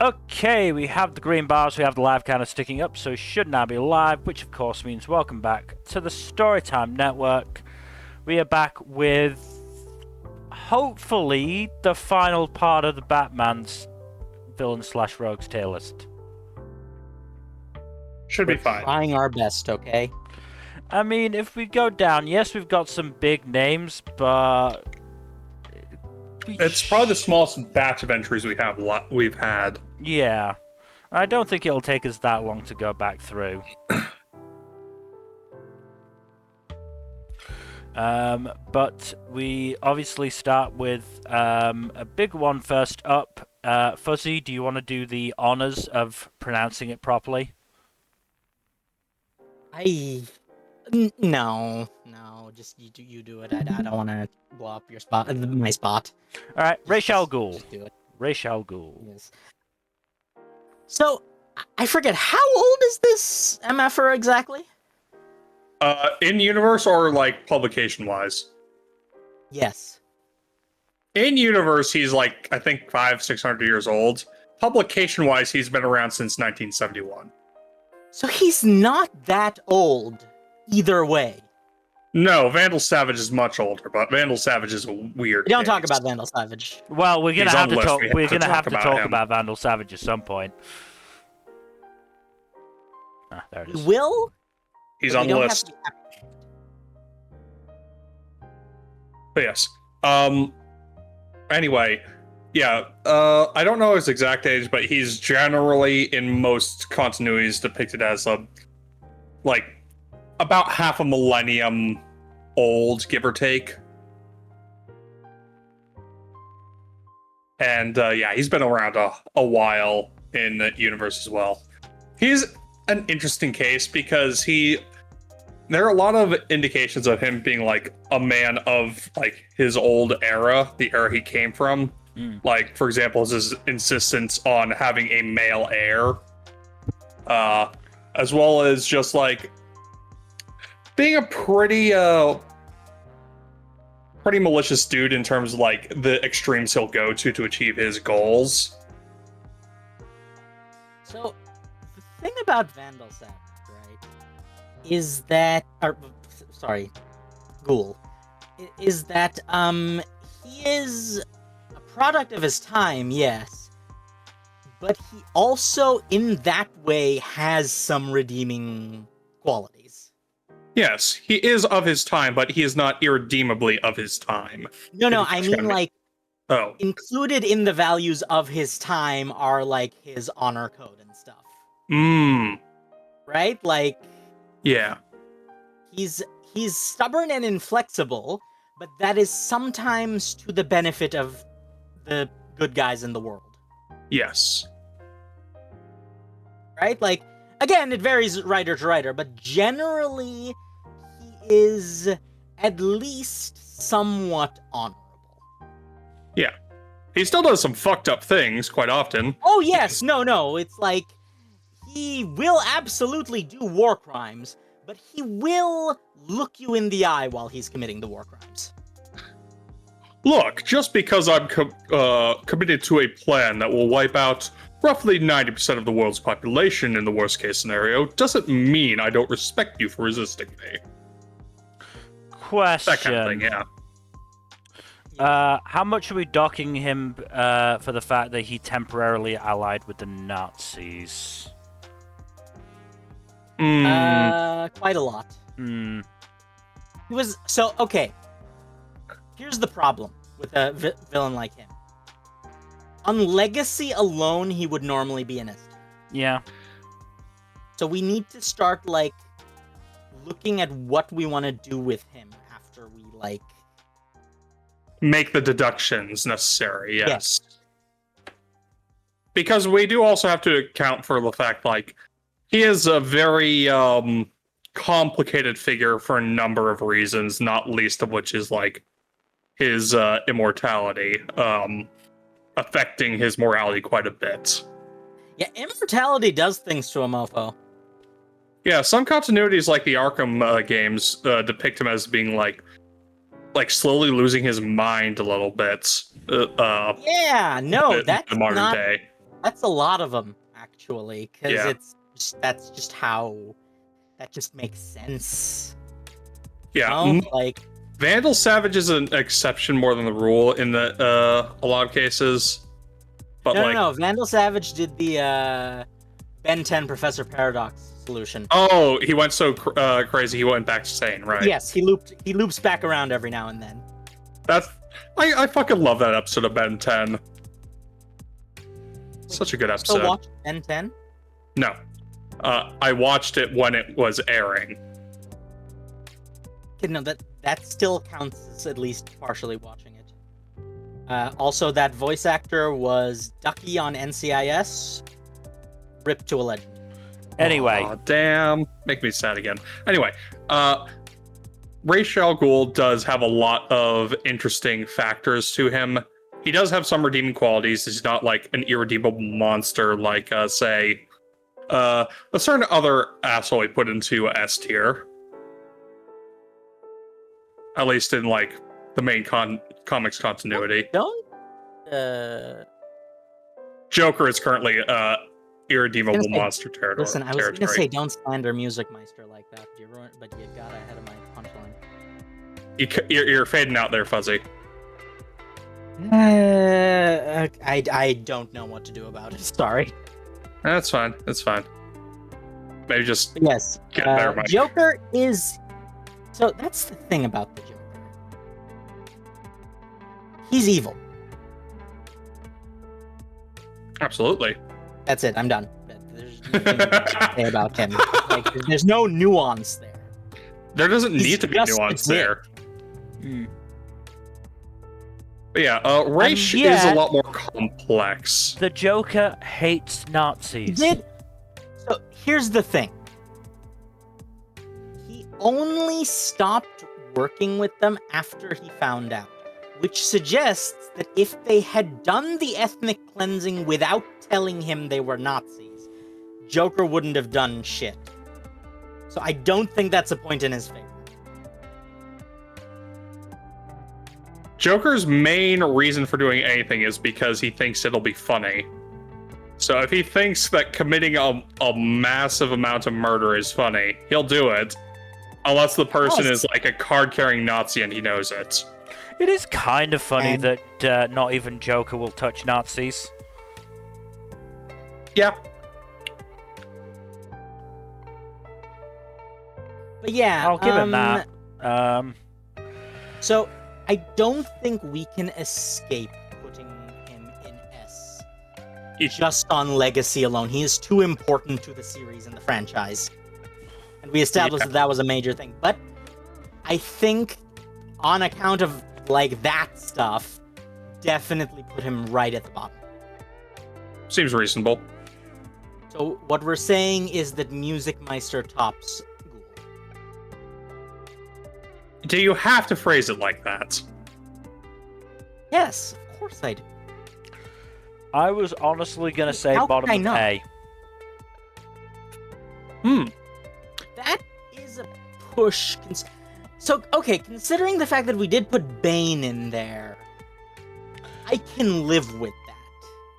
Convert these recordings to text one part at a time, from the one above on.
Okay, we have the green bars, we have the live counter sticking up, so should now be live, which of course means welcome back to the Storytime Network. We are back with, hopefully, the final part of the Batman's villain/rogues tier list. Should be fine. Trying our best, okay? I mean, if we go down, yes, we've got some big names, but... It's probably the smallest batch of entries we've had. Yeah. I don't think it'll take us that long to go back through. But we obviously start with a big one first up. Fuzzy, do you want to do the honors of pronouncing it properly? No, just you do it. I don't want to blow up your spot, my spot. All right, Ra's al Ghul. Just do it. Ra's al Ghul. Yes. So, I forget, how old is this MFer exactly? In universe or like publication wise? Yes. In universe, he's like I think 500-600 years old. Publication wise, he's been around since 1971. So he's not that old, either way. No, Vandal Savage is much older, but Vandal Savage is a weird. We don't case. talk about Vandal Savage. Well, we're gonna He's have to on the talk. list. We're gonna have to talk him. about Vandal Savage at some point. Ah, there it We is. will. He's but on we the don't list. have to- But yes. Anyway, yeah. I don't know his exact age, but he's generally in most continuities depicted as about half a millennium old, give or take. And yeah, he's been around a while in the universe as well. He's an interesting case because there are a lot of indications of him being like a man of like his old era, the era he came from. Like, for example, his insistence on having a male heir, as well as just like being a pretty malicious dude in terms of like the extremes he'll go to achieve his goals. So, the thing about Vandal Savage, right, is that, Ghoul, is that, he is a product of his time, yes, but he also, in that way, has some redeeming qualities. Yes, he is of his time, but he is not irredeemably of his time. No, I mean, like, Oh, included in the values of his time are, like, his honor code and stuff. Right? Like, yeah. he's stubborn and inflexible, but that is sometimes to the benefit of the good guys in the world. Yes. Right? Like, again, it varies writer to writer, but generally, he is at least somewhat honorable. Yeah. He still does some fucked up things quite often. Oh, yes, no, it's like, he will absolutely do war crimes, but he will look you in the eye while he's committing the war crimes. Look, just because I'm committed to a plan that will wipe out roughly 90% of the world's population in the worst case scenario, doesn't mean I don't respect you for resisting me. Question. That kind of thing, yeah. How much are we docking him for the fact that he temporarily allied with the Nazis? Quite a lot. He was, so, okay. Here's the problem with a villain like him. On legacy alone, he would normally be an S. Yeah. So we need to start, like, looking at what we want to do with him after we, like... Make the deductions necessary, yes. Yes. Because we do also have to account for the fact, like, he is a very complicated figure for a number of reasons, not least of which is, like, his immortality, affecting his morality quite a bit. Yeah, immortality does things to a mofo. Yeah, some continuities like the Arkham games depict him as being like slowly losing his mind a little bit. Yeah, no, in that's the modern not... day. That's a lot of them, actually, because Yeah. that's just how that just makes sense. Yeah, You know? Like Vandal Savage is an exception more than the rule in the a lot of cases. But no. Vandal Savage did the Ben 10 Professor Paradox solution. Oh, he went so crazy he went back sane, right? Yes, he loops back around every now and then. I fucking love that episode of Ben 10. Such a good episode. Still watch Ben 10? No. I watched it when it was airing. Okay, no, that still counts as at least partially watching it. Also, that voice actor was Ducky on NCIS. Rip to a legend. Anyway. Aw, damn. Make me sad again. Anyway, Ra's al Ghul does have a lot of interesting factors to him. He does have some redeeming qualities. He's not like an irredeemable monster like, say, a certain other asshole we put into S tier. At least in, like, the main comics continuity. Don't Joker is currently irredeemable monster territory. Listen, I was gonna say don't slander Music Meister like that, but you got ahead of my punchline. You're fading out there, Fuzzy. I don't know what to do about it. Sorry. That's fine. That's fine. Maybe just yes. get a better mic. Joker is. So that's the thing about the Joker. He's evil. Absolutely. That's it. I'm done. There's nothing to say about him. Like, there's no nuance there. There doesn't He's need to be just nuance a dick. there. Hmm. But yeah, Ra's is a lot more complex. The Joker hates Nazis. So here's the thing. He only stopped working with them after he found out, which suggests that if they had done the ethnic cleansing without telling him they were Nazis, Joker wouldn't have done shit. So I don't think that's a point in his favor. Joker's main reason for doing anything is because he thinks it'll be funny. So if he thinks that committing a massive amount of murder is funny, he'll do it. Unless the person is like a card-carrying Nazi and he knows it. It is kind of funny that not even Joker will touch Nazis. Yeah. But yeah, I'll give him that. So I don't think we can escape putting him in S just on legacy alone. He is too important to the series and the franchise. And we established that was a major thing. But I think on account of like that stuff, definitely put him right at the bottom. Seems reasonable. So what we're saying is that Music Meister tops Ghoul. Do you have to phrase it like that? Yes, of course I do. I was honestly gonna say How bottom can of I A. That is a push. So, okay, considering the fact that we did put Bane in there, I can live with that.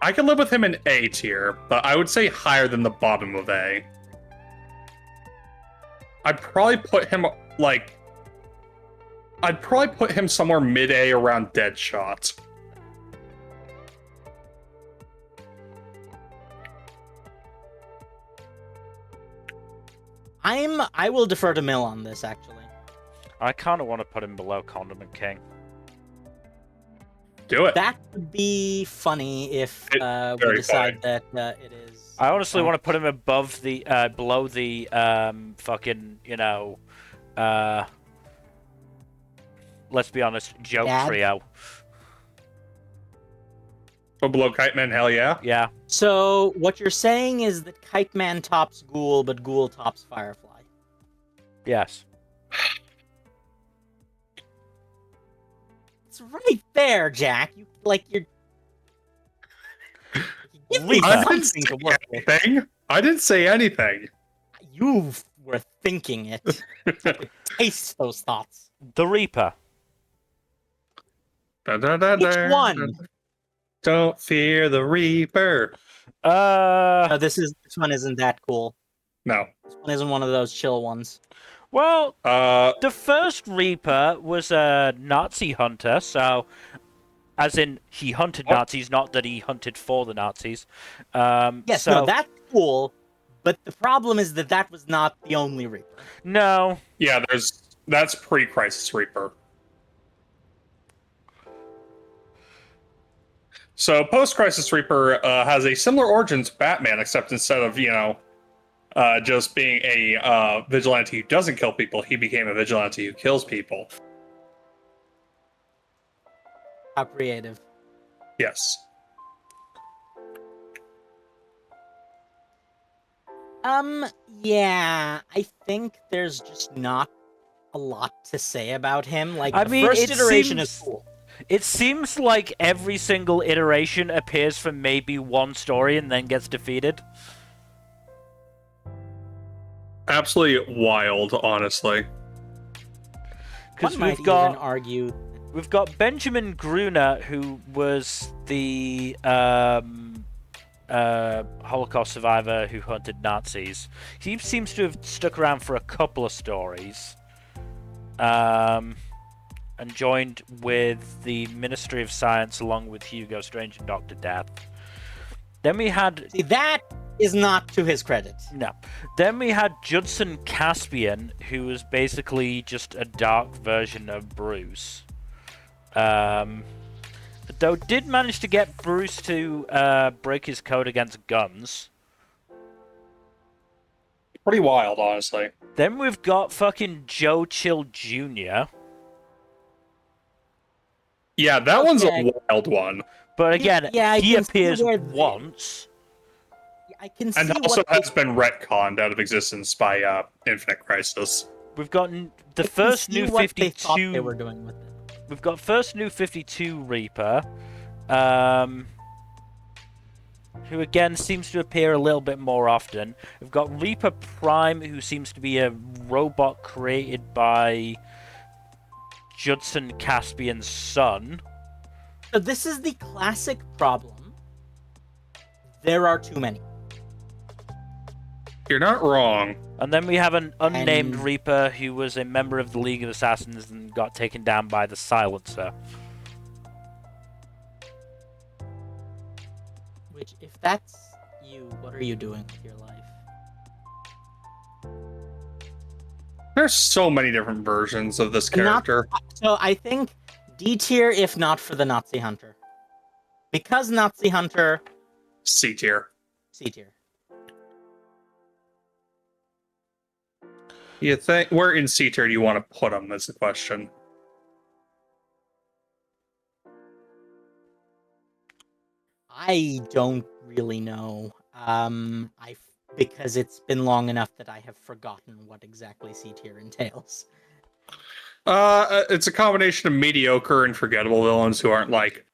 I can live with him in A tier, but I would say higher than the bottom of A. I'd probably put him, like... I'd probably put him somewhere mid-A around Deadshot. I will defer to Mill on this, actually. I kind of want to put him below Condiment King. Do it. That would be funny if we decide that it is. I honestly want to put him above the, below the, fucking, you know, let's be honest, joke trio. But below Kite Man, hell yeah. Yeah. So what you're saying is that Kite Man tops Ghoul, but Ghoul tops Firefly. Yes. It's right there, Jack. You're. Give me I something didn't say to work with. anything. I didn't say anything. You were thinking it. I could taste those thoughts. The Reaper. Which one? Don't fear the Reaper. No, this one isn't that cool. No. This one isn't one of those chill ones. Well, Uh, the first Reaper was a Nazi hunter, so as in he hunted What? Nazis, not that he hunted for the Nazis. Yes, no, that's cool. But the problem is that was not the only Reaper. No. yeah, that's pre-Crisis Reaper. So post-Crisis Reaper has a similar origin to Batman, except instead of just being a vigilante who doesn't kill people, he became a vigilante who kills people. How creative. Yes. Yeah, I think there's just not a lot to say about him. Like, I the mean, first it iteration is seems- cool. It seems like every single iteration appears for maybe one story and then gets defeated. Absolutely wild, honestly. Because One might we've got even argue. we've got Benjamin Gruner, who was the Holocaust survivor who hunted Nazis. He seems to have stuck around for a couple of stories. And joined with the Ministry of Science along with Hugo Strange and Dr. Death. Then we had... See, that is not to his credit. No. Then we had Judson Caspian, who was basically just a dark version of Bruce. Though did manage to get Bruce to break his code against guns. Pretty wild, honestly. Then we've got fucking Joe Chill Jr., Yeah, that one's Okay. a wild one. but again, Yeah, I he can see appears where once. I can see And also what has been retconned out of existence by Infinite Crisis. We've got the I can first see new what they thought 52. they were doing with it. We've got first new 52 Reaper, who again seems to appear a little bit more often. We've got Reaper Prime, who seems to be a robot created by Judson Caspian's son. So this is the classic problem. There are too many. You're not wrong. And then we have an unnamed And- Reaper who was a member of the League of Assassins and got taken down by the Silencer. Which, if that's you, what are you doing with your life? There's so many different versions of this And not- character. So I think D tier, if not for the Nazi Hunter. Because Nazi Hunter, C tier. C tier. You think where in C tier do you want to put him? Is the question. I don't really know. Because it's been long enough that I have forgotten what exactly C tier entails. It's a combination of mediocre and forgettable villains who aren't like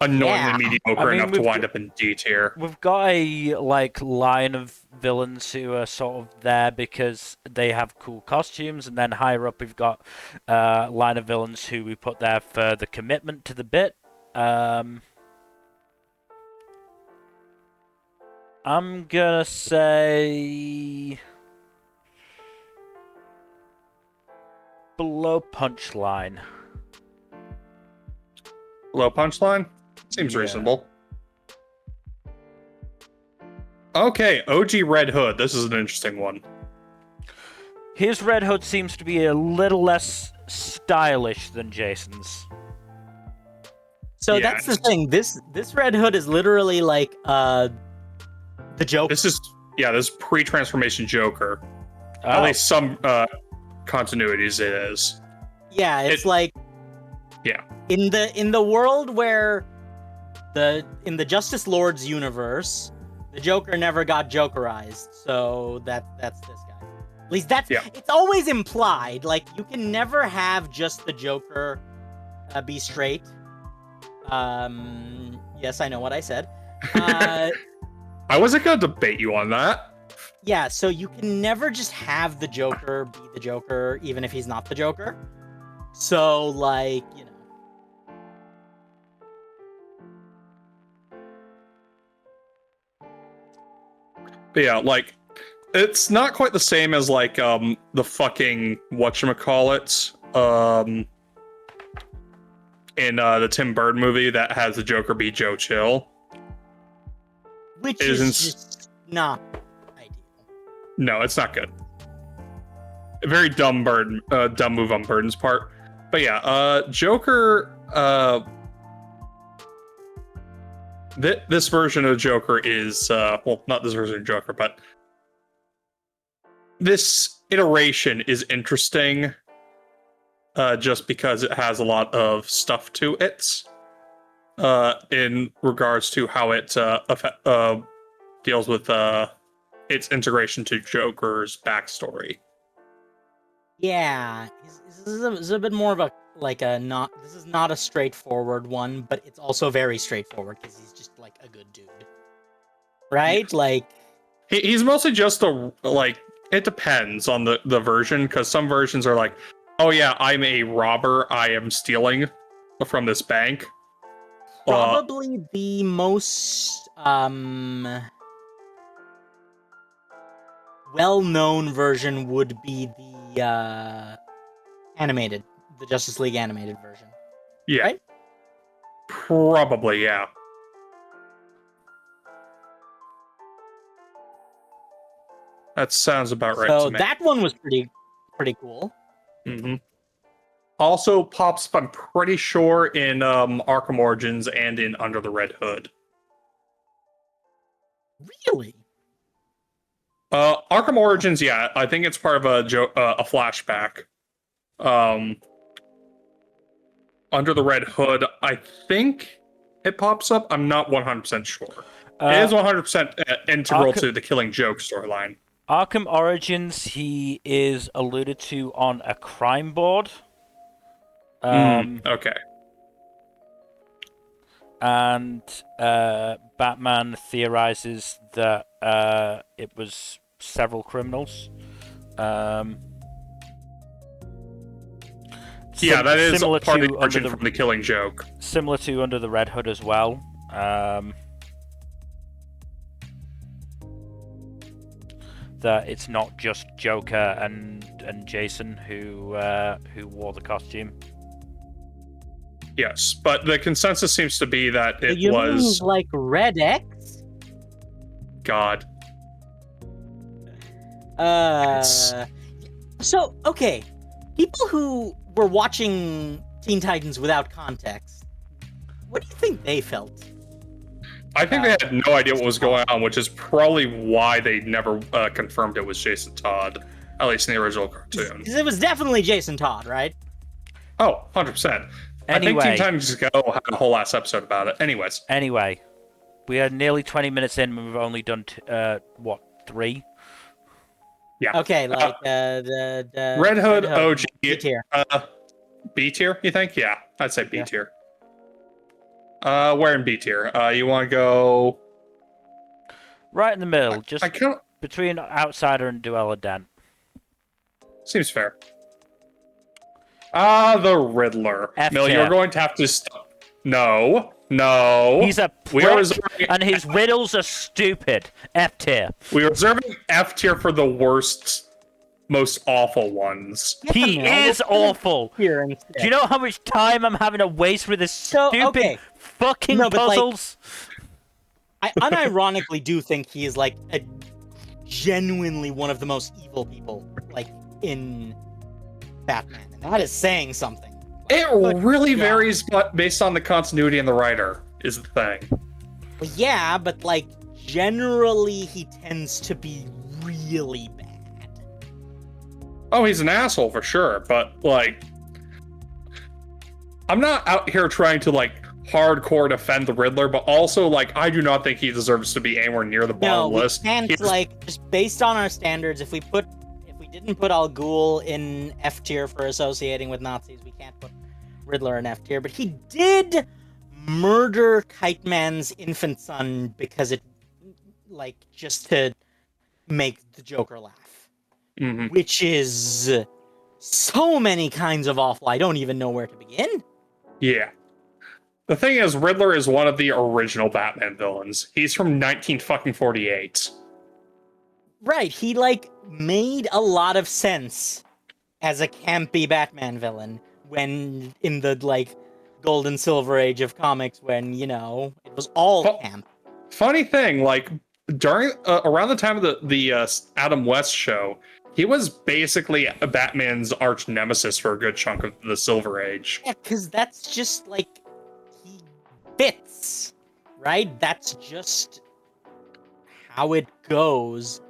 annoyingly Yeah. mediocre I mean, enough to we've wind got- up in D tier. We've got a line of villains who are sort of there because they have cool costumes, and then higher up we've got a line of villains who we put there for the commitment to the bit. I'm gonna say below Punchline. Low punchline? Seems Yeah. reasonable. Okay, OG Red Hood. This is an interesting one. His Red Hood seems to be a little less stylish than Jason's. So Yeah, that's the thing. This Red Hood is literally like the joke. This is pre-transformation Joker. At Oh. least some continuities it is. Yeah, it's like Yeah. in the world where in the Justice Lord's universe, the Joker never got Jokerized. So that's this guy. At least it's always implied. Like, you can never have just the Joker be straight. Yes, I know what I said. I wasn't gonna debate you on that. Yeah, so you can never just have the Joker be the Joker, even if he's not the Joker. So, like, you know. But yeah, like, it's not quite the same as like the fucking whatchamacallit in the Tim Burton movie that has the Joker be Joe Chill. Which is just not ideal. No, it's not good. A very dumb dumb move on Burton's part. But yeah, Joker. This version of Joker is well, not this version of Joker, but this iteration is interesting. Just because it has a lot of stuff to it. In regards to how it deals with its integration to Joker's backstory. Yeah, this is a bit more of a this is not a straightforward one, but it's also very straightforward because he's just like a good dude, right? Yes. Like he's mostly just it depends on the version, because some versions are like, oh yeah, I'm a robber, I am stealing from this bank. Probably the most well-known version would be the the Justice League animated version. Yeah. Right? Probably, yeah. That sounds about right to me. So that one was pretty cool. Mm-hmm. Also pops up, I'm pretty sure, in Arkham Origins and in Under the Red Hood. Really? Arkham Origins, yeah, I think it's part of a flashback. Under the Red Hood, I think it pops up. I'm not 100% sure. It is 100% integral to the Killing Joke storyline. Arkham Origins, he is alluded to on a crime board. Okay. And Batman theorizes that it was several criminals. Yeah, that is part of the origin from the Killing Joke. Similar to Under the Red Hood as well. That it's not just Joker and Jason who wore the costume. Yes, but the consensus seems to be that it you was mean like Red X. God. So okay, people who were watching Teen Titans without context, what do you think they felt? I think they had no idea what was going on, which is probably why they never confirmed it was Jason Todd, at least in the original cartoon. Because it was definitely Jason Todd, right? Oh, 100%. Anyway, I think Teen Titans Go had a whole last episode about it. Anyway, we are nearly 20 minutes in, and we've only done 3? Yeah. Okay, like the Red Hood OG B tier. B tier, you think? Yeah, I'd say B tier. Where in B tier? You want to go right in the middle, just between Outsider and Duella Dent. Seems fair. The Riddler. Mill, you're going to have to stop. No. He's a prick, and his riddles are stupid. F tier. We are reserving F tier for the worst, most awful ones. He is awful. Do you know how much time I'm having to waste with this stupid fucking puzzles? I unironically do think he is like a genuinely one of the most evil people like in Batman, and that is saying something. It really varies, but based on the continuity and the writer is the thing. Well, yeah, but like generally he tends to be really bad. Oh, he's an asshole for sure, but like, I'm not out here trying to like hardcore defend the Riddler, but also like I do not think he deserves to be anywhere near the bottom list. And like just based on our standards, if we didn't put Al Ghul in F tier for associating with Nazis, we can't put Riddler in F tier. But he did murder Kite Man's infant son because it, like, just to make the Joker laugh, which is so many kinds of awful. I don't even know where to begin. Yeah. The thing is, Riddler is one of the original Batman villains. He's from 1948. Right, he like made a lot of sense as a campy Batman villain when in the like golden silver age of comics when, it was all Fu- camp. Funny thing, like during around the time of the Adam West show, he was basically Batman's arch nemesis for a good chunk of the Silver Age. Yeah, cuz that's just like he fits, right? That's just how it goes.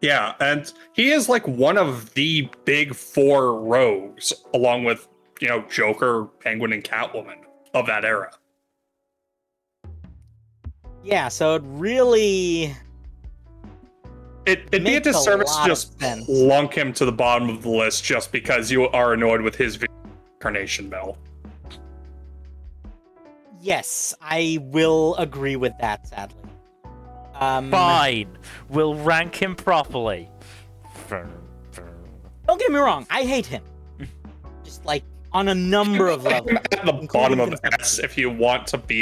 Yeah, and he is like one of the big four rogues, along with Joker, Penguin, and Catwoman of that era. Yeah, so it really It'd be a makes a disservice to lot of just sense. plunk him to the bottom of the list just because you are annoyed with his incarnation, Mel. Yes, I will agree with that, sadly. Fine. We'll rank him properly. Don't get me wrong, I hate him. Just like on a number of levels. At the bottom of S, if you want to be,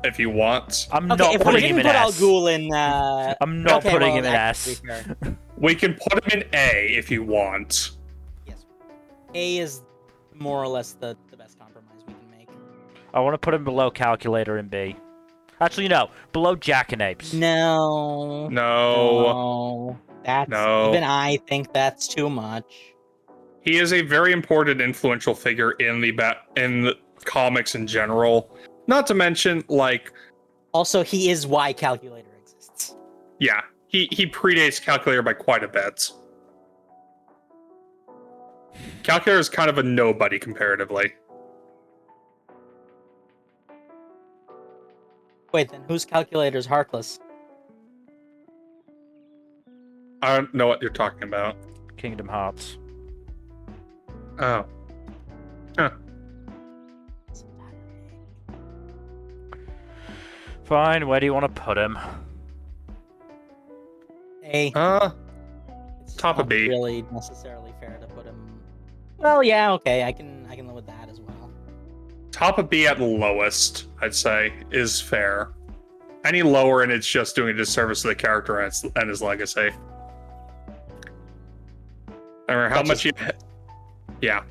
if you want, I'm Okay, not if we putting him didn't in put Al S. Ghul in, I'm not okay, putting well, him in that S. could be fair. we can put him in A if you want. Yes, A is more or less the best compromise we can make. I want to put him below Calculator in B. Actually, no. Below Jackanapes. No, No, that's No. even I think that's too much. he is a very important, influential figure in the comics in general. Not to mention, like, Also, he is why Calculator exists. yeah, he predates Calculator by quite a bit. Calculator is kind of a nobody comparatively. Wait, then whose Calculator's Heartless? I don't know what you're talking about. Kingdom Hearts. Oh. Huh. Fine. Where do you want to put him? A. It's top of not B. Really necessarily fair to put him. Well, yeah, okay, I can live with that as well. Top of B at lowest, I'd say, is fair. Any lower and it's just doing a disservice to the character and his legacy. I remember how That's much you... just- Yeah.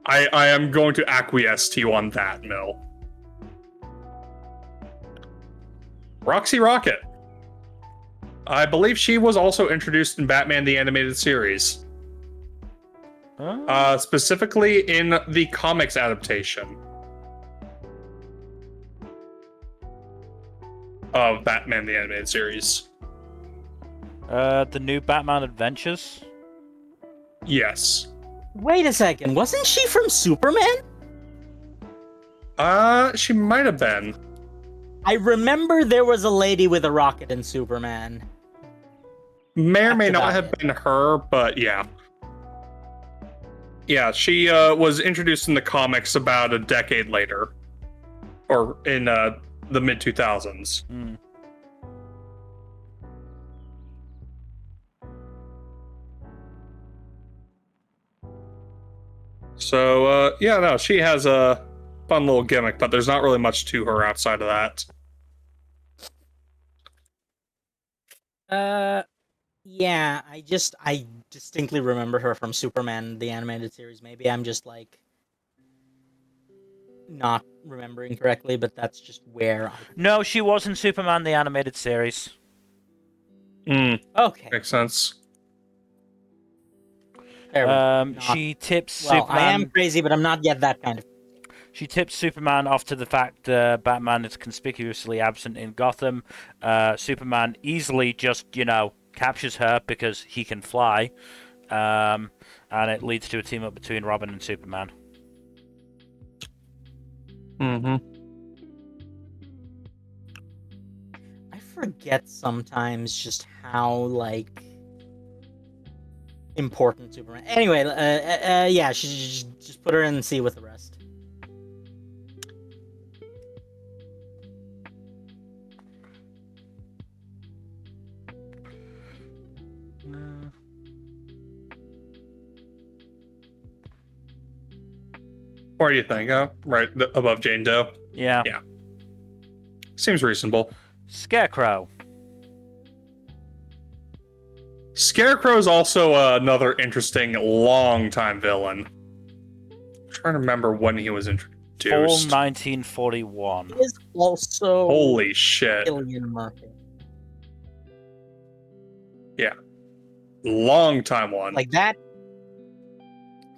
I am going to acquiesce to you on that, Mill. Roxy Rocket. I believe she was also introduced in Batman the Animated Series. Huh? Specifically in the comics adaptation of Batman the Animated Series. The new Batman Adventures? Yes. Wait a second, wasn't she from Superman? She might have been. I remember there was a lady with a rocket in Superman. May or may That's not about have it. been her, but yeah. Yeah, she was introduced in the comics about a decade later. Or in the mid 2000s. Hmm. So, yeah, no, she has a fun little gimmick, but there's not really much to her outside of that. Yeah, I distinctly remember her from Superman, the animated series. Maybe I'm just like not remembering correctly, but that's just where No, she was in Superman the Animated Series. Okay. Makes sense. Fair enough. Not- She tips well, Superman. I am crazy, but I'm not yet that kind of. She tips Superman off to the fact Batman is conspicuously absent in Gotham. Superman easily just, captures her because he can fly. And it leads to a team up between Robin and Superman. Mm-hmm. I forget sometimes just how like important Superman. Anyway, yeah, just put her in C with the rest. What do you think? Right above Jane Doe. Yeah. Yeah. Seems reasonable. Scarecrow. Scarecrow is also another interesting long-time villain. I'm trying to remember when he was Fall introduced. 1941. He is also Holy shit. Cillian Murphy. Long time one. Like that.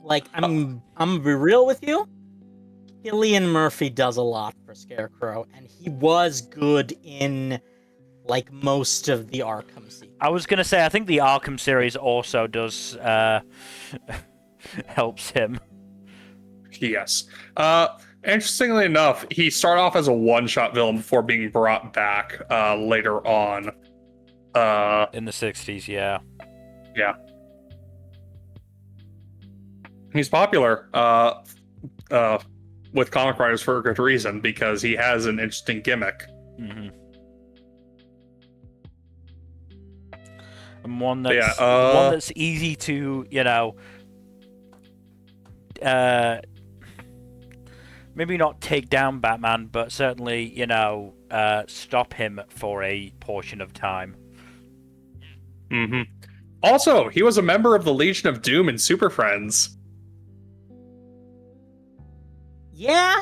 Like I'm gonna be real with you. Cillian Murphy does a lot for Scarecrow, and he was good in like most of the Arkham sequels. I was gonna say, I think the Arkham series also does helps him. Yes. Interestingly enough, he started off as a one-shot villain before being brought back later on. In the 60s, yeah. Yeah. He's popular with comic writers for a good reason, because he has an interesting gimmick. Mm-hmm. And one that's one that's easy to, maybe not take down Batman, but certainly, stop him for a portion of time. Mm-hmm. Also, he was a member of the Legion of Doom in Super Friends. Yeah,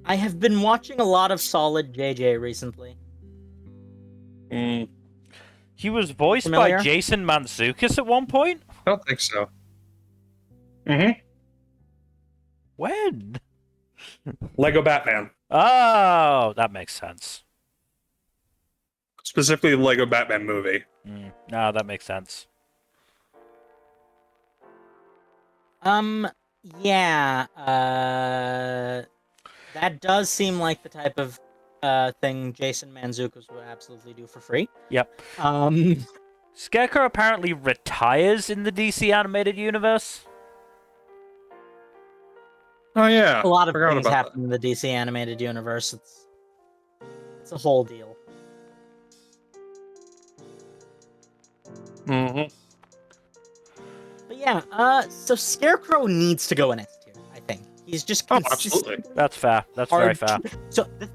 I have been watching a lot of solid JJ recently. Mm, He was voiced Familiar? by Jason Mantzoukas at one point? I don't think so. Mm-hmm. When? Lego Batman. Oh, that makes sense. Specifically, the Lego Batman movie. No, that makes sense. Yeah, that does seem like the type of thing Jason Mantzoukas would absolutely do for free. Yep. Scarecrow apparently retires in the DC animated universe. Oh yeah, a lot of forgot things about happen in the DC animated universe. It's a whole deal. Mm-hmm. But yeah, so Scarecrow needs to go in S tier, I think. He's just absolutely. That's fair. That's very fair. So the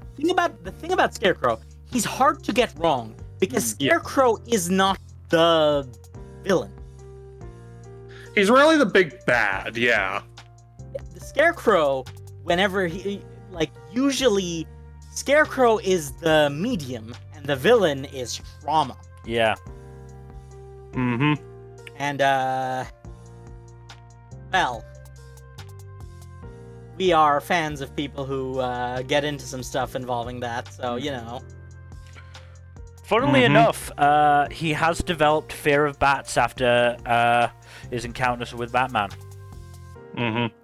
thing about Scarecrow, he's hard to get wrong because Scarecrow is not the villain. He's really the big bad, yeah. The Scarecrow, whenever usually Scarecrow is the medium and the villain is Trauma. Yeah. Mm-hmm. And well, we are fans of people who get into some stuff involving that, so Funnily enough, he has developed fear of bats after his encounters with Batman. Mm-hmm.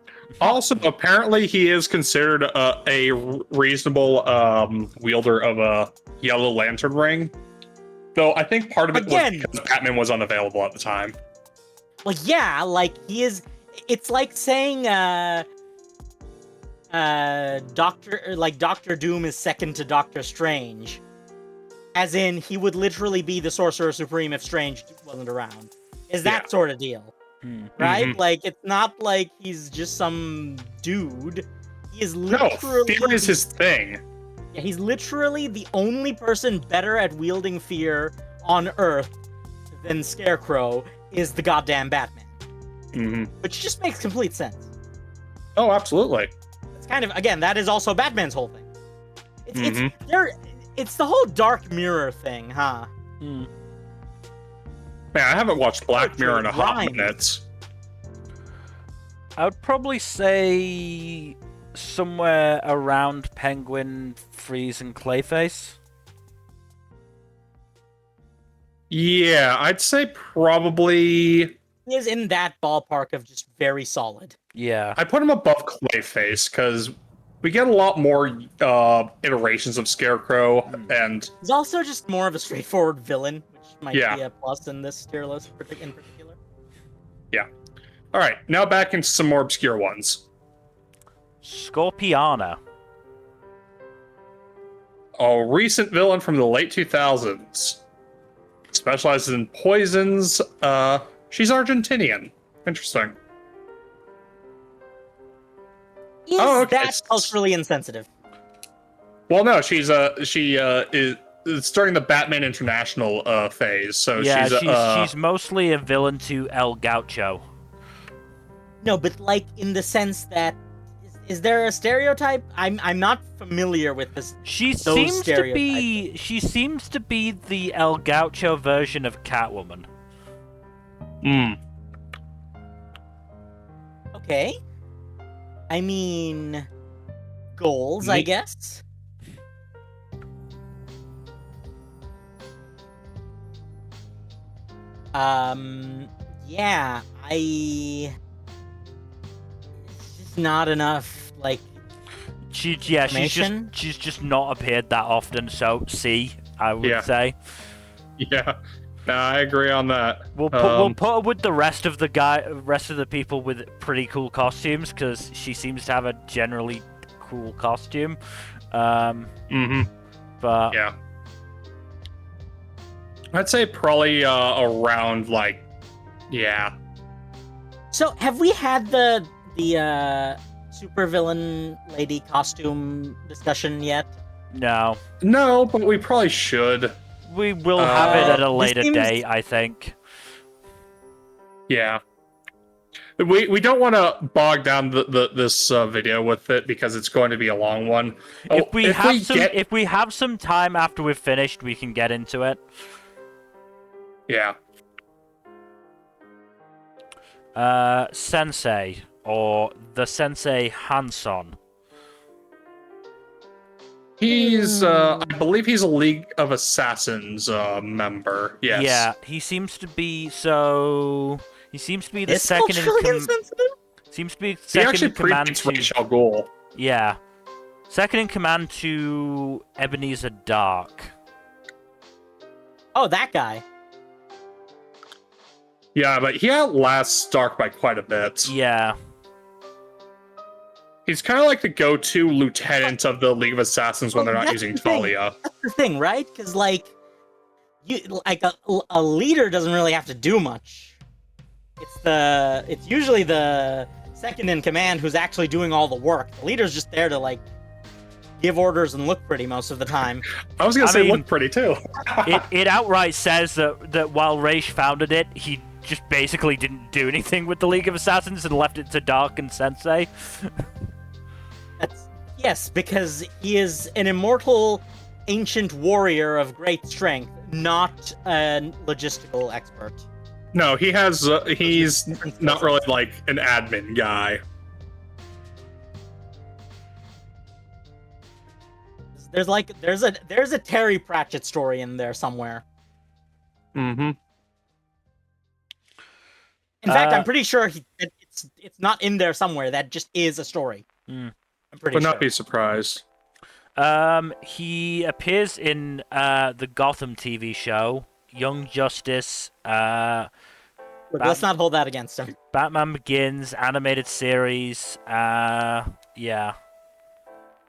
Also, apparently, he is considered a reasonable wielder of a Yellow Lantern ring. Though I think part of it was because Batman was unavailable at the time. Well, yeah, he is. It's like saying Doctor Doom is second to Doctor Strange, as in he would literally be the Sorcerer Supreme if Strange wasn't around. Is that sort of deal, right? Mm-hmm. It's not like he's just some dude. He is literally fear is his thing. Yeah, he's literally the only person better at wielding fear on Earth than Scarecrow is the goddamn Batman. Mm-hmm. Which just makes complete sense. Oh, absolutely. It's kind of, again, that is also Batman's whole thing. It's the whole Dark Mirror thing, huh? Man, I haven't watched Black Mirror in a hot minute. I would probably say somewhere around Penguin, Freeze, and Clayface. Yeah, I'd say probably... He is in that ballpark of just very solid. Yeah. I put him above Clayface, because we get a lot more iterations of Scarecrow, and... He's also just more of a straightforward villain, which might be a plus in this tier list in particular. Yeah. Alright, now back into some more obscure ones. Scorpiana. A recent villain from the late 2000s. Specializes in poisons. She's Argentinian. Interesting. Is that culturally insensitive? Well, no, she is during the Batman International phase, so Yeah, she's she's mostly a villain to El Gaucho. No, but like in the sense that is there a stereotype? I'm not familiar with this. She Those seems to stereotypes. be the El Gaucho version of Catwoman. Okay. I mean, goals, I guess. Yeah, it's just not enough, like, She's information. just not appeared that often. So C, I would say. Yeah, no, I agree on that. We'll put her with the rest of the people with pretty cool costumes because she seems to have a generally cool costume. But yeah, I'd say probably around like, yeah. So, have we had the supervillain lady costume discussion yet? no, But we probably should. we will have it at a later seems- date, I think. Yeah. We don't want to bog down this video with it because it's going to be a long one. If we have some time after we've finished, we can get into it. Yeah. Sensei, or the Sensei Hanson. He's, I believe he's a League of Assassins member. Yes. Yeah, he seems to be He seems to be the Is second in culturally command. insensitive? Seems to be He second actually in command predates to. Ra's al Ghul. Yeah, second in command to Ebenezer Dark. Oh, that guy. Yeah, but he outlasts Stark by quite a bit. Yeah. He's kind of like the go-to lieutenant of the League of Assassins when Well, they're not that's using the thing. Talia. That's the thing, right? Because like, a leader doesn't really have to do much. It's usually the second in command who's actually doing all the work. The leader's just there to like give orders and look pretty most of the time. I was gonna I say mean, look pretty too. It outright says that while Raish founded it, he just basically didn't do anything with the League of Assassins and left it to Dark and Sensei. Yes, because he is an immortal ancient warrior of great strength, not a logistical expert. No, he has. He's not really like an admin guy. There's a Terry Pratchett story in there somewhere. Mm-hmm. In fact, I'm pretty sure it's not in there somewhere. That just is a story. I'm pretty Would sure. not be surprised. He appears in the Gotham TV show, Young Justice, Look, let's not hold that against him. Batman Begins, animated series, yeah.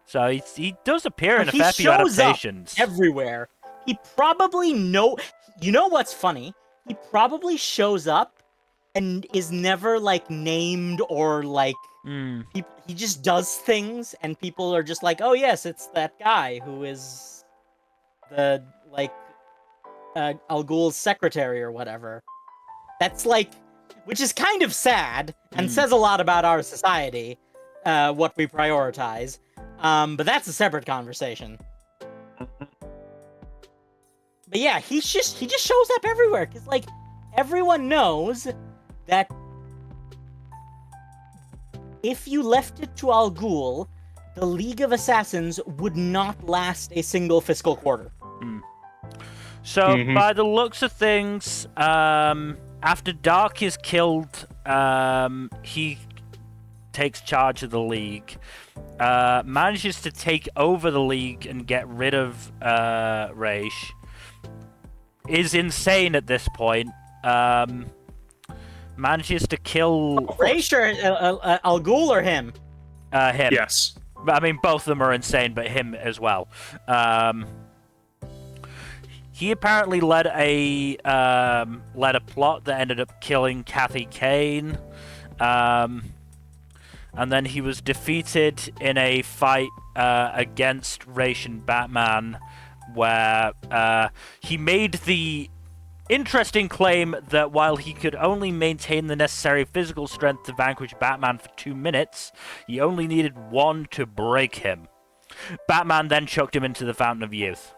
So he does appear in a fair few adaptations. Everywhere. He probably You know what's funny? He probably shows up and is never like named or like he just does things and people are just like, oh yes, it's that guy who is the like Al Ghul's secretary or whatever. That's like, which is kind of sad and says a lot about our society, what we prioritize. But that's a separate conversation. But yeah, he just shows up everywhere because like everyone knows that if you left it to Al Ghul, the League of Assassins would not last a single fiscal quarter. So by the looks of things, after Dark is killed, he takes charge of the League, manages to take over the League and get rid of Raish. Is insane at this point. Manages to kill Raish or Al Ghul or him? him. Yes. I mean, both of them are insane, but him as well. He apparently led a plot that ended up killing Kathy Kane, and then he was defeated in a fight against Ration Batman, where he made the interesting claim that while he could only maintain the necessary physical strength to vanquish Batman for 2 minutes, he only needed 1 to break him. Batman then chucked him into the Fountain of Youth,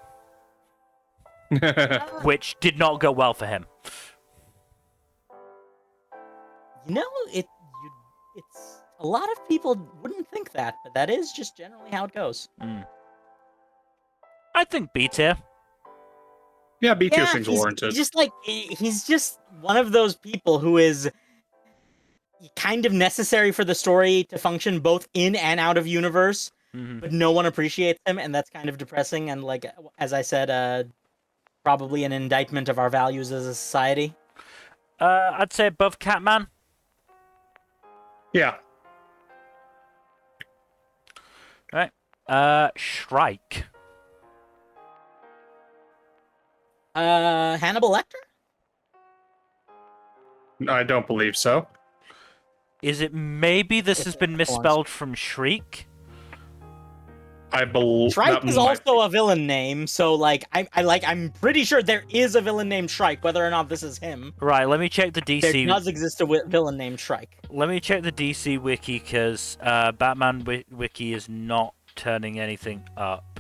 which did not go well for him. You know, it's a lot of people wouldn't think that, but that is just generally how it goes. I think B tier. Yeah, B tier seems warranted. He's just one of those people who is kind of necessary for the story to function both in and out of universe, but no one appreciates him, and that's kind of depressing. And like as I said, probably an indictment of our values as a society. I'd say above Catman. Yeah. Right. Shrike. Hannibal Lecter? I don't believe so. Is it maybe this has been misspelled from Shriek? I believe Shrike is also a villain name, so like I'm pretty sure there is a villain named Shrike, whether or not this is him. Right, let me check the DC. There does exist a villain named Shrike. Let me check the DC wiki, because Batman wiki is not turning anything up.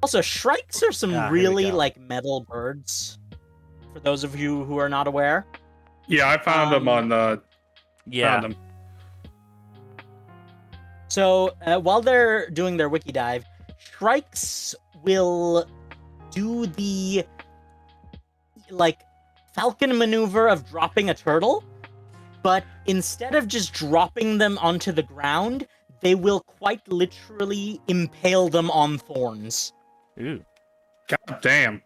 Also, shrikes are some really like metal birds. For those of you who are not aware. Yeah, I found them on the. Yeah. Found them. So while they're doing their wiki dive, shrikes will do the like falcon maneuver of dropping a turtle, but instead of just dropping them onto the ground, they will quite literally impale them on thorns. Ooh. God damn.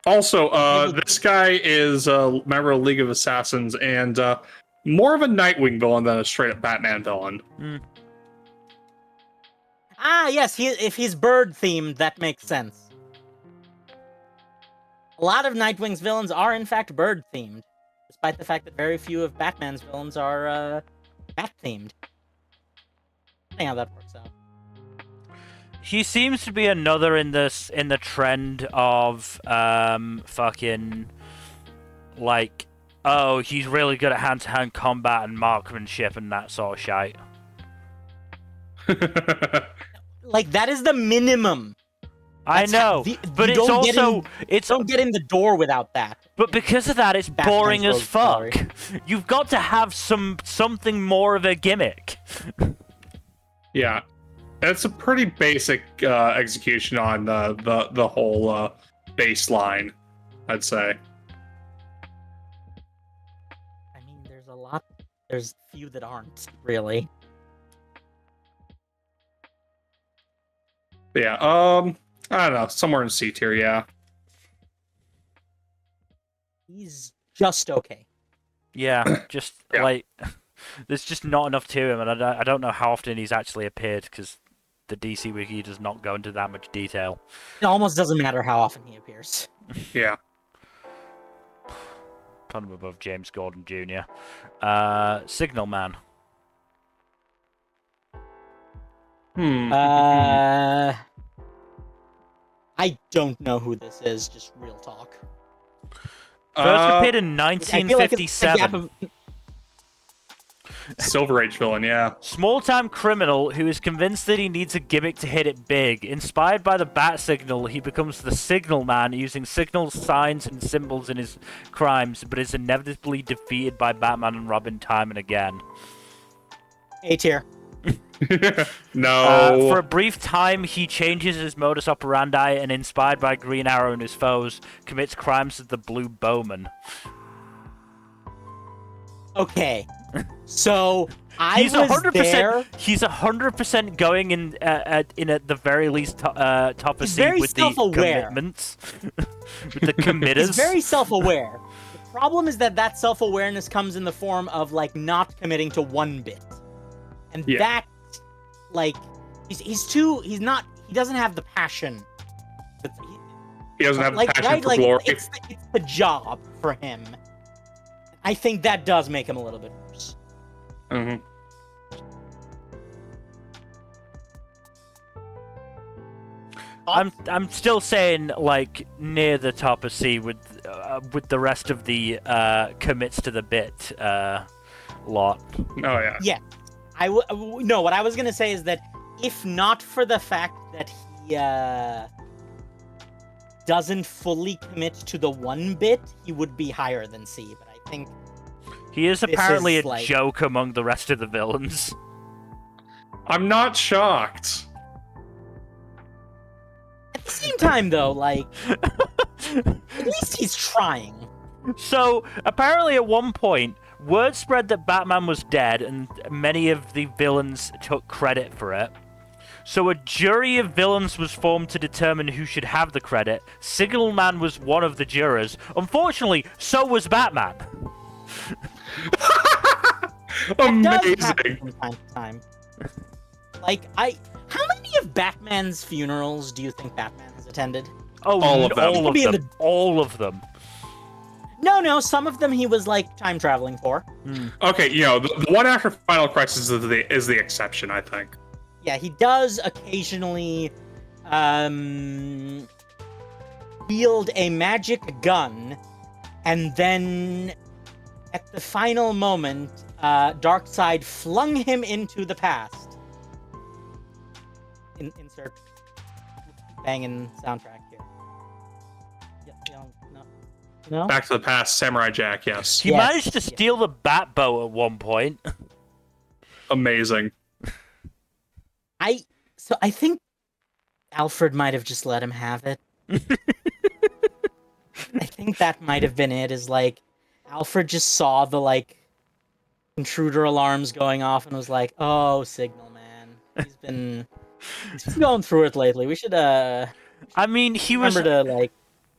Also, this guy is a member of League of Assassins and more of a Nightwing villain than a straight-up Batman villain. Ah, yes, if he's bird-themed, that makes sense. A lot of Nightwing's villains are, in fact, bird-themed, despite the fact that very few of Batman's villains are bat-themed. I think how that works out. He seems to be another in the trend of fucking like, oh, he's really good at hand-to-hand combat and marksmanship and that sort of shite. Like, that is the minimum. I know, but it's also don't get in the door without that. But because of that, it's boring as fuck. You've got to have something more of a gimmick. Yeah. It's a pretty basic execution on the whole baseline, I'd say. I mean, there's few that aren't, really. Yeah, I don't know, somewhere in C tier, yeah. He's just okay. Yeah, just Yeah. like there's just not enough to him, and I don't know how often he's actually appeared because the DC wiki does not go into that much detail. It almost doesn't matter how often he appears. Yeah. Put him above James Gordon Jr. Signal Man. I don't know who this is, just real talk. First appeared in 1957. Silver Age villain, yeah. Small-time criminal who is convinced that he needs a gimmick to hit it big. Inspired by the bat signal, he becomes the Signal Man, using signals, signs, and symbols in his crimes, but is inevitably defeated by Batman and Robin time and again. A tier. No. For a brief time, he changes his modus operandi and, inspired by Green Arrow and his foes, commits crimes as the Blue Bowman. Okay, so He's was 100%. there. He's 100% going in at the very least top of seat with the commitments, with the committers. He's very self-aware. The problem is that self-awareness comes in the form of like not committing to one bit, and that, like, he doesn't have the passion. He doesn't have the passion for glory. It's the job for him. I think that does make him a little bit worse. Mm-hmm. I'm still saying like near the top of C with the rest of the commits to the bit lot. Oh yeah. Yeah. No, what I was gonna say is that if not for the fact that he doesn't fully commit to the 1 bit, he would be higher than C. But I think He is apparently is, a like- joke among the rest of the villains. I'm not shocked. at the same time, though, like at least he's trying. So, apparently at one point, word spread that Batman was dead, and many of the villains took credit for it. So a jury of villains was formed to determine who should have the credit. Signal Man was one of the jurors. Unfortunately, so was Batman. That does happen Amazing. from time to time. How many of Batman's funerals do you think Batman has attended? Oh, All of them. All of Be in them. All of them. No, some of them he was like time traveling for. Okay, the one after Final Crisis is the exception, I think. Yeah, he does occasionally wield a magic gun, and then at the final moment, Darkseid flung him into the past. Insert banging soundtrack here. No? Back to the Past, Samurai Jack, yes. He Yes. managed to steal the bat bow at one point. Amazing. I think Alfred might have just let him have it. I think that might have been it, is like Alfred just saw the like intruder alarms going off and was like, "Oh, Signal Man. He's been going through it lately. We should I mean, he was remember to like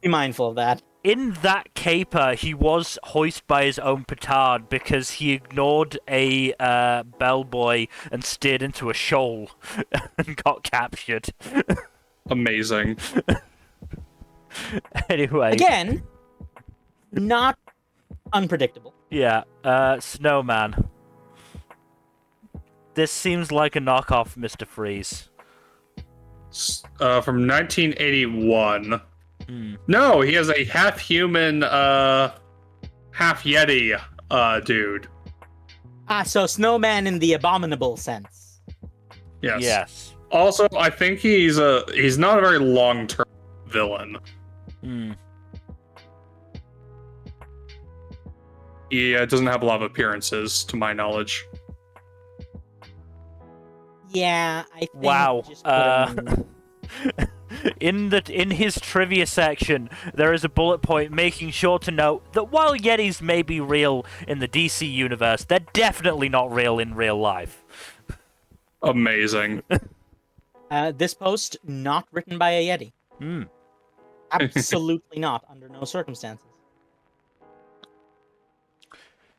be mindful of that." in that caper. He was hoisted by his own petard because he ignored a bellboy and steered into a shoal and got captured. Amazing. Anyway, Again, not unpredictable. yeah, Snowman. This seems like a knockoff Mr. Freeze. From 1981. No, he has a half-human, half-Yeti, dude. So Snowman in the abominable sense. Yes. Yes. Also, I think he's not a very long-term villain. He doesn't have a lot of appearances, to my knowledge. Yeah, I think Wow. just put him in- In his trivia section, there is a bullet point making sure to note that while Yetis may be real in the DC universe, they're definitely not real in real life. Amazing. This post not written by a Yeti. Hmm. Absolutely not, under no circumstances.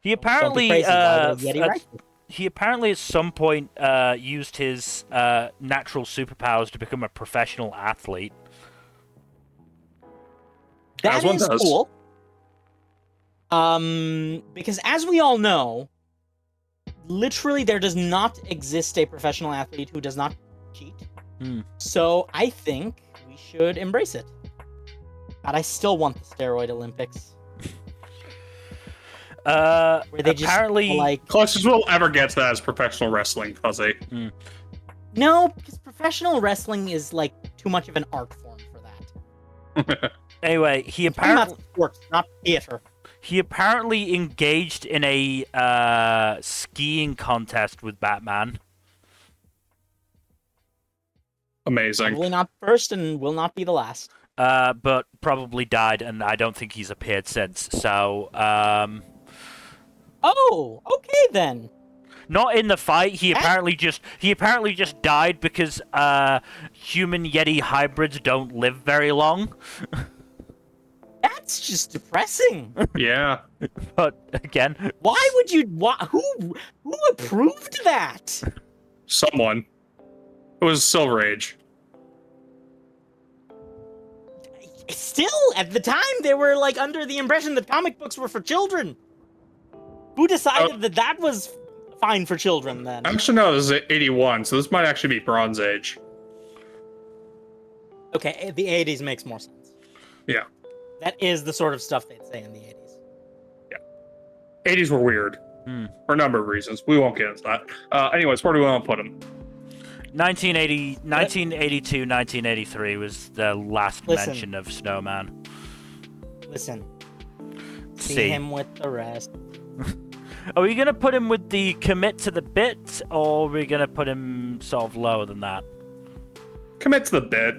He Don't be apparently, crazy, why would a Yeti write this? he apparently at some point used his natural superpowers to become a professional athlete. That As one is does. cool. Because as we all know, literally there does not exist a professional athlete who does not cheat. So I think we should embrace it. But I still want the steroid Olympics. Where they Apparently, just like Closest we'll ever get to that is professional wrestling, Fuzzy. no, because professional wrestling is like too much of an art form for that. anyway, he I'm talking apparently about sports, not theater. he apparently engaged in a skiing contest with Batman. Amazing. Probably not first and will not be the last. But probably died, and I don't think he's appeared since. So, Oh, okay then. not in the fight. He apparently just died because human Yeti hybrids don't live very long. That's just depressing. Yeah. But again, Why would you? Who approved that? Someone. It was Silver Age. Still, at the time, they were like under the impression that comic books were for children. Who decided that that was fine for children then? Actually, no, this is 81, so this might actually be Bronze Age. Okay, the 80s makes more sense. Yeah. That is the sort of stuff they'd say in the 80s. 80s were weird for a number of reasons. We won't get into that. Anyways, where do we want to put him? 1982, 1983 was the last mention of Snowman. Listen. See See him with the rest. Are we gonna put him with the commit to the bit, or are we gonna put him sort of lower than that? Commit to the bit.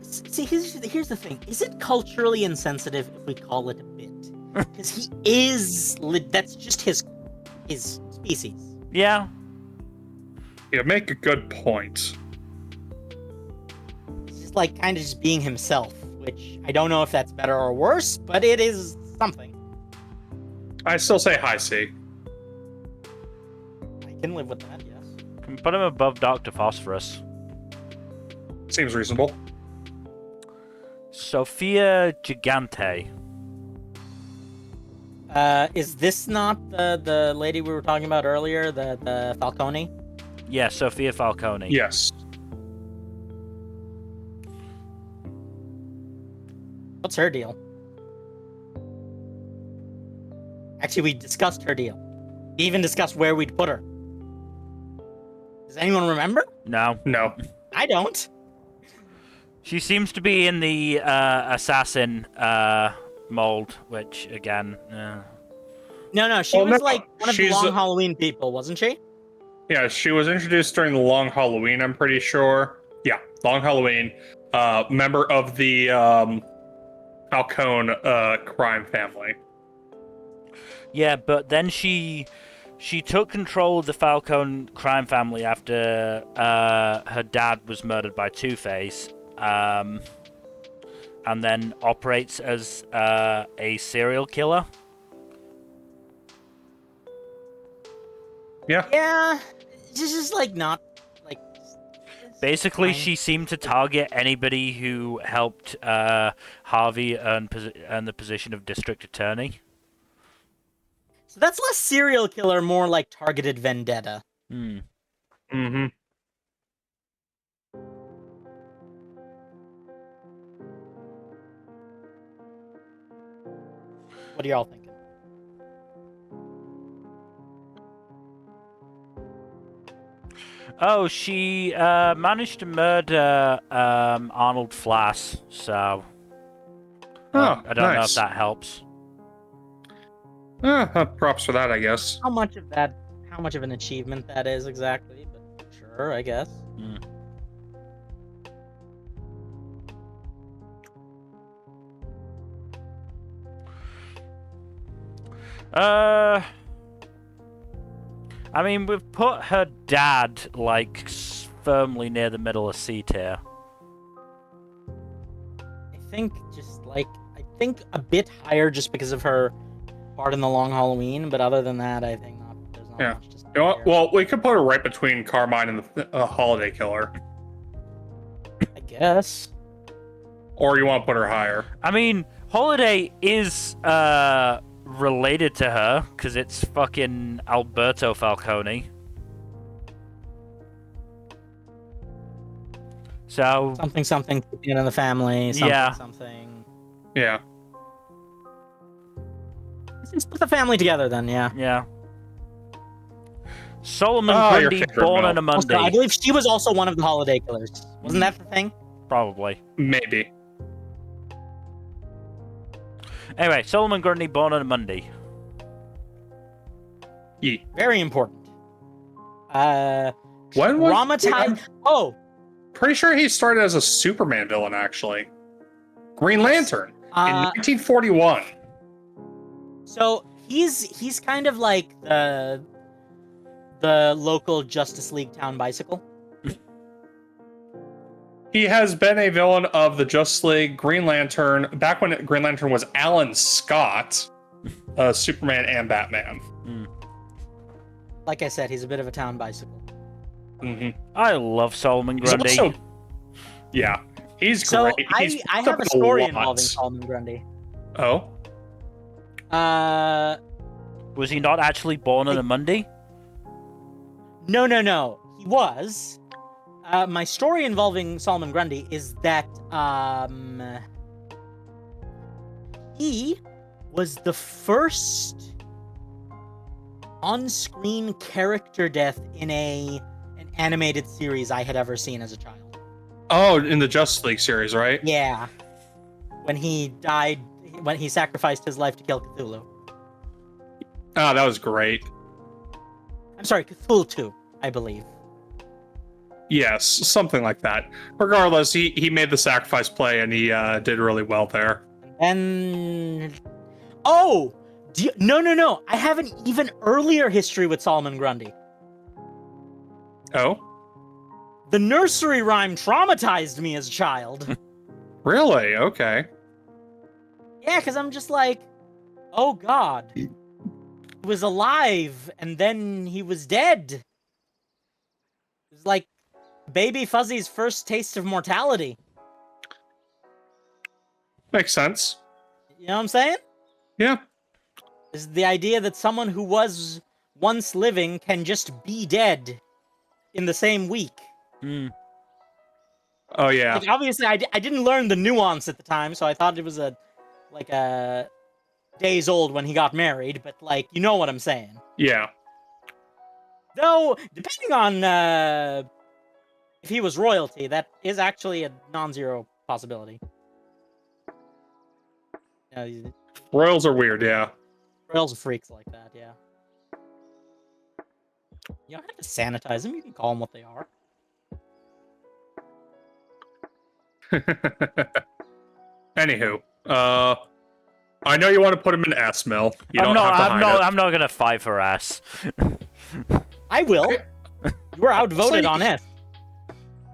See, here's the thing. Is it culturally insensitive if we call it a bit? Because he is... That's just his species. Yeah. You make a good point. He's just like kind of just being himself, which I don't know if that's better or worse, but it is something. I still say high C. I can live with that, yes. Can we put him above Dr. Phosphorus? Seems reasonable. Sophia Gigante. Is this not the lady we were talking about earlier, the Falcone? Yeah, Sophia Falcone. Yes. What's her deal? Actually, we discussed her deal. We even discussed where we'd put her. Does anyone remember? No. No. I don't. She seems to be in the assassin mold, which again. No, she was no, like one of the she's Long Halloween people, wasn't she? Yeah, she was introduced during the Long Halloween, I'm pretty sure. Yeah, Long Halloween. Member of the Falcone crime family. Yeah, but then she took control of the Falcone crime family after her dad was murdered by Two-Face, and then operates as a serial killer. Yeah. Yeah, it's just like not like. Basically, fine. she seemed to target anybody who helped Harvey earn the position of district attorney. So that's less serial killer, more like targeted vendetta. Hmm. Mm-hmm. What are y'all thinking? Oh, she managed to murder Arnold Flass, so I don't know if nice. that helps. Props for that, I guess. How much of an achievement that is exactly? But sure, I guess. Mm. I mean, we've put her dad like firmly near the middle of C tier. I think a bit higher just because of her part in the Long Halloween, but other than that, I think there's not Yeah. much to say You know what? there. Well, we could put her right between Carmine and the Holiday Killer. I guess. Or you want to put her higher? I mean, Holiday is related to her because it's fucking Alberto Falcone. So Something in the family. Yeah. Something. Yeah. Let's put the family together then. Yeah. yeah. Solomon Your Grundy, favorite born Mel. on a Also, Monday. I believe she was also one of the holiday killers. Wasn't that the thing? Probably. Maybe. Anyway, Solomon Grundy, born on a Monday. Ye. Very important. When was? Traumatized. Oh, Pretty sure he started as a Superman villain, actually. Green Lantern in 1941. so he's kind of like the local Justice League town bicycle. He has been a villain of the Justice League, Green Lantern, back when Green Lantern was Alan Scott, Superman, and Batman. Like I said, he's a bit of a town bicycle. Mm-hmm. I love Solomon He's Grundy. also, yeah, he's So great. I He's have popped a up story lot. involving Solomon Grundy. Oh, Was he not actually born on a Monday? No. He was, my story involving Solomon Grundy is that he was the first on-screen character death in an animated series I had ever seen as a child. Oh, in the Justice League series, right? Yeah. When he died, when he sacrificed his life to kill Cthulhu. Oh, that was great. I'm sorry, Cthulhu 2, I believe. Yes, something like that. Regardless, he made the sacrifice play, and he did really well there. And... Oh! No. I have an even earlier history with Solomon Grundy. Oh? The nursery rhyme traumatized me as a child. Really? Okay. Yeah, because I'm just like, oh god. He was alive, and then he was dead. It was like Baby Fuzzy's first taste of mortality. Makes sense. You know what I'm saying? Yeah. Is the idea that someone who was once living can just be dead in the same week. Oh, yeah. Like, obviously, I didn't learn the nuance at the time, so I thought it was a days old when he got married, but, like, you know what I'm saying. Yeah. Though, depending on if he was royalty, that is actually a non-zero possibility. Royals are weird, yeah. Royals are freaks like that, yeah. You don't have to sanitize them, you can call them what they are. Anywho, I know you want to put him in S mill. I'm not gonna fight for S. I will. You were outvoted on S.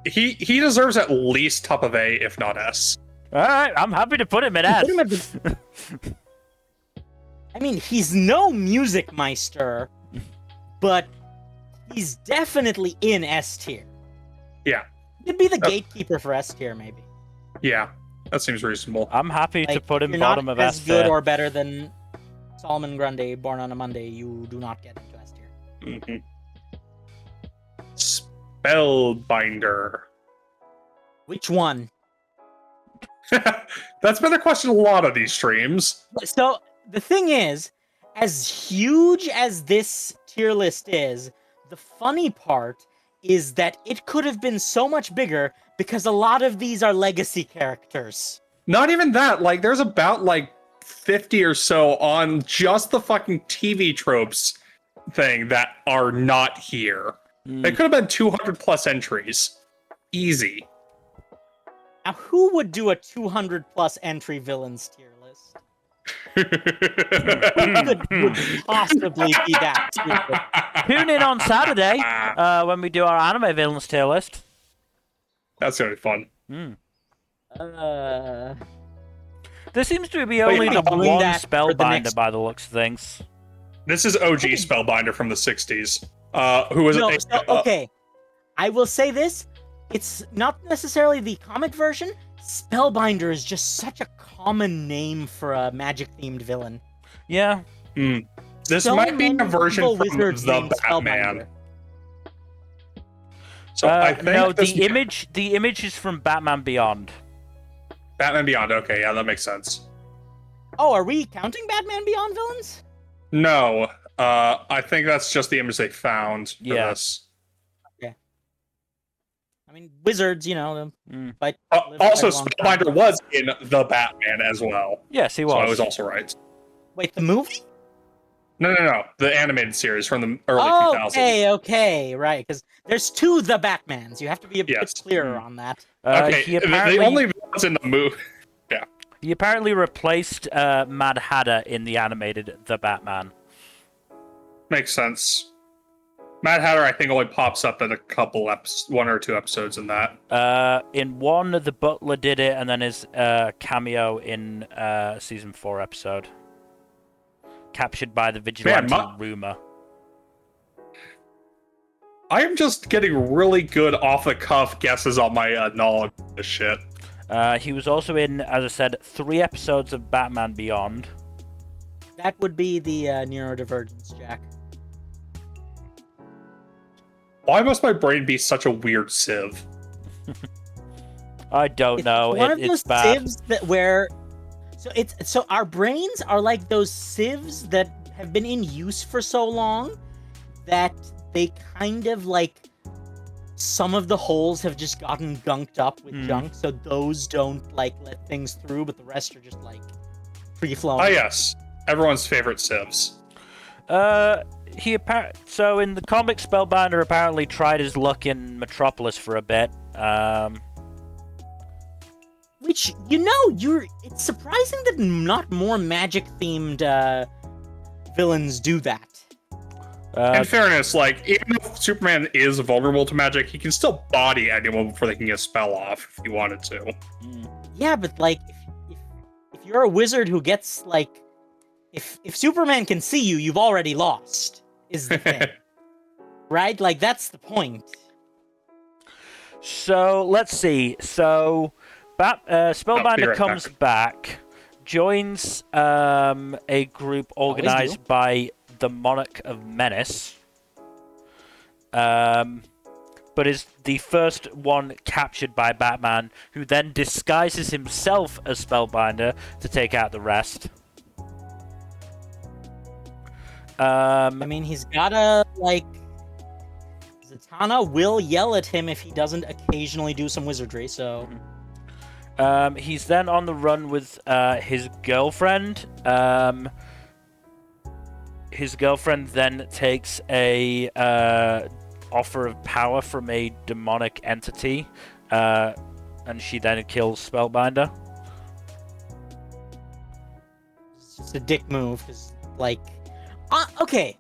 He deserves at least top of A, if not S. All right, I'm happy to put him in S. I mean, he's no music meister, but he's definitely in S tier. Yeah. He'd be the gatekeeper for S tier, maybe. Yeah, that seems reasonable. I'm happy to put him you're bottom not of as S good tier. or better than Solomon Grundy, Born on a Monday. You do not get into S tier. Mm-hmm. Spellbinder. Which one? That's been a question a lot of these streams. So the thing is, as huge as this tier list is, the funny part is that it could have been so much bigger because a lot of these are legacy characters. Not even that. Like, there's about, 50 or so on just the fucking TV tropes thing that are not here. It could have been 200 plus entries. Easy. Now, who would do a 200 plus entry villains tier list? Who would possibly be that tier list? Tune in on Saturday when we do our anime villains tier list. That's gonna be fun. There seems to be only the one Spellbinder by the looks of things. This is OG Spellbinder from the 60s. Who was okay. I will say this. It's not necessarily the comic version. Spellbinder is just such a common name for a magic-themed villain. Yeah. This might be a version from the Batman. So I think no, the image is from Batman Beyond. Batman Beyond. Okay, yeah, that makes sense. Oh, are we counting Batman Beyond villains? No, I think that's just the image they found for this. Okay. I mean, wizards, also, Spellbinder was in the Batman as well. Yes, he was. So I was also right. Wait, the movie? No. The animated series from the early 2000s. Okay, right. Because there's two The Batmans. You have to be a bit clearer on that. Okay, the only villains in the movie... Yeah. He apparently replaced Mad Hatter in the animated The Batman. Makes sense. Mad Hatter, I think, only pops up in a couple one or two episodes in that. In one, the Butler did it, and then his cameo in season 4 episode. Captured by the vigilante rumor. I am just getting really good off-the-cuff guesses on my knowledge of this shit. He was also in, as I said, 3 episodes of Batman Beyond. That would be the neurodivergence, Jack. Why must my brain be such a weird sieve? I don't know. One of It's those bad. sieves that where, so our brains are like those sieves that have been in use for so long that they kind of like some of the holes have just gotten gunked up with junk, so those don't like let things through, but the rest are just like free flowing. Ah, yes, everyone's favorite sieves. So in the comic, Spellbinder apparently tried his luck in Metropolis for a bit. Which, it's surprising that not more magic-themed villains do that. In fairness, like, even if Superman is vulnerable to magic, he can still body anyone before they can get a spell off if he wanted to. Yeah, but like, if you're a wizard who gets like, if Superman can see you, you've already lost. Is the thing, right? Like that's the point. So let's see. So Spellbinder comes back, joins a group organized by the Monarch of Menace, but is the first one captured by Batman, who then disguises himself as Spellbinder to take out the rest. I mean, he's gotta, like... Zatanna will yell at him if he doesn't occasionally do some wizardry, so... He's then on the run with his girlfriend. His girlfriend then takes a offer of power from a demonic entity, and she then kills Spellbinder. It's just a dick move, 'cause, like... okay.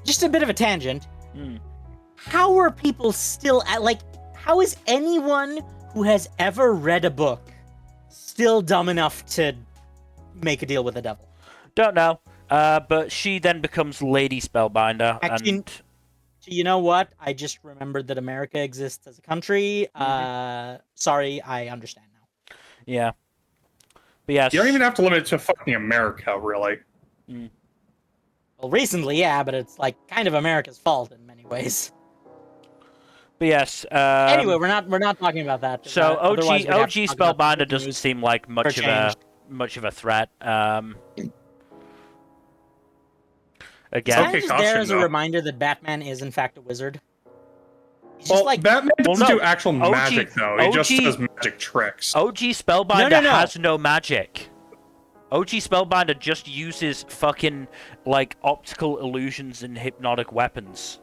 Just a bit of a tangent. How are people still at, like... How is anyone who has ever read a book still dumb enough to make a deal with the devil? Don't know. But she then becomes Lady Spellbinder. Actually, and... you know what? I just remembered that America exists as a country. Sorry, I understand now. Yeah. But yes. You don't even have to limit it to fucking America, really. Well, recently, yeah, but it's like kind of America's fault in many ways. But yes. Anyway, we're not talking about that. So OG Spellbinder doesn't seem like much of a threat. Again, okay, just there as a reminder that Batman is in fact a wizard. He's just like Batman doesn't do actual magic though. He just does magic tricks. OG Spellbinder has no magic. OG Spellbinder just uses fucking like optical illusions and hypnotic weapons.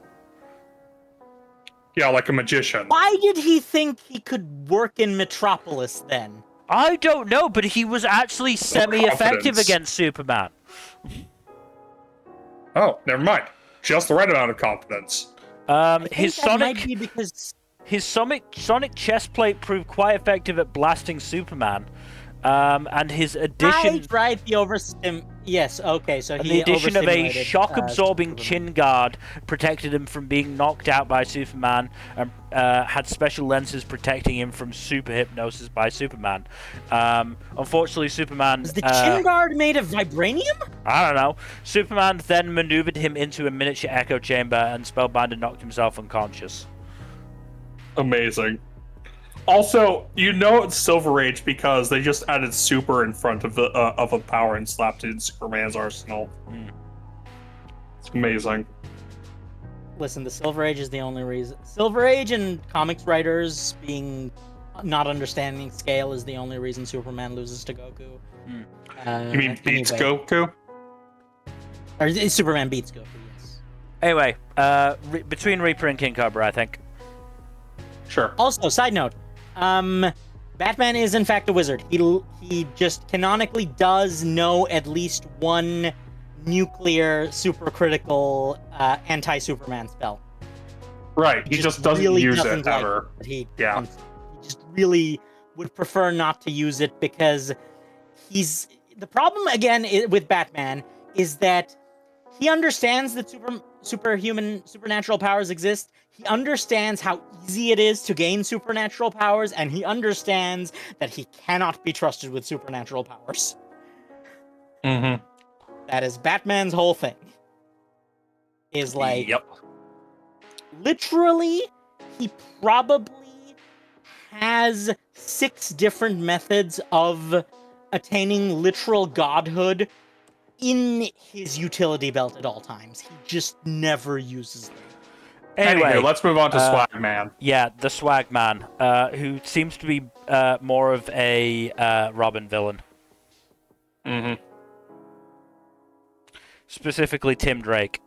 Yeah, like a magician. Why did he think he could work in Metropolis then? I don't know, but he was actually semi-effective against Superman. Oh, never mind. Just the right amount of confidence. His sonic chest plate proved quite effective at blasting Superman. And his addition... Right, the overstim... Yes, okay, so the addition of a shock-absorbing chin guard protected him from being knocked out by Superman, and had special lenses protecting him from super hypnosis by Superman. Unfortunately, Superman... Is the chin guard made of vibranium? I don't know. Superman then maneuvered him into a miniature echo chamber, and Spellbinder knocked himself unconscious. Amazing. Also, you know it's Silver Age because they just added super in front of the of a power and slapped it in Superman's arsenal. It's amazing. Listen, the Silver Age is the only reason. Silver Age and comics writers being not understanding scale is the only reason Superman loses to Goku. You mean beats Goku? Or Superman beats Goku, yes. Anyway, between Reaper and King Cobra, I think. Sure. Also, side note, Batman is in fact a wizard. He just canonically does know at least one nuclear supercritical anti-Superman spell. Right, he just doesn't really use doesn't it like ever. It. He just really would prefer not to use it because the problem again with Batman is that he understands that supernatural powers exist. He understands how easy it is to gain supernatural powers, and he understands that he cannot be trusted with supernatural powers. Mm-hmm. That is Batman's whole thing. Is like, yep. literally, he probably has 6 different methods of attaining literal godhood in his utility belt at all times. He just never uses them. Anyway, Anywho, let's move on to Swag Man. Yeah, the Swag Man, who seems to be more of a Robin villain. Mm-hmm. Specifically, Tim Drake.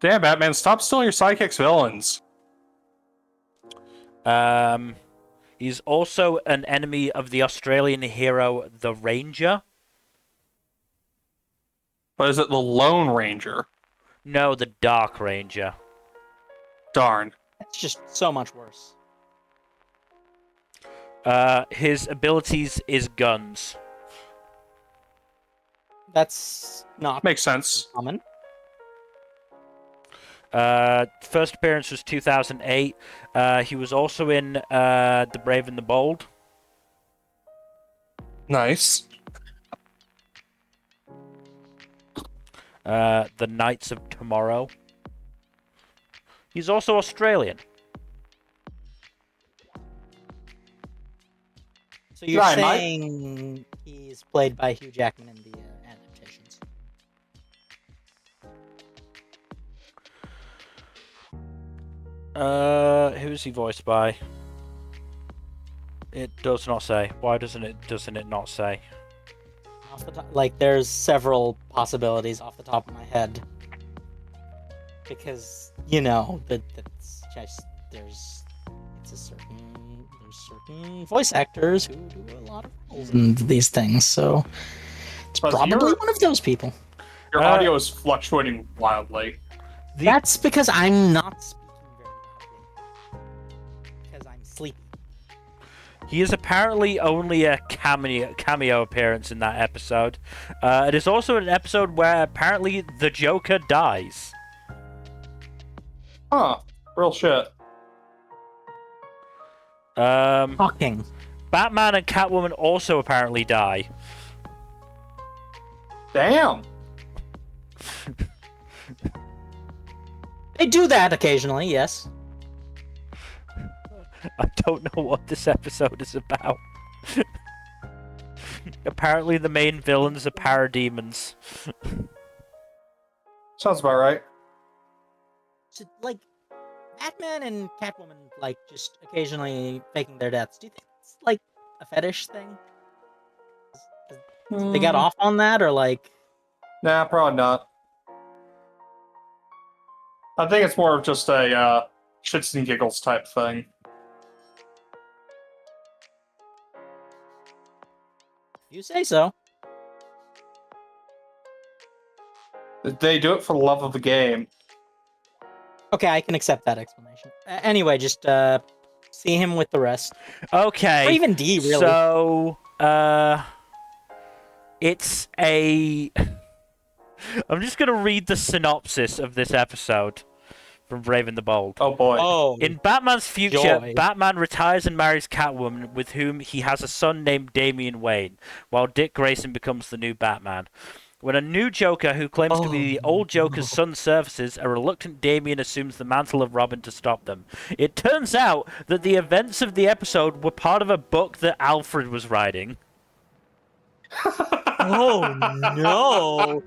Damn, Batman, stop stealing your sidekick's villains. He's also an enemy of the Australian hero, the Ranger. But is it the Lone Ranger? No, the Dark Ranger. Darn. That's just so much worse. His abilities is guns. That's not Makes sense. common. First appearance was 2008. He was also in The Brave and the Bold. Nice. The Knights of Tomorrow. He's also Australian. So you're Right, Mike? saying he's played by Hugh Jackman in the adaptations? Who is he voiced by? It does not say. Why doesn't it not say? Off the top, like, there's several possibilities off the top of my head. Because, you know, that's just, there's certain voice actors who do a lot of roles in these things, so it's But probably you're- one of those people. Your audio is fluctuating wildly. That's because I'm not speaking very loudly. Because I'm sleepy. He is apparently only a cameo appearance in that episode. It is also an episode where apparently the Joker dies. Huh. Real shit. Talking. Batman and Catwoman also apparently die. Damn. They do that occasionally, yes. I don't know what this episode is about. Apparently the main villains are parademons. Sounds about right. So, like, Batman and Catwoman, like, just occasionally faking their deaths. Do you think it's, like, a fetish thing? They got off on that, or, like... Nah, probably not. I think it's more of just a shits and giggles type thing. You say so. They do it for the love of the game. Okay, I can accept that explanation. Anyway, just see him with the rest. Okay. Or even D, really. So, it's a... I'm just gonna read the synopsis of this episode from Brave and the Bold. Oh boy. Oh, In Batman's future, Joy. Batman retires and marries Catwoman, with whom he has a son named Damian Wayne, while Dick Grayson becomes the new Batman. When a new Joker, who claims to be the old Joker's son, surfaces, a reluctant Damian assumes the mantle of Robin to stop them. It turns out that the events of the episode were part of a book that Alfred was writing. oh no!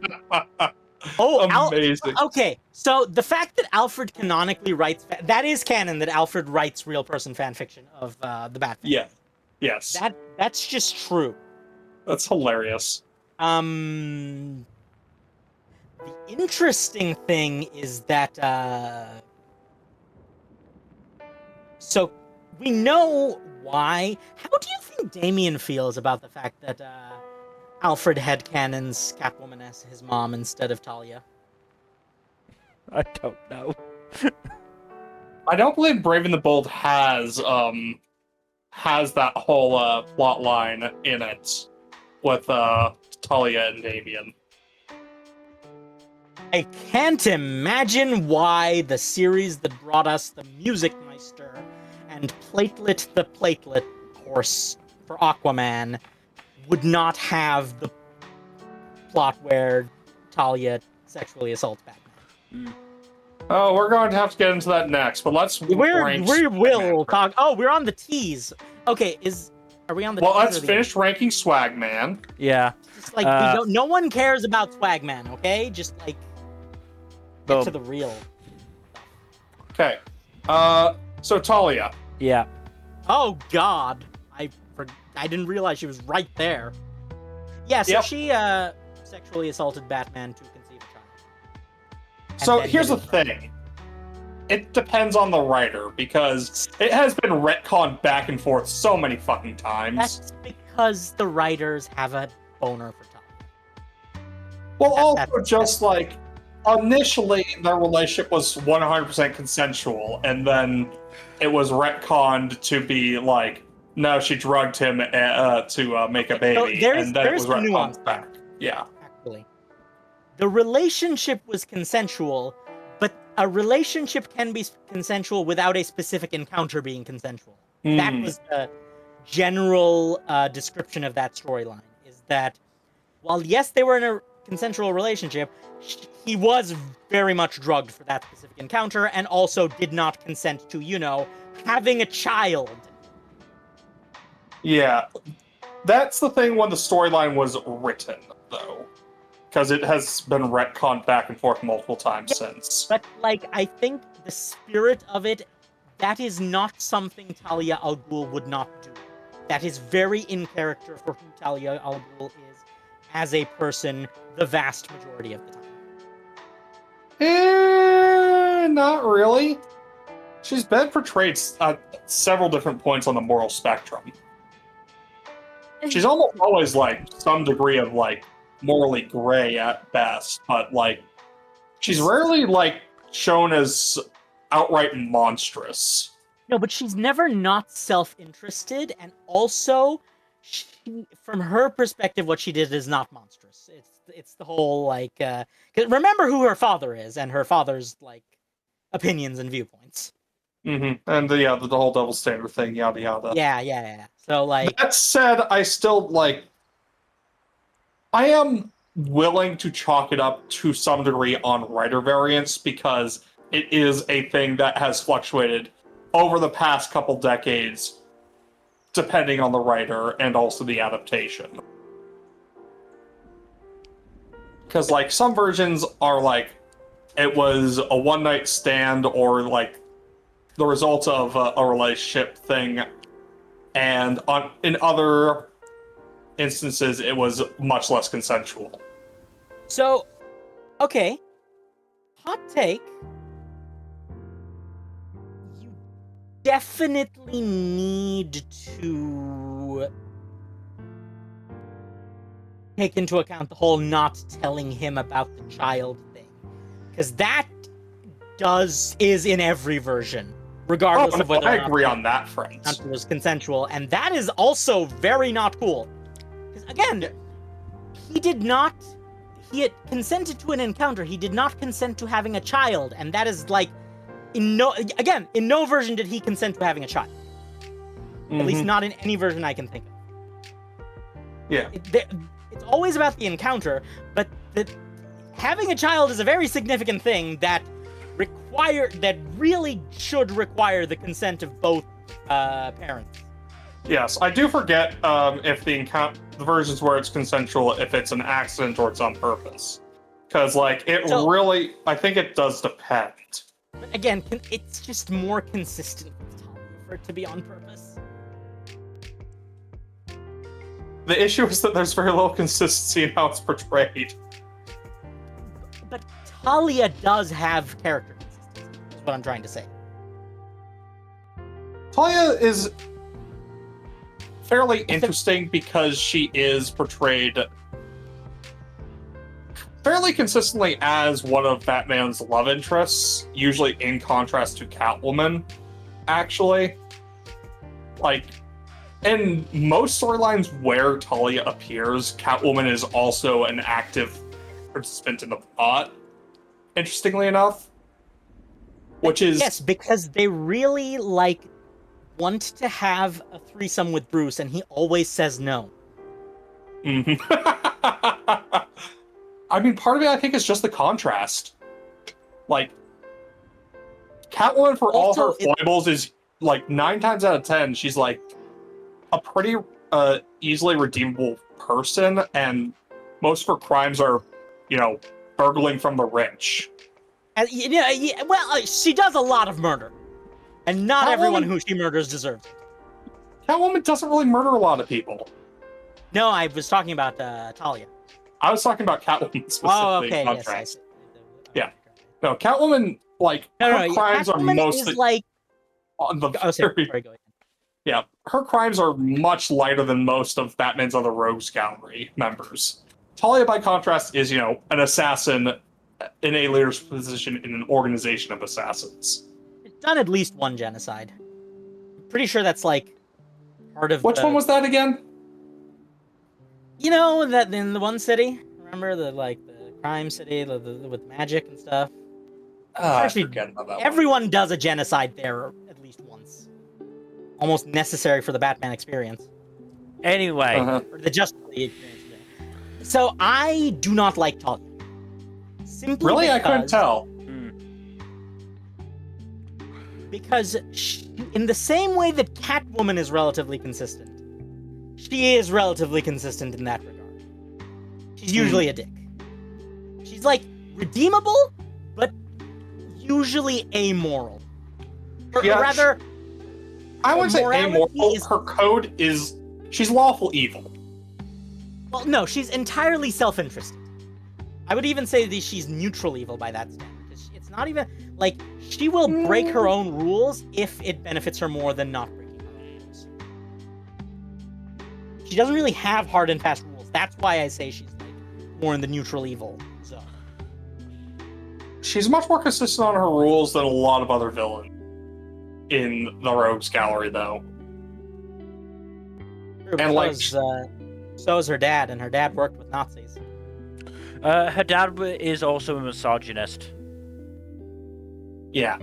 Oh, Amazing. okay, so the fact that Alfred canonically writes that is canon, that Alfred writes real person fan fiction of the Batman. Yeah. Yes. That's just true. That's hilarious. The interesting thing is that so we know why. How do you think Damian feels about the fact that Alfred headcanons Catwoman as his mom instead of Talia? I don't know. I don't believe Brave and the Bold has that whole plot line in it with Talia and Damian. I can't imagine why the series that brought us the Music Meister and Platelet the Platelet course for Aquaman would not have the plot where Talia sexually assaults Batman. Oh, we're going to have to get into that next, but let's We will talk. Oh, we're on the T's. Okay, are we on the? Well, T's let's or the finish ranking Swagman. Yeah. Just like we don't. No one cares about Swagman. Okay, just like get to the real. Okay. So Talia. Yeah. Oh God, I didn't realize she was right there. Yeah, so she sexually assaulted Batman to conceive a child. So here's the thing. It depends on the writer, because it has been retconned back and forth so many fucking times. That's because the writers have a boner for Talia. Well, just like, initially their relationship was 100% consensual, and then it was retconned to be like, no, she drugged him to make a baby, and then it was retconned back. Yeah. Actually, the relationship was consensual, but a relationship can be consensual without a specific encounter being consensual. That was the general description of that storyline, is that while yes, they were in a consensual relationship, he was very much drugged for that specific encounter, and also did not consent to, having a child. Yeah. That's the thing when the storyline was written, though. Because it has been retconned back and forth multiple times since. But, I think the spirit of it, that is not something Talia al Ghul would not do. That is very in character for who Talia al Ghul is as a person the vast majority of the time. Not really. She's been portrayed at several different points on the moral spectrum. She's almost always, some degree of, morally gray at best, but, she's rarely, shown as outright monstrous. No, but she's never not self-interested, and also, from her perspective, what she did is not monstrous. It's the whole, 'cause remember who her father is, and her father's, opinions and viewpoints. Mm-hmm. And the whole double standard thing, yada yada. Yeah. So, that said, I still, I am willing to chalk it up to some degree on writer variance, because it is a thing that has fluctuated over the past couple decades, depending on the writer and also the adaptation. Because, some versions are, it was a one-night stand, or, the result of a relationship thing, and in other instances, it was much less consensual. So, okay. Hot take. You definitely need to take into account the whole not telling him about the child thing. Because that is in every version. Regardless of whether I agree on that front. It was consensual, and that is also very not cool. Because again, he had consented to an encounter. He did not consent to having a child, and that is in no version did he consent to having a child. Mm-hmm. At least not in any version I can think of. Yeah. It's always about the encounter, but having a child is a very significant thing that really should require the consent of both parents. Yes, I do forget if the versions where it's consensual, if it's an accident or it's on purpose. Because, I think it does depend. But again, it's just more consistent with Talia for it to be on purpose. The issue is that there's very little consistency in how it's portrayed. But Talia does have character consistency, is what I'm trying to say. Talia is fairly interesting because she is portrayed fairly consistently as one of Batman's love interests, usually in contrast to Catwoman, actually. In most storylines where Talia appears, Catwoman is also an active participant in the plot, interestingly enough. Which is... Yes, because they really, want to have a threesome with Bruce, and he always says no. Mm-hmm. I mean, part of it, I think, is just the contrast. Catwoman, for all Also, her foibles, is like 9 times out of 10, she's like a pretty easily redeemable person, and most of her crimes are, burgling from the rich. Well, she does a lot of murder, and not everyone who she murders deserves it. Catwoman doesn't really murder a lot of people. No, I was talking about Talia. I was talking about Catwoman specifically. Oh, okay, in yes, contrast. I see. Yeah. No, Catwoman, her crimes are Catwoman mostly is like. on the Oh, sorry, go ahead. Yeah, her crimes are much lighter than most of Batman's other Rogues Gallery members. Talia, by contrast, is, an assassin in a leadership position in an organization of assassins. She's done at least one genocide. I'm pretty sure that's like part of. Which one was that again? That in the one city. Remember the crime city with magic and stuff. I forget about that. Everyone does a genocide there at least once. Almost necessary for the Batman experience. Anyway. Or the Justice League experience. So I do not like Talia. Simply really? because, I couldn't tell. Because in the same way that Catwoman is relatively consistent, she is relatively consistent in that regard. She's usually a dick. She's redeemable, but usually amoral. Or rather, I wouldn't say amoral. morality Her code is she's lawful evil. Well, no, she's entirely self-interested. I would even say that she's neutral evil by that standard. It's not even she will break her own rules if it benefits her more than not breaking her own rules. She doesn't really have hard and fast rules. That's why I say she's more in the neutral evil zone. She's much more consistent on her rules than a lot of other villains in the Rogues Gallery, though. True, and so is her dad, and her dad worked with Nazis. Her dad is also a misogynist. Yeah.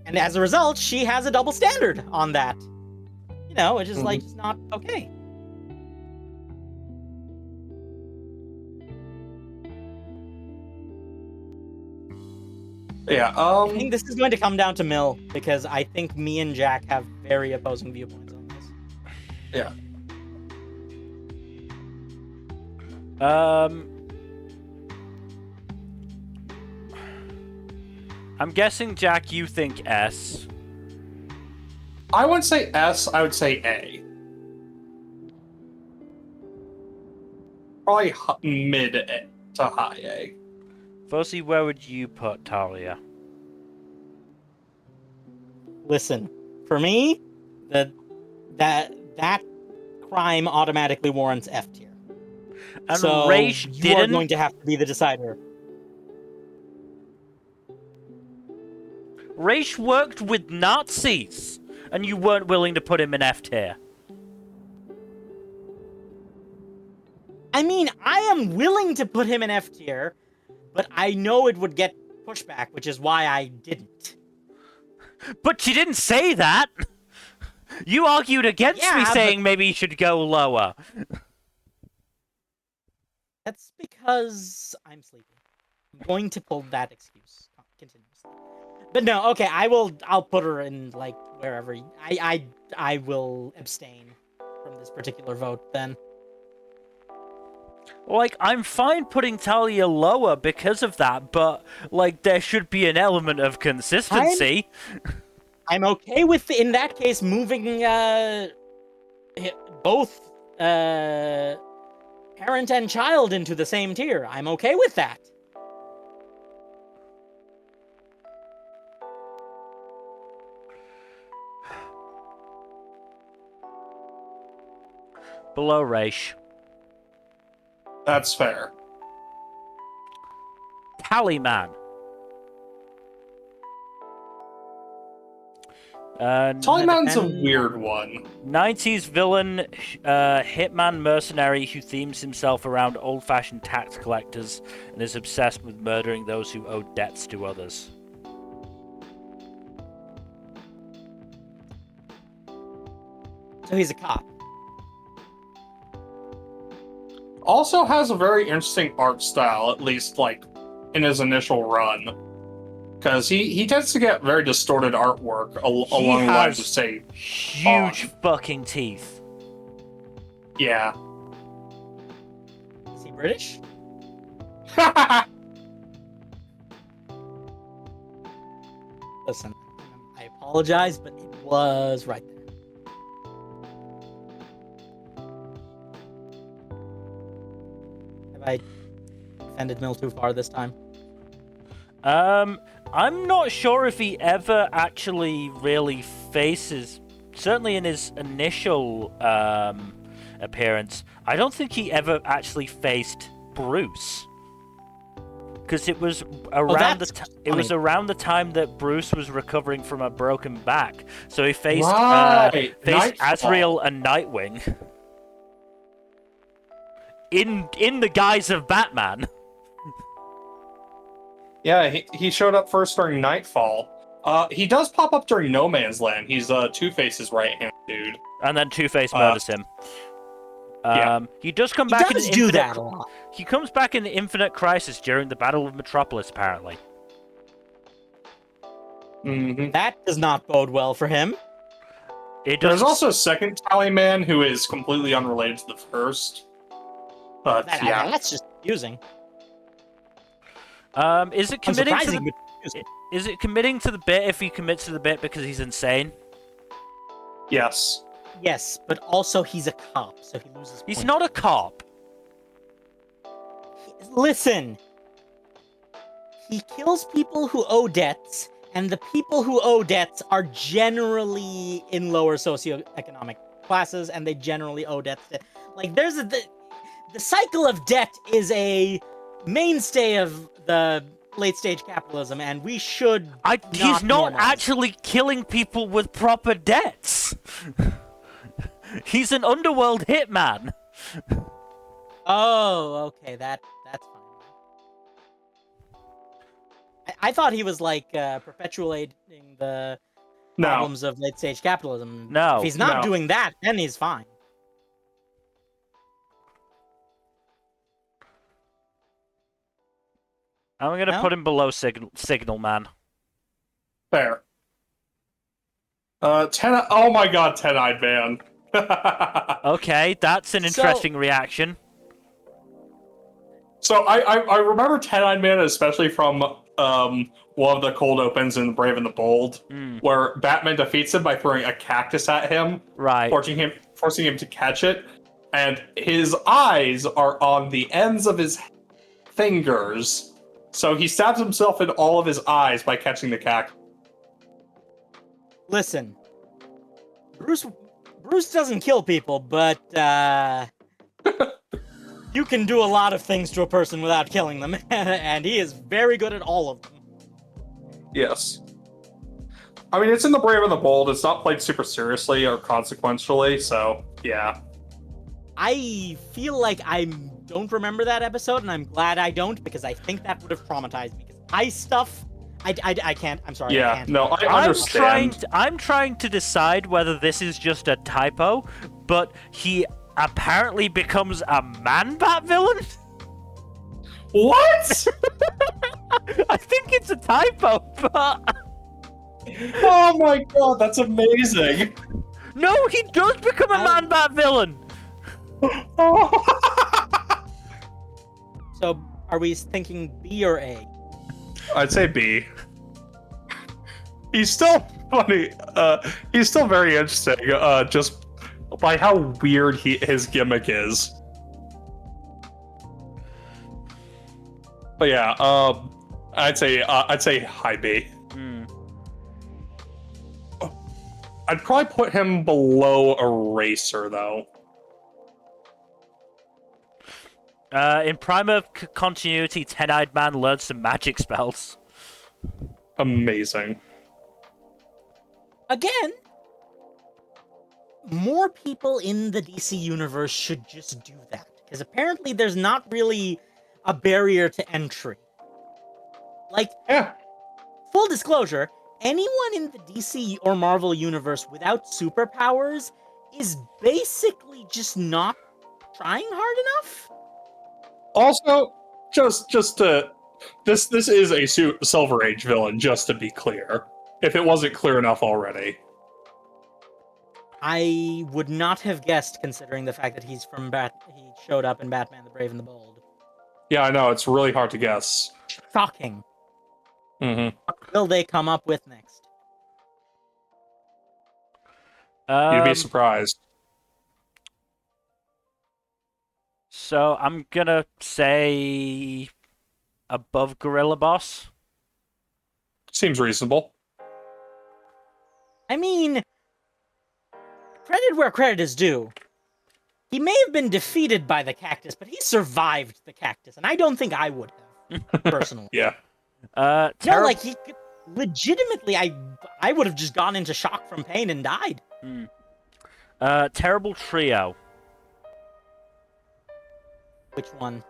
And as a result, she has a double standard on that. Which is just not okay. Yeah, I think this is going to come down to Mill, because I think me and Jack have very opposing viewpoints on this. Yeah. I'm guessing, Jack, you think S. I wouldn't say S, I would say A. Probably mid A to high A. Fuzzy, where would you put Talia? Listen, for me, that crime automatically warrants F tier. And so Raish you didn't. are going to have to be the decider. Raish worked with Nazis, and you weren't willing to put him in F tier. I mean, I am willing to put him in F tier, but I know it would get pushback, which is why I didn't. But you didn't say that! You argued against me saying maybe he should go lower. That's because I'm sleepy. I'm going to pull that excuse continuously. But no, okay, I'll put her in wherever. I will abstain from this particular vote then. I'm fine putting Talia lower because of that, but there should be an element of consistency. I'm okay with, in that case, moving both parent and child into the same tier. I'm okay with that. Below Raish. That's fair. Tallyman. Tallyman's a weird one. 90s villain, hitman mercenary who themes himself around old-fashioned tax collectors and is obsessed with murdering those who owe debts to others. So he's a cop. Also has a very interesting art style, at least in his initial run. because he tends to get very distorted artwork along the lines of, say, huge fucking teeth. Yeah. Is he British? Listen, I apologize, but it was right there. Have I defended Mill too far this time? I'm not sure if he ever actually really faces. Certainly in his initial appearance, I don't think he ever actually faced Bruce. Because it was around was around the time that Bruce was recovering from a broken back, so he faced Azrael and Nightwing in the guise of Batman. Yeah, he showed up first during Nightfall. He does pop up during No Man's Land. He's Two-Face's right-hand dude. And then Two-Face murders him. He does come back in that a lot. He comes back in Infinite Crisis during the Battle of Metropolis, apparently. Mm-hmm. That does not bode well for him. There's also a second Tally Man who is completely unrelated to the first. But that's just confusing. Is it committing to the... Is it committing to the bit if he commits to the bit because he's insane? Yes. Yes, but also he's a cop, so he loses He's points. not a cop. Listen. He kills people who owe debts, and the people who owe debts are generally in lower socioeconomic classes, and they generally owe debts to... Like, there's the cycle of debt is a mainstay of the late-stage capitalism, and we should He's not actually killing people with proper debts. He's an underworld hitman. Oh, okay, that's fine. I thought he was like perpetuating the problems of late-stage capitalism. No. If he's not doing that, then he's fine. I'm gonna put him below Signal Man. Fair. Oh my god, 10-eyed man. Okay, that's an interesting reaction. So I remember 10-eyed man especially from one of the cold opens in Brave and the Bold, where Batman defeats him by throwing a cactus at him, right, forcing him to catch it, and his eyes are on the ends of his fingers. So he stabs himself in all of his eyes by catching the cactus. Listen, Bruce doesn't kill people, but you can do a lot of things to a person without killing them, and he is very good at all of them. Yes. I mean, it's in the Brave and the Bold. It's not played super seriously or consequentially, so yeah. I feel like I don't remember that episode, and I'm glad I don't, because I think that would have traumatized me. Because ice stuff, I can't. I'm sorry. Yeah, I can't. no, I understand. I'm trying to decide whether this is just a typo, but he apparently becomes a Man-Bat villain? What? I think it's a typo, but... Oh my god, that's amazing! No, he does become a Man-Bat villain! So, are we thinking B or A? I'd say B. He's still funny. He's still very interesting, just by how weird his gimmick is. But yeah, I'd say high B. I'd probably put him below Eraser, though. In Prime of Continuity, 10-Eyed Man learns some magic spells. Amazing. Again, more people in the DC universe should just do that, because apparently there's not really a barrier to entry. Like, full disclosure, anyone in the DC or Marvel universe without superpowers is basically just not trying hard enough. Also, just to This is a Silver Age villain, just to be clear. If it wasn't clear enough already. I would not have guessed, considering the fact that he showed up in Batman: The Brave and the Bold. Yeah, I know, it's really hard to guess. Shocking. Mm-hmm. What will they come up with next? You'd be surprised. So I'm gonna say above Gorilla Boss. Seems reasonable. I mean, credit where credit is due. He may have been defeated by the cactus, but he survived the cactus, and I don't think I would have, personally. Yeah. No, like, he could, legitimately, I would have just gone into shock from pain and died. Terrible Trio. Which one?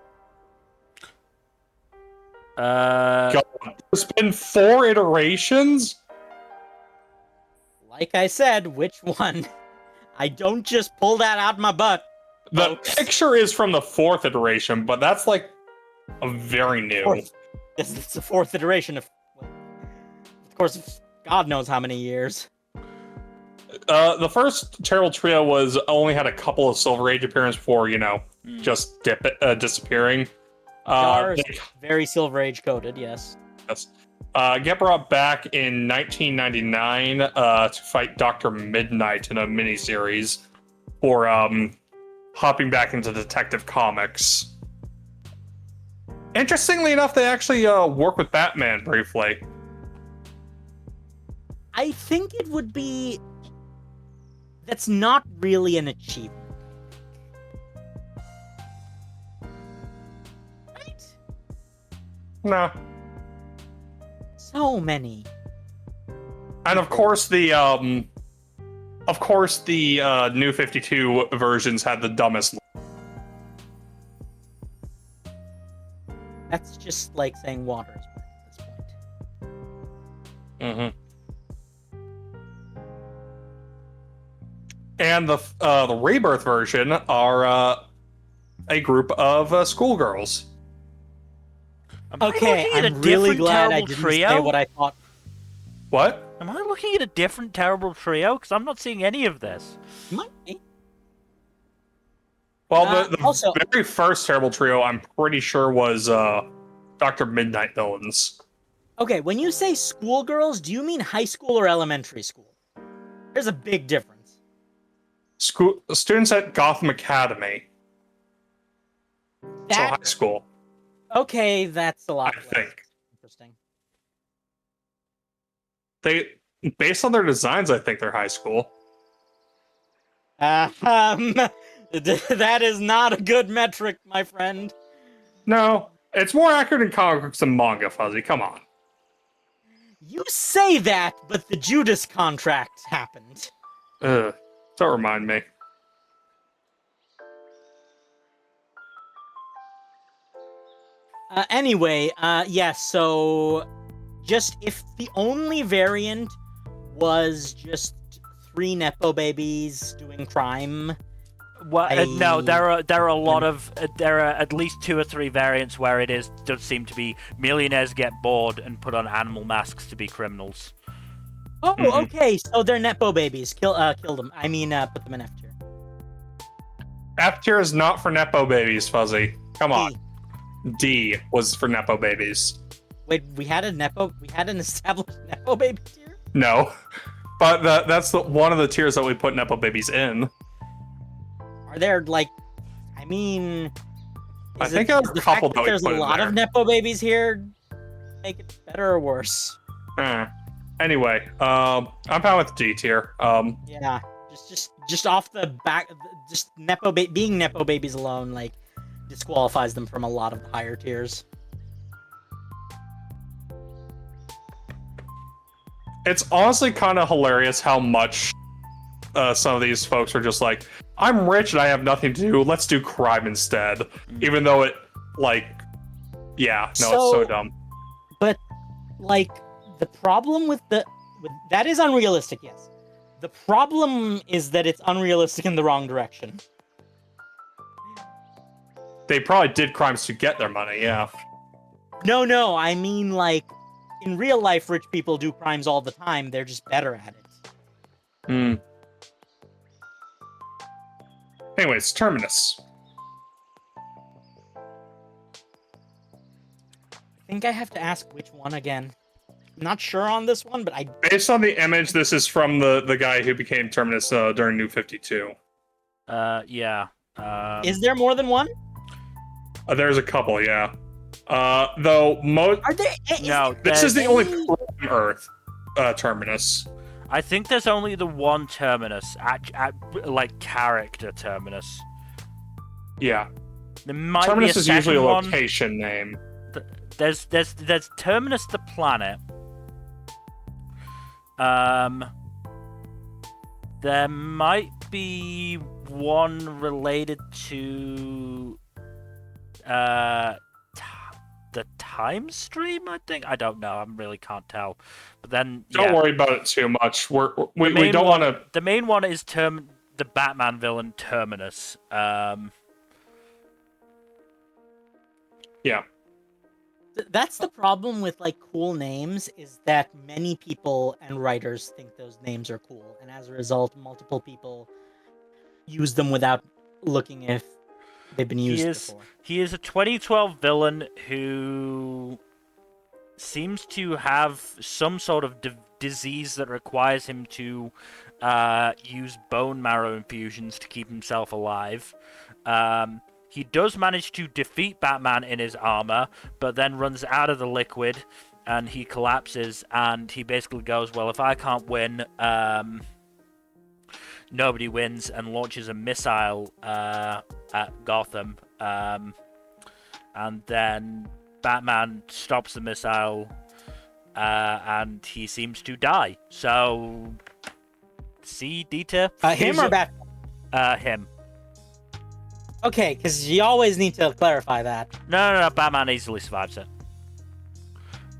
God, there's been 4 iterations? Like I said, which one? I don't just pull that out my butt. The folks. picture is from the 4th iteration, but that's like a very new. It's the 4th iteration of course, God knows how many years. The first Terrible Trio was only had a couple of Silver Age appearances before, just disappearing. Jars, very Silver Age coded, yes. Yes. Get brought back in 1999 to fight Dr. Midnight in a miniseries for hopping back into Detective Comics. Interestingly enough, they actually work with Batman briefly. I think it would be... That's not really an achievement. Right? No. So many. And of course the New 52 versions had the dumbest. That's just like saying water is black at this point. Mm-hmm. And the Rebirth version are a group of schoolgirls. Okay, I'm really glad I didn't say what I thought. What? Am I looking at a different Terrible Trio? Because I'm not seeing any of this. Might be. Well, the also, very first Terrible Trio, I'm pretty sure, was Dr. Midnight villains. Okay, when you say schoolgirls, do you mean high school or elementary school? There's a big difference. Students at Gotham Academy. So high school. Okay, that's a lot. I think. Interesting. Based on their designs, I think they're high school. That is not a good metric, my friend. No, it's more accurate in comic books than manga, Fuzzy. Come on. You say that, but the Judas contract happened. Ugh. Don't remind me. Anyway, yes, so just if the only variant was just 3 Nepo babies doing crime. Well, no, there are a lot of there are at least 2 or 3 variants where does seem to be millionaires get bored and put on animal masks to be criminals. Oh, okay, so they're Nepo babies. Kill them. I mean, put them in F tier. F tier is not for Nepo babies, Fuzzy. Come on. D was for Nepo babies. Wait, we had an established Nepo baby tier? No, but that's one of the tiers that we put Nepo babies in. Are there, like, I mean... I think there's a couple that we there's put a in lot there. of Nepo babies here. Make it better or worse? Anyway, I'm fine with D tier. Yeah, just off the back, just being Nepo babies alone, like, disqualifies them from a lot of the higher tiers. It's honestly kind of hilarious how much some of these folks are just like, I'm rich and I have nothing to do, let's do crime instead. Even though it, like, yeah, no, it's so dumb. But, like, the problem with that is unrealistic, yes. The problem is that it's unrealistic in the wrong direction. They probably did crimes to get their money, yeah. No, I mean, like, in real life, rich people do crimes all the time. They're just better at it. Hmm. Anyways, Terminus. I think I have to ask which one again. I'm not sure on this one, but I... Based on the image, this is from the guy who became Terminus during New 52. Yeah. Is there more than one? There's a couple, yeah. Though most Are there... No, this is the there's- only from Earth Terminus. I think there's only the one terminus, like character terminus. Yeah. There might Terminus be a is usually a second one. location name. There's Terminus the planet. There might be one related to the time stream, I think. I don't know. I really can't tell. But then Don't worry about it too much. We main don't one- want to. The main one is the Batman villain Terminus. Yeah. That's the problem with, like, cool names, is that many people and writers think those names are cool, and as a result, multiple people use them without looking if they've been used before. He is a 2012 villain who seems to have some sort of disease that requires him to use bone marrow infusions to keep himself alive. He does manage to defeat Batman in his armor, but then runs out of the liquid, and he collapses, and he basically goes, well, if I can't win, nobody wins, and launches a missile at Gotham. And then Batman stops the missile, and he seems to die. So, see, Dieter? Him or Batman? Him. Okay, because you always need to clarify that. No, Batman easily survives it.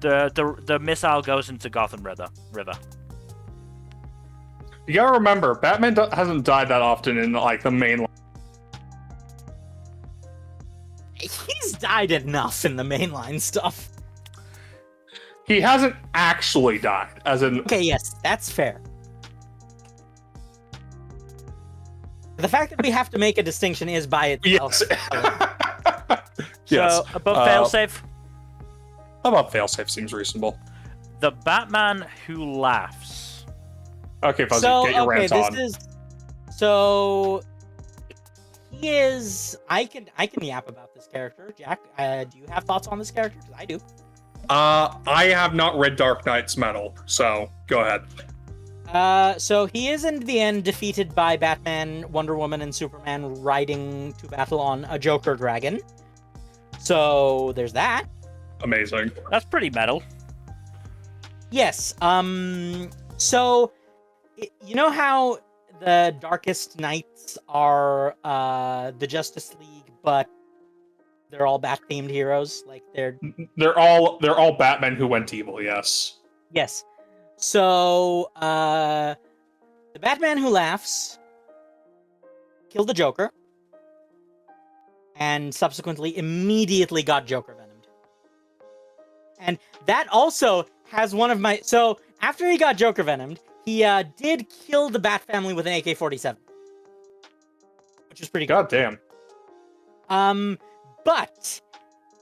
The missile goes into Gotham River. You gotta remember, Batman hasn't died that often in like the main. He's died enough in the mainline stuff. He hasn't actually died, as in. Okay, yes, that's fair. The fact that we have to make a distinction is by itself. Yes. Yes. So, above failsafe, Above failsafe seems reasonable. the Batman who laughs. Okay, Fuzzy, get your rants on. He is. I can yap about this character. Jack, do you have thoughts on this character? 'Cause I do. I have not read Dark Knight's Metal, so go ahead. So he is in the end defeated by Batman, Wonder Woman, and Superman riding to battle on a Joker dragon. So there's that. Amazing. That's pretty metal. Yes. So you know how the Darkest Knights are the Justice League, but they're all Bat-themed heroes. Like they're all Batman who went evil. Yes. yes. So the Batman who laughs killed the Joker, and subsequently immediately got Joker venomed. And that also has one of my... So, after he got Joker venomed, he did kill the Bat family with an AK-47. Which is pretty good. God damn. But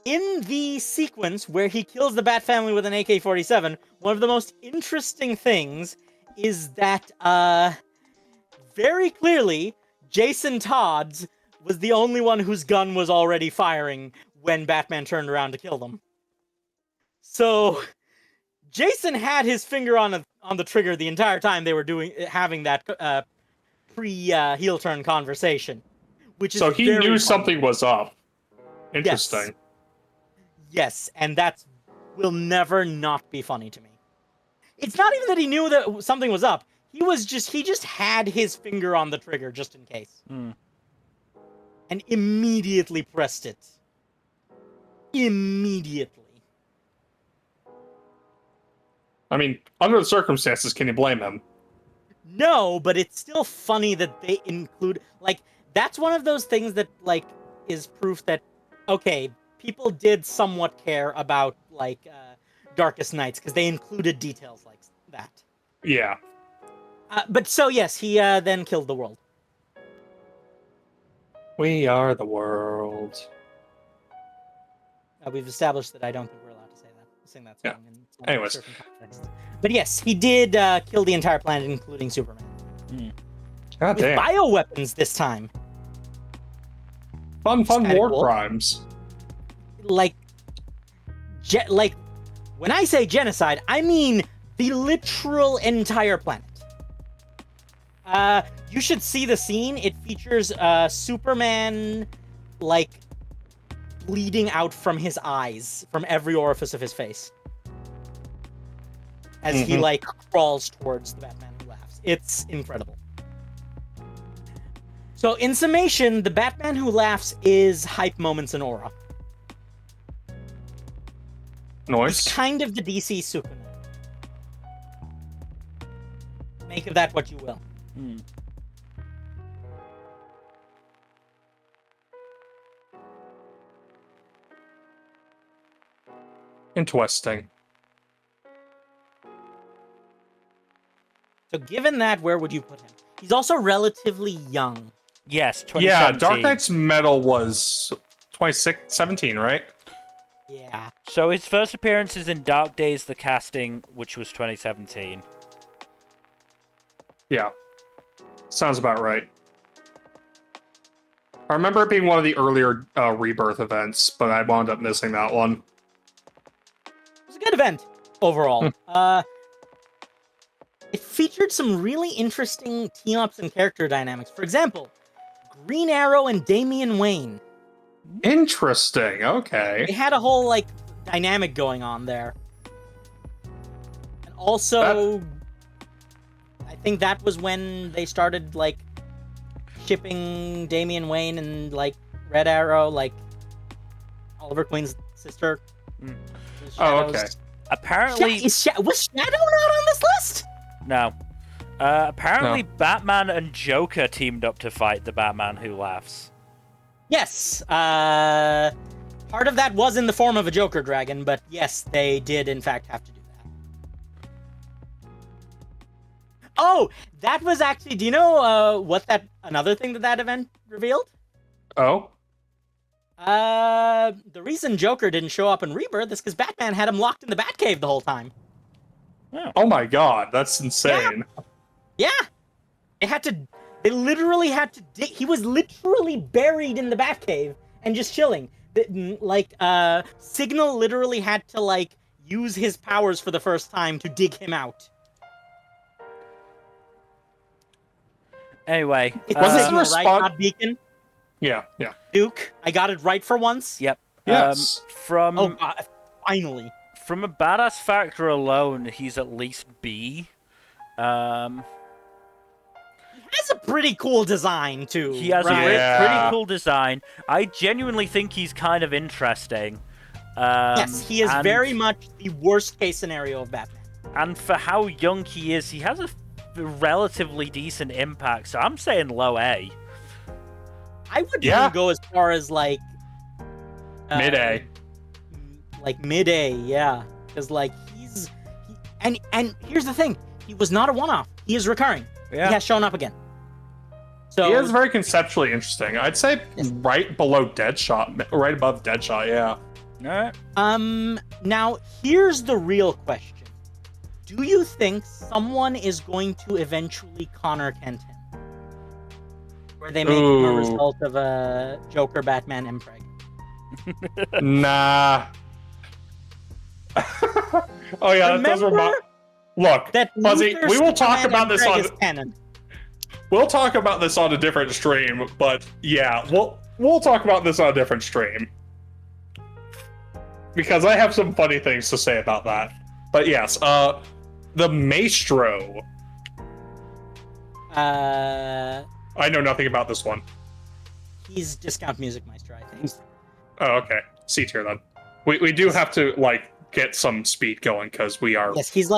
in the sequence where he kills the Bat family with an AK-47, one of the most interesting things is that, very clearly, Jason Todd's was the only one whose gun was already firing when Batman turned around to kill them. So, Jason had his finger on the trigger the entire time they were having that pre-heel turn conversation, which is So he very knew funny. something was up. Interesting. Yes, and that will never not be funny to me. It's not even that he knew that something was up. He just had his finger on the trigger just in case. And immediately pressed it. Immediately. I mean, under the circumstances, can you blame him? No, but it's still funny that they include... Like, that's one of those things that, like, is proof that, okay, people did somewhat care about like Darkest Nights because they included details like that. Yeah. But so yes, he then killed the world. We are the world. We've established that I don't think we're allowed to sing that song in some Anyways. certain context. But yes, he did kill the entire planet, including Superman. God With damn. bioweapons this time. Fun kinda war cool. crimes. Like when I say genocide, I mean the literal entire planet. You should see the scene. It features Superman like bleeding out from his eyes, from every orifice of his face, as he like crawls towards the Batman who laughs. It's incredible. So in summation, the Batman who laughs is hype moments and aura. Noise. It's kind of the DC Superman. Make of that what you will. Interesting. So given that, where would you put him? He's also relatively young. Yes, 2017. Yeah, Dark Knight's Metal was 2017, right? Yeah. So his first appearance is in Dark Days, the casting, which was 2017. Yeah. Sounds about right. I remember it being one of the earlier Rebirth events, but I wound up missing that one. It was a good event overall. It featured some really interesting team-ups and character dynamics. For example, Green Arrow and Damian Wayne. Interesting. Okay. They had a whole like dynamic going on there. And also, I think that was when they started like shipping Damian Wayne and like Red Arrow, like Oliver Queen's sister. Oh, okay. Apparently, was Shadow not on this list? no. Apparently, Batman and Joker teamed up to fight the Batman who laughs. Yes. Part of that was in the form of a Joker dragon, but yes, they did in fact have to do that. Oh, that was actually. Do you know another thing that event revealed? Oh. The reason Joker didn't show up in Rebirth is because Batman had him locked in the Batcave the whole time. Oh my god, that's insane. Yeah. They literally had to dig. He was literally buried in the Batcave and just chilling. Signal literally had to like use his powers for the first time to dig him out. Anyway, Was this Signal, a right? response? Not Beacon. Yeah. Duke, I got it right for once. Yep. Yes. From Finally. from a badass factor alone, he's at least B. He has a pretty cool design too. He has right? a pretty cool design. I genuinely think he's kind of interesting. Yes, he is very much the worst case scenario of Batman. And for how young he is, he has a relatively decent impact. So I'm saying low A. I would even go as far as like Mid-A. Like mid-A, yeah. Because like and here's the thing, he was not a one-off. He is recurring. Yeah. He has shown up again. So He is very conceptually interesting. I'd say right below Deadshot, right above Deadshot, yeah. Alright. Now here's the real question. Do you think someone is going to eventually Connor Kent him? Where they make him a result of a Joker Batman impreg? Nah. Oh yeah, those were my... Look, Fuzzy, we will talk about this on... canon. We'll talk about this on a different stream, but yeah, we'll talk about this on a different stream. Because I have some funny things to say about that. But yes, the Maestro. I know nothing about this one. He's Discount Music Maestro, I think. Oh, okay. C tier then. We do have to, like, get some speed going, because we are... Yes, he's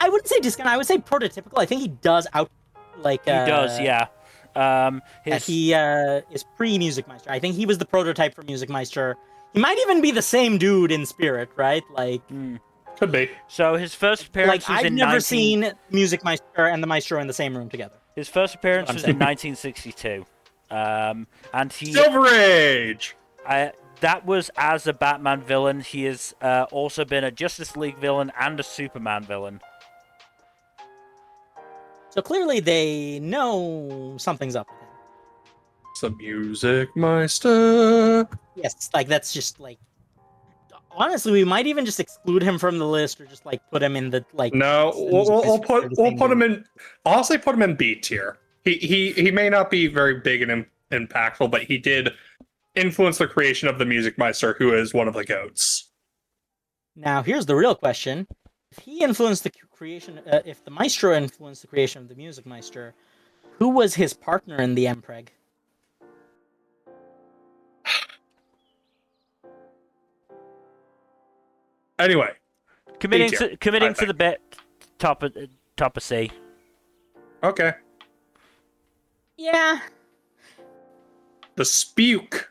I wouldn't say discount, I would say prototypical. I think he does He does, yeah. That he is pre-Music Meister. I think he was the prototype for Music Meister. He might even be the same dude in spirit, right? Like, Could be. So his first appearance was I've in never seen Music Meister and the Maestro in the same room together. His first appearance was in 1962, and he Silver Age. That was as a Batman villain. He has also been a Justice League villain and a Superman villain. So clearly they know something's up with him. Some Music Meister. Yes, like that's just like. Honestly, we might even just exclude him from the list, or just like put him in the like. No, we'll put him in. Honestly, put him in B tier. He may not be very big and impactful, but he did influence the creation of the Music Meister, who is one of the goats. Now, here's the real question: if he influenced the creation, if the Maestro influenced the creation of the Music Meister, who was his partner in the Mpreg? Anyway, committing to the bit top of C. Okay. Yeah. The Spuke.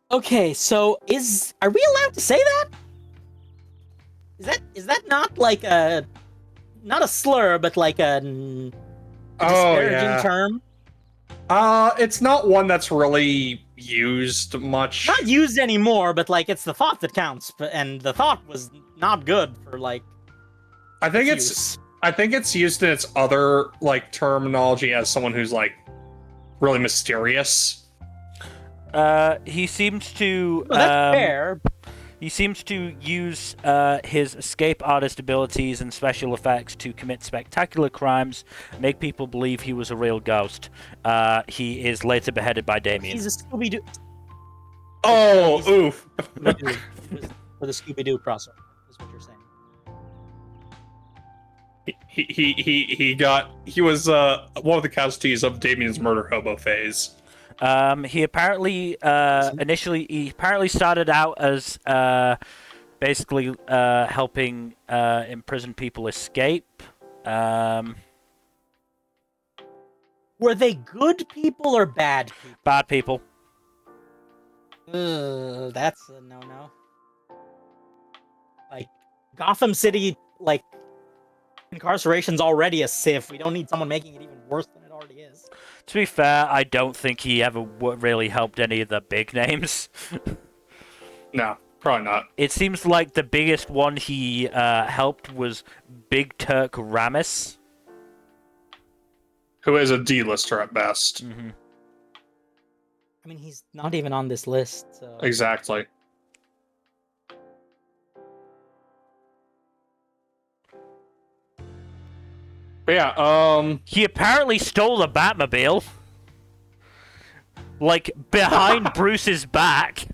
Okay, so are we allowed to say that? Is that not like not a slur, but like a disparaging term? It's not one that's really used much. Not used anymore, but like it's the thought that counts, and the thought was not good for like. I think it's used in its other like terminology as someone who's like really mysterious. He seems to. Well, that's fair. He seems to use his escape artist abilities and special effects to commit spectacular crimes, make people believe he was a real ghost. He is later beheaded by Damien. He's a Scooby-Doo. Oh, oof. For the Scooby-Doo crossover, is what you're saying. He was one of the casualties of Damien's murder hobo phase. He apparently initially started out as basically helping imprisoned people escape. Were they good people or bad people? Bad people. That's a no-no. Like, Gotham City, like, incarceration's already a sieve. We don't need someone making it even worse than it already is. To be fair, I don't think he ever really helped any of the big names. No, probably not. It seems like the biggest one he helped was Big Turk Ramis, who is a D-lister at best. Mm-hmm. I mean, he's not even on this list. So. Exactly. But yeah, he apparently stole the Batmobile. Like, behind Bruce's back.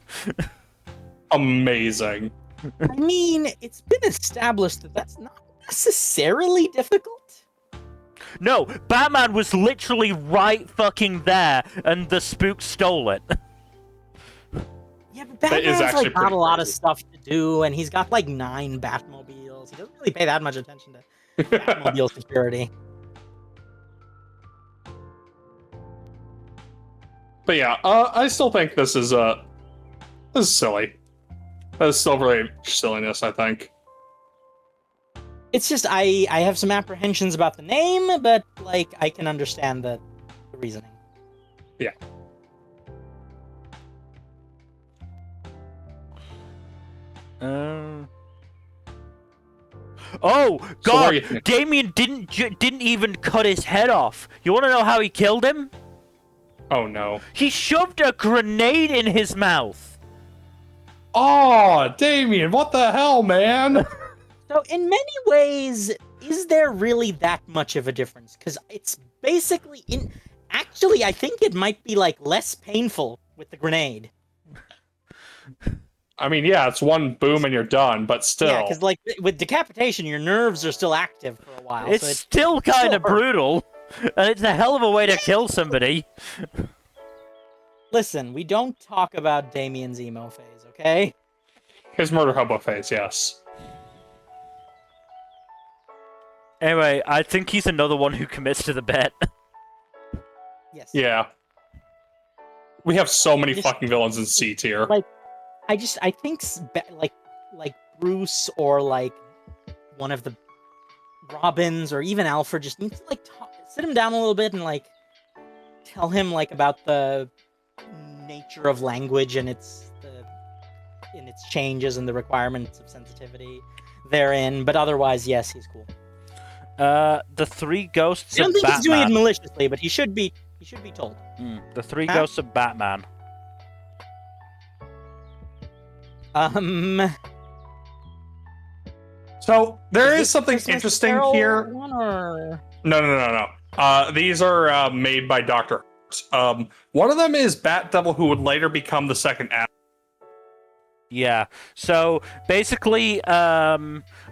Amazing. I mean, it's been established that that's not necessarily difficult. No, Batman was literally right fucking there, and the spook stole it. Yeah, but Batman's like got a lot of stuff to do, and he's got like 9 Batmobiles. He doesn't really pay that much attention to Batmobile security. But yeah, I still think this is silly. That's still very silliness, I think. It's just I have some apprehensions about the name, but like I can understand the reasoning. Yeah. Oh God! So Damien didn't even cut his head off. You want to know how he killed him? Oh no! He shoved a grenade in his mouth. Oh, Damien! What the hell, man? So, in many ways, is there really that much of a difference? Because it's basically Actually, I think it might be like less painful with the grenade. I mean, yeah, it's one boom and you're done, but still. Yeah, because like with decapitation, your nerves are still active for a while. It's still kind of brutal, and it's a hell of a way to kill somebody. Listen, we don't talk about Damien's emo phase, okay? His murder hobo phase, yes. Anyway, I think he's another one who commits to the bet. Yes. Yeah. We have so many Just- fucking villains in C tier. Like, I think like Bruce or like one of the Robins or even Alfred just needs to like sit him down a little bit and like tell him like about the nature of language and its changes and the requirements of sensitivity therein. But otherwise, yes, he's cool. The three ghosts I don't of think Batman. he's doing it maliciously, but he should be told. The three Huh? ghosts of Batman. So there is this something Christmas interesting Carol here. one, or... No. These are made by Dr. Hurt. One of them is Bat Devil, who would later become the second app. Yeah. So basically,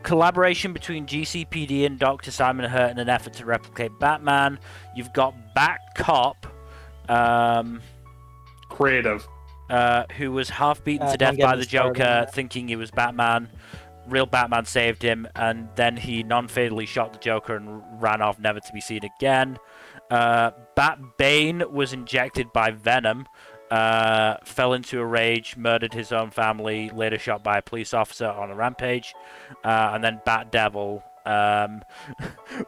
collaboration between GCPD and Dr. Simon Hurt in an effort to replicate Batman. You've got Bat Cop, Creative. who was half beaten to don't death get by me the started on Joker, that. thinking he was Batman. Real Batman saved him, and then he non-fatally shot the Joker and ran off, never to be seen again. Bat Bane was injected by Venom, fell into a rage, murdered his own family, later shot by a police officer on a rampage. And then Bat Devil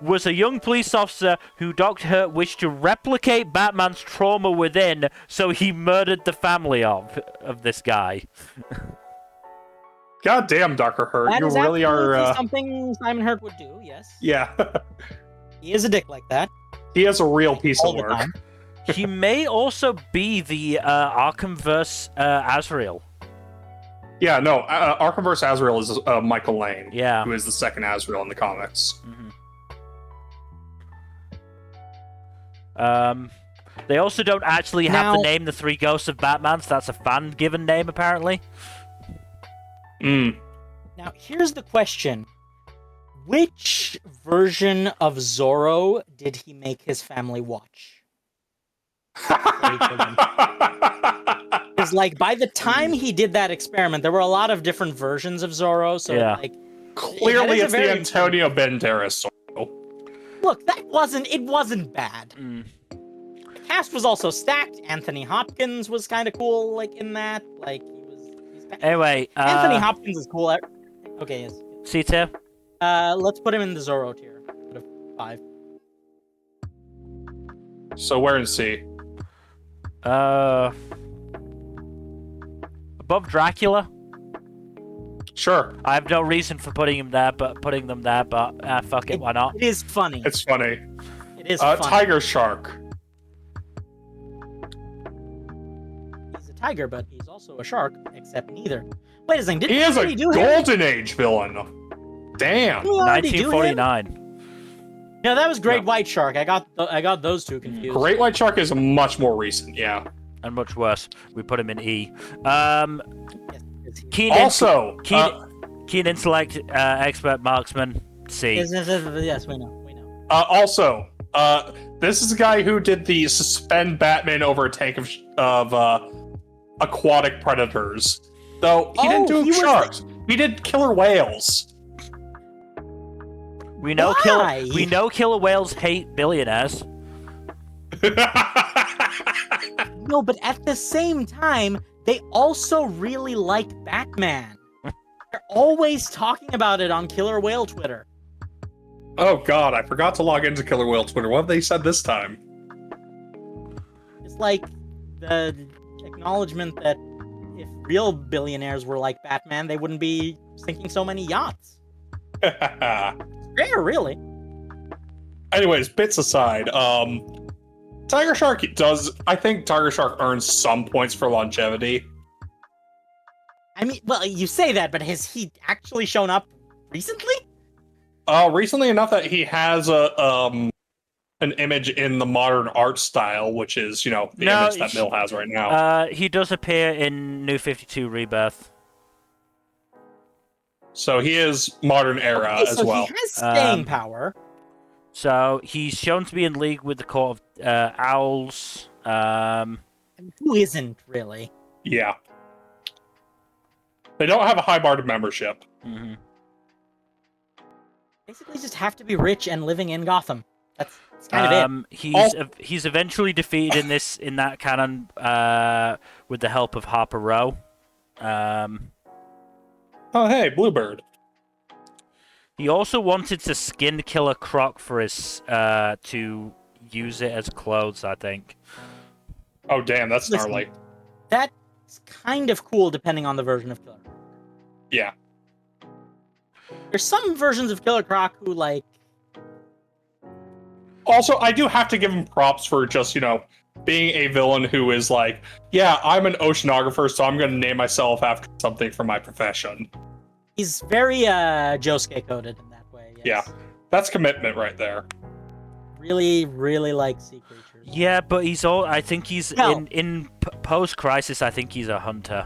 was a young police officer who Dr. Hurt wished to replicate Batman's trauma within, so he murdered the family of this guy. God damn, Dr. Hurt. That You is really absolutely are. something Simon Hurt would do. Yes. Yeah. He is a dick like that. He has a real piece all of the work. time. He may also be the Arkhamverse Azrael. Yeah, no. Arkhamverse Azrael is Michael Lane, Yeah. who is the second Azrael in the comics. They also don't actually have the Now- name The Three Ghosts of Batman, so that's a fan-given name, apparently. Now, here's the question. Which version of Zorro did he make his family watch? Because, like, by the time he did that experiment, there were a lot of different versions of Zorro, so, Yeah. like... Clearly, That is a it's the very- Antonio Banderas. Look, it wasn't bad. The cast was also stacked. Anthony Hopkins was kind of cool, like, in that. Like, he's Anyway, Anthony Hopkins is cool. Okay, yes. C tier. Let's put him in the Zorro tier. Out of 5. So where in C? Above Dracula. Sure, I have no reason for putting them there, but fuck it, why not? It is funny. it's funny. It is funny. Tiger Shark. He's a tiger, but he's also a shark, except neither. Wait a second, did He we is a already do him? Golden Age villain. Damn. Didn't we already do him? 1949. No, that was Great No. White Shark. I got those two confused. Great White Shark is much more recent, yeah. And much worse, we put him in E. Yes, Keen Also, keen intellect, expert marksman, C. yes, we know. also, this is a guy who did the suspend Batman over a tank of aquatic predators. Though he didn't Oh, do he was sharks. He did killer whales. We know Why? killer whales hate billionaires. No, but at the same time, they also really like Batman. They're always talking about it on Killer Whale Twitter. Oh god, I forgot to log into Killer Whale Twitter. What have they said this time? It's like the acknowledgement that if real billionaires were like Batman, they wouldn't be sinking so many yachts. Rare, really. Anyways, bits aside, Tiger Shark I think Tiger Shark earns some points for longevity. I mean, well, you say that, but has he actually shown up recently? Recently enough that he has an image in the modern art style, which is, the image that Mill has right now. He does appear in New 52 Rebirth. So he is modern era Okay, as so well. he has staying power. So he's shown to be in league with the Court of Owls. Who isn't, really? Yeah. They don't have a high bar to membership. Mhm. Basically, just have to be rich and living in Gotham. That's kind of it. He's eventually defeated in that canon with the help of Harper Row. Oh, hey, Bluebird. He also wanted to skin Killer Croc for his to use it as clothes, I think. Oh, damn, that's gnarly. That's kind of cool, depending on the version of Killer Croc. Yeah. There's some versions of Killer Croc who, like... Also, I do have to give him props for just, being a villain who is like, yeah, I'm an oceanographer, so I'm going to name myself after something for my profession. He's very Josuke coded in that way. Yes. Yeah, that's commitment right there. Really, really like sea creatures. Yeah, but I think he's in post-crisis. I think he's a hunter.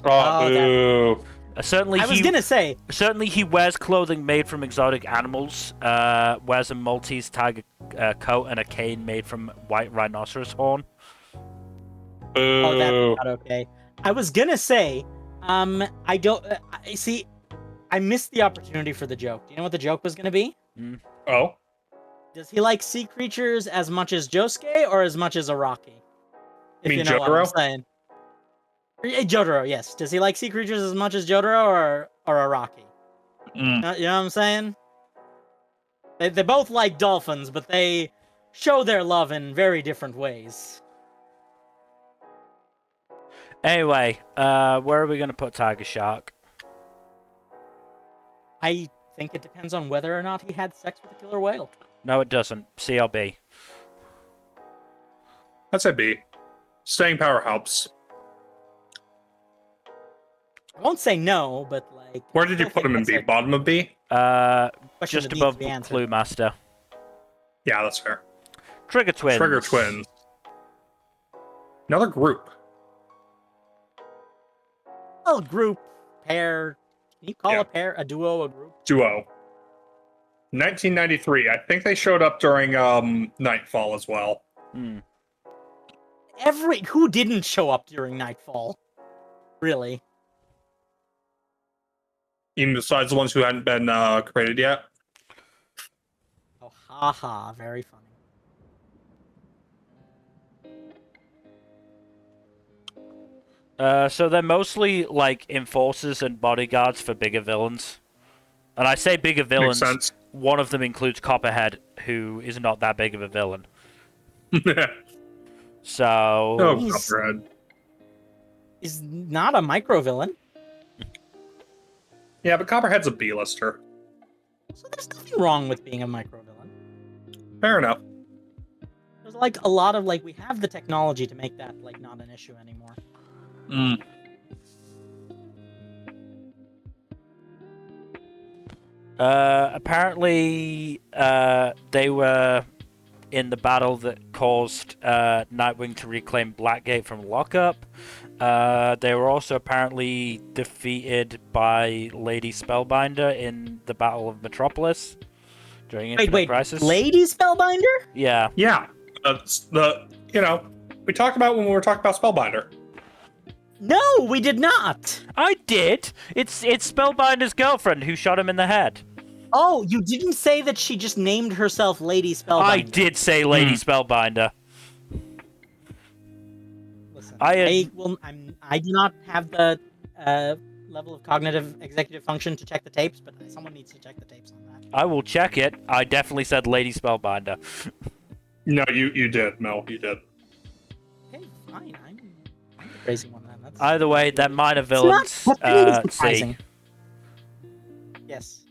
Oh, boo. Certainly, I was gonna say. Certainly, he wears clothing made from exotic animals. Wears a Maltese tiger coat and a cane made from white rhinoceros horn. Boo. Oh, that's not okay. I was gonna say, I don't see. I missed the opportunity for the joke. Do you know what the joke was gonna be? Oh. Does he like sea creatures as much as Josuke or as much as Araki? You mean know Jotaro? what I'm saying. Jotaro, yes. Does he like sea creatures as much as Jotaro or Araki? You know what I'm saying? They both like dolphins, but they show their love in very different ways. Anyway, where are we going to put Tiger Shark? I think it depends on whether or not he had sex with a killer whale. No, it doesn't. CLB. That's a B. Staying power helps. I won't say no, but like... Where did you put him in B? Bottom of B? Just above Clue Master. Yeah, that's fair. Trigger Twins. Trigger Twins. Another group. Well, group, pair... Can you call a pair, a duo, a group? Duo. 1993. I think they showed up during Nightfall as well. Who didn't show up during Nightfall? Really? Even besides the ones who hadn't been created yet? Oh, haha, very funny. So they're mostly like enforcers and bodyguards for bigger villains. And I say bigger villains, Makes sense. One of them includes Copperhead, who is not that big of a villain. So... Oh, Copperhead. He's not a micro-villain. Yeah, but Copperhead's a B-lister. So there's nothing wrong with being a micro-villain. Fair enough. There's like a lot of like, we have the technology to make that like not an issue anymore. Apparently, they were in the battle that caused Nightwing to reclaim Blackgate from lockup. They were also apparently defeated by Lady Spellbinder in the Battle of Metropolis during Infinite Crisis. Lady Spellbinder? Yeah. Yeah. We talked about when we were talking about Spellbinder. No, we did not. I did. It's Spellbinder's girlfriend who shot him in the head. Oh, you didn't say that she just named herself Lady Spellbinder. I did say Lady Spellbinder. Listen, I do not have the level of cognitive executive function to check the tapes, but someone needs to check the tapes on that. I will check it. I definitely said Lady Spellbinder. No, you did. Mel, you did. Okay, fine. I'm the crazy one then. That's Either way, that minor villains. C. Yes.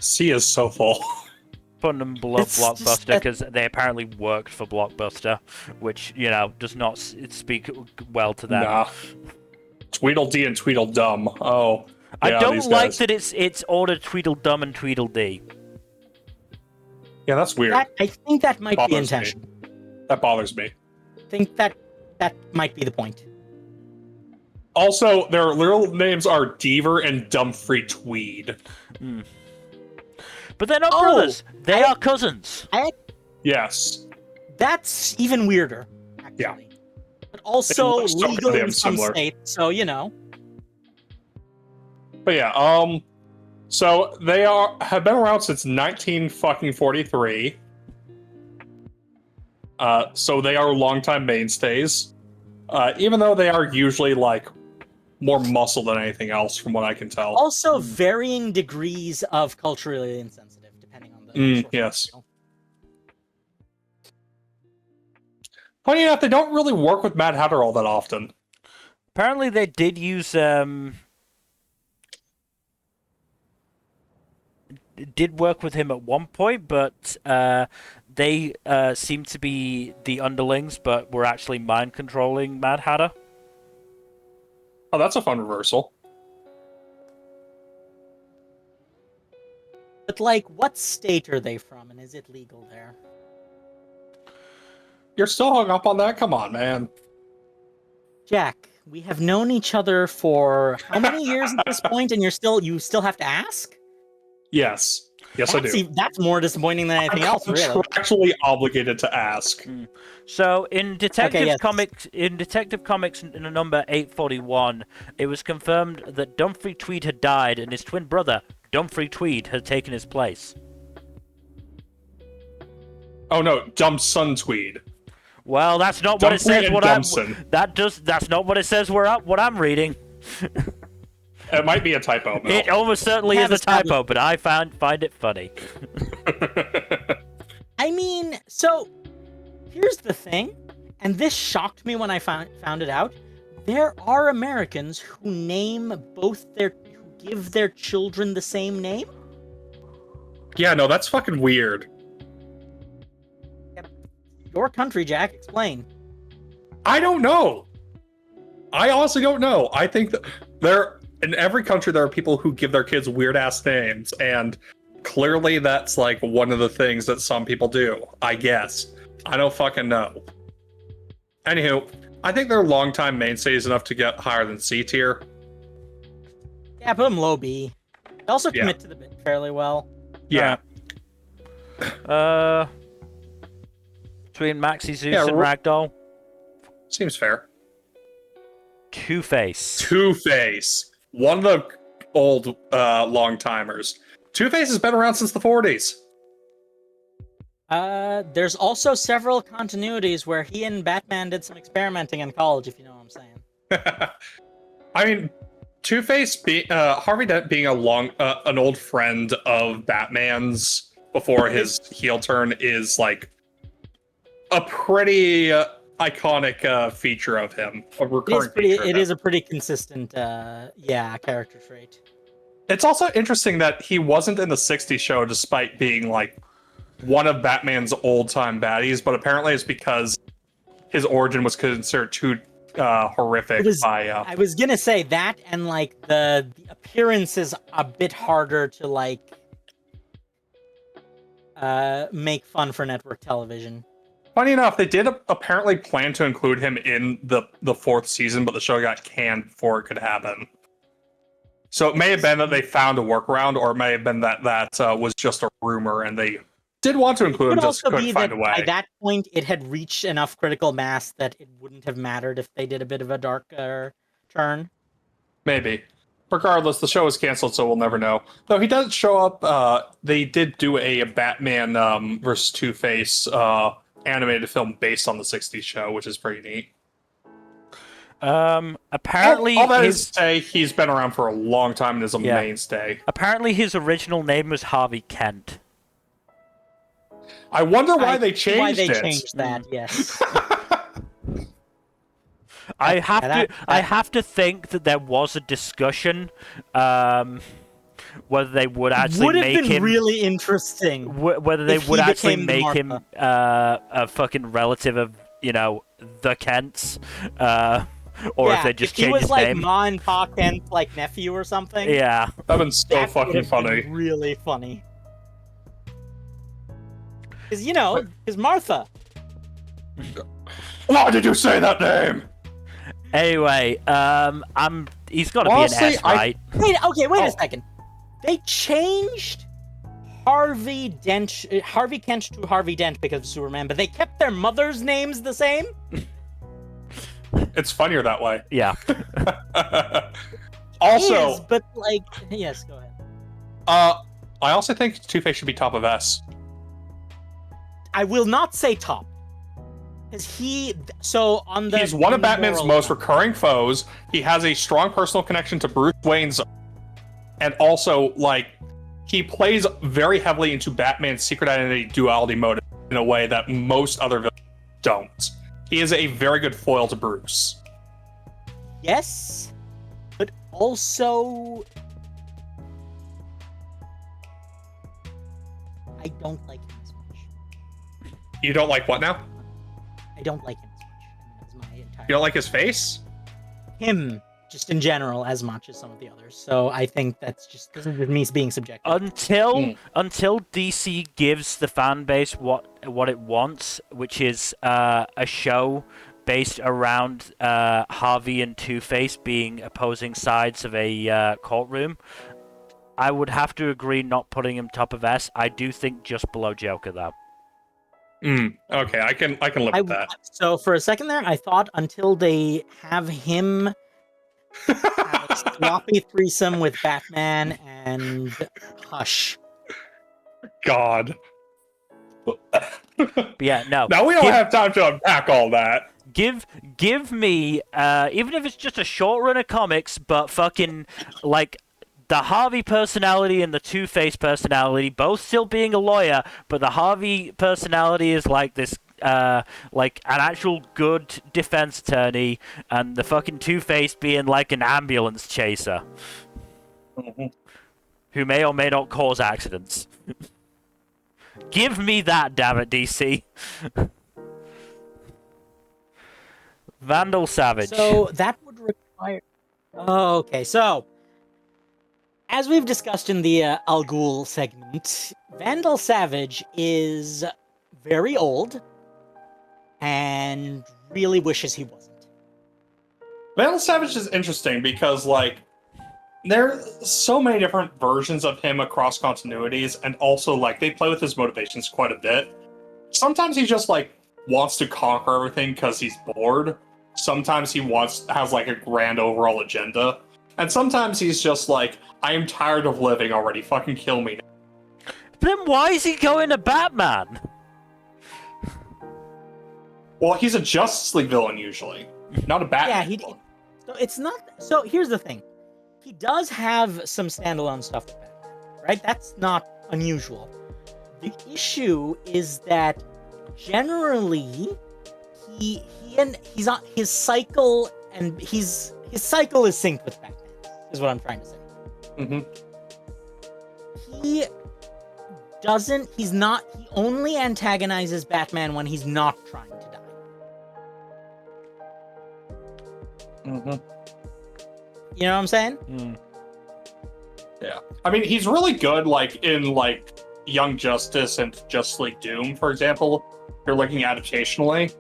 C is so full. Putting them below Blockbuster because they apparently worked for Blockbuster, which, does not speak well to them. Nah. Tweedledee and Tweedledum. Oh. I yeah, don't like that it's ordered Tweedledum and Tweedledee. Yeah, that's weird. I think that might be intentional. That bothers me. I think that might be the point. Also, their literal names are Deaver and Dumfrey Tweed. But they're not brothers. They are cousins. Yes. That's even weirder, actually. Yeah. But also It looks legal in some similar. states, so But yeah, So they have been around since 1943. So they are longtime mainstays. Even though they are usually like more muscle than anything else, from what I can tell. Also, varying degrees of culturally insensitive, depending on the source yes. material. Funny enough, they don't really work with Mad Hatter all that often. Apparently, they did use did work with him at one point, but they seemed to be the underlings, but were actually mind controlling Mad Hatter. Oh, that's a fun reversal. But, like, what state are they from, and is it legal there? You're still hung up on that? Come on, man. Jack, we have known each other for how many years at this point, and you still have to ask? Yes. Yes, I do. That's more disappointing than anything else, really. I'm actually obligated to ask. So in Detective Comics, in number 841, it was confirmed that Dumfries Tweed had died, and his twin brother Dumfries Tweed had taken his place. Oh no, Dumpson Tweed. Well, that's not what it says. That's not what it says. What I'm reading. It might be a typo. Mel. It almost certainly is a typo, but I find it funny. I mean, so here's the thing, and this shocked me when I found it out. There are Americans who give their children the same name. Yeah, no, that's fucking weird. Your country, Jack. Explain. I don't know. I honestly don't know. I think that in every country there are people who give their kids weird ass names, and clearly that's like one of the things that some people do. I guess. I don't fucking know. Anywho, I think they're longtime mainstays enough to get higher than C tier. Yeah, put them low B. They also commit to the bit fairly well. Yeah. Between Maxi Zeus and Ragdoll. Seems fair. Two-Face. One of the old long-timers. Two-Face has been around since the 40s. There's also several continuities where he and Batman did some experimenting in college, if you know what I'm saying. I mean, Two-Face, Harvey Dent being an old friend of Batman's before his heel turn is like a pretty iconic feature of him. A recurring feature. It is a pretty consistent, character trait. It's also interesting that he wasn't in the 60s show despite being like one of Batman's old-time baddies, but apparently it's because his origin was considered too horrific I was gonna say that, and like the appearance is a bit harder to like make fun for network television. Funny enough, they did apparently plan to include him in the fourth season, but the show got canned before it could happen. So it may have been that they found a workaround, or it may have been that was just a rumor, and they did want to include him, just couldn't find a way. By that point, it had reached enough critical mass that it wouldn't have mattered if they did a bit of a darker turn. Maybe. Regardless, the show is canceled, so we'll never know. Though he does show up, they did do a Batman versus Two-Face animated film based on the 60s show, which is pretty neat. Apparently, all that is to say, he's been around for a long time and is a mainstay. Apparently, his original name was Harvey Kent. I wonder why they changed it. Changed that, yes. I have to think that there was a discussion whether they would actually make him really interesting. Whether they would actually make him a fucking relative of, the Kents, or if they just changed his name. He was like Ma and Pa Kent, like nephew or something. Yeah, that'd been so fucking funny. Really funny. Because Martha. Why did you say that name? Anyway, he's got to be an S, right? Wait a second. They changed Harvey Kent to Harvey Dent because of Superman, but they kept their mother's names the same? It's funnier that way. Yeah. Also, but yes, go I also think Two-Face should be top of S. I will not say top. Because he's one of Batman's most recurring foes. He has a strong personal connection to Bruce Wayne's, and also, like, he plays very heavily into Batman's secret identity duality mode in a way that most other villains don't. He is a very good foil to Bruce. Yes, but also I don't like him as much. You don't like what now? I don't like him as much. That's my entire. You don't like his face? Him, just in general, as much as some of the others. So I think this is just me being subjective. Until DC gives the fan base what it wants, which is a show based around Harvey and Two-Face being opposing sides of a courtroom, I would have to agree not putting him top of S. I do think just below Joker, though. Okay, I can live with that. So for a second there, I thought until they have him have a sloppy threesome with Batman and Hush. God. But yeah, no. Now we don't have time to unpack all that. Give me, even if it's just a short run of comics, but fucking, like, the Harvey personality and the Two-Face personality, both still being a lawyer, but the Harvey personality is like this, like an actual good defense attorney, and the fucking Two-Face being like an ambulance chaser, who may or may not cause accidents. Give me that, damn it, DC. Vandal Savage. So that would require. Okay, so as we've discussed in the Al Ghul segment, Vandal Savage is very old and really wishes he wasn't. Vandal Savage is interesting because, like, there are so many different versions of him across continuities, and also, like, they play with his motivations quite a bit. Sometimes he just, like, wants to conquer everything because he's bored. Sometimes he has, like, a grand overall agenda. And sometimes he's just like, I am tired of living already, fucking kill me. Then why is he going to Batman? Well, he's a Justice League villain usually, not a Batman villain. So it's not. So here's the thing: he does have some standalone stuff with Batman, right? That's not unusual. The issue is that generally he's on his cycle, and his cycle is synced with Batman. Is what I'm trying to say. He only antagonizes Batman when he's not trying to die. You know what I'm saying? Yeah. I mean, he's really good, like, in, like, Young Justice and Justice League Doom, for example. If you're looking adaptationally.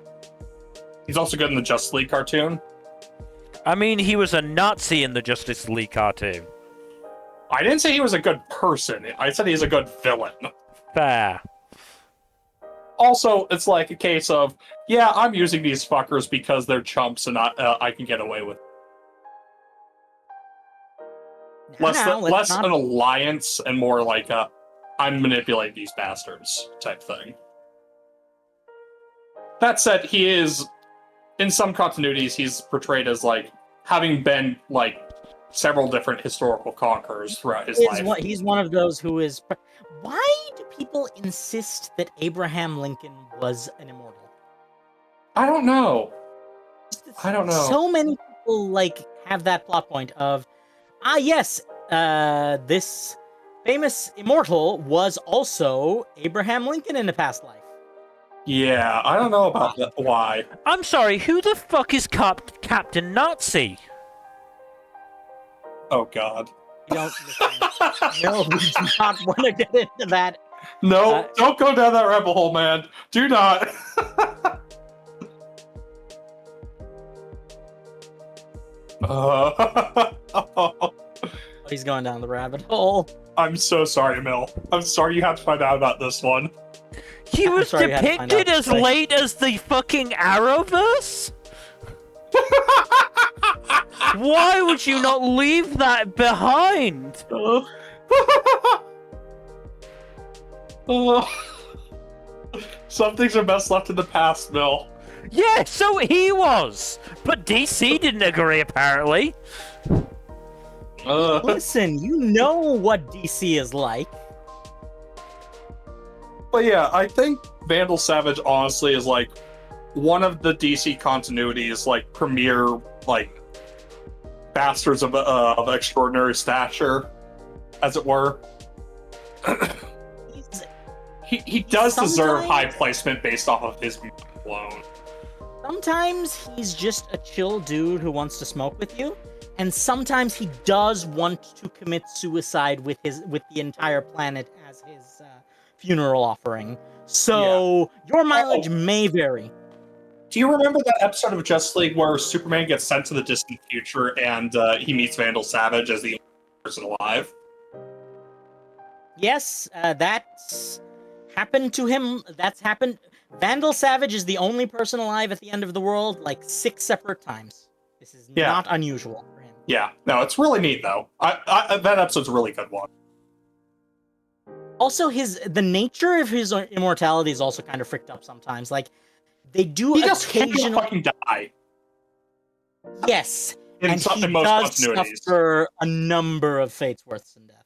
He's also good in the Justice League cartoon. I mean, he was a Nazi in the Justice League cartoon. I didn't say he was a good person. I said he's a good villain. Fair. Also, it's like a case of, yeah, I'm using these fuckers because they're chumps and I can get away with it. Less an alliance and more like a, I'm manipulating these bastards type thing. That said, he is, in some continuities, he's portrayed as, like, having been, like, several different historical conquerors throughout his life. He's one of those who is... Why do people insist that Abraham Lincoln was an immortal? I don't know. So many people, like, have that plot point of, yes, this famous immortal was also Abraham Lincoln in a past life. Yeah, I don't know about that. Why. I'm sorry, who the fuck is Captain Nazi? Oh, God. No, we do not want to get into that. No, don't go down that rabbit hole, man. Do not. He's going down the rabbit hole. I'm so sorry, Mil. I'm sorry you have to find out about this one. He was depicted as late as the fucking Arrowverse? Why would you not leave that behind? Some things are best left in the past, Bill. Yeah, so he was, but DC didn't agree apparently. Listen, you know what DC is like. But yeah, I think Vandal Savage honestly is like one of the DC continuity's like premier like bastards of extraordinary stature, as it were. He does deserve high placement based off of his alone. Sometimes he's just a chill dude who wants to smoke with you, and sometimes he does want to commit suicide with the entire planet as his funeral offering. So your mileage may vary. Do you remember that episode of Justice League where Superman gets sent to the distant future and he meets Vandal Savage as the only person alive? Yes, that's happened to him. That's happened. Vandal Savage is the only person alive at the end of the world, like 6 separate times. This is not unusual for him. Yeah, no, it's really neat though. That episode's a really good one. Also, the nature of his immortality is also kind of fricked up sometimes. Like, they do occasionally fucking die. Yes, and he most does continuities. suffer a number of fates worse than death.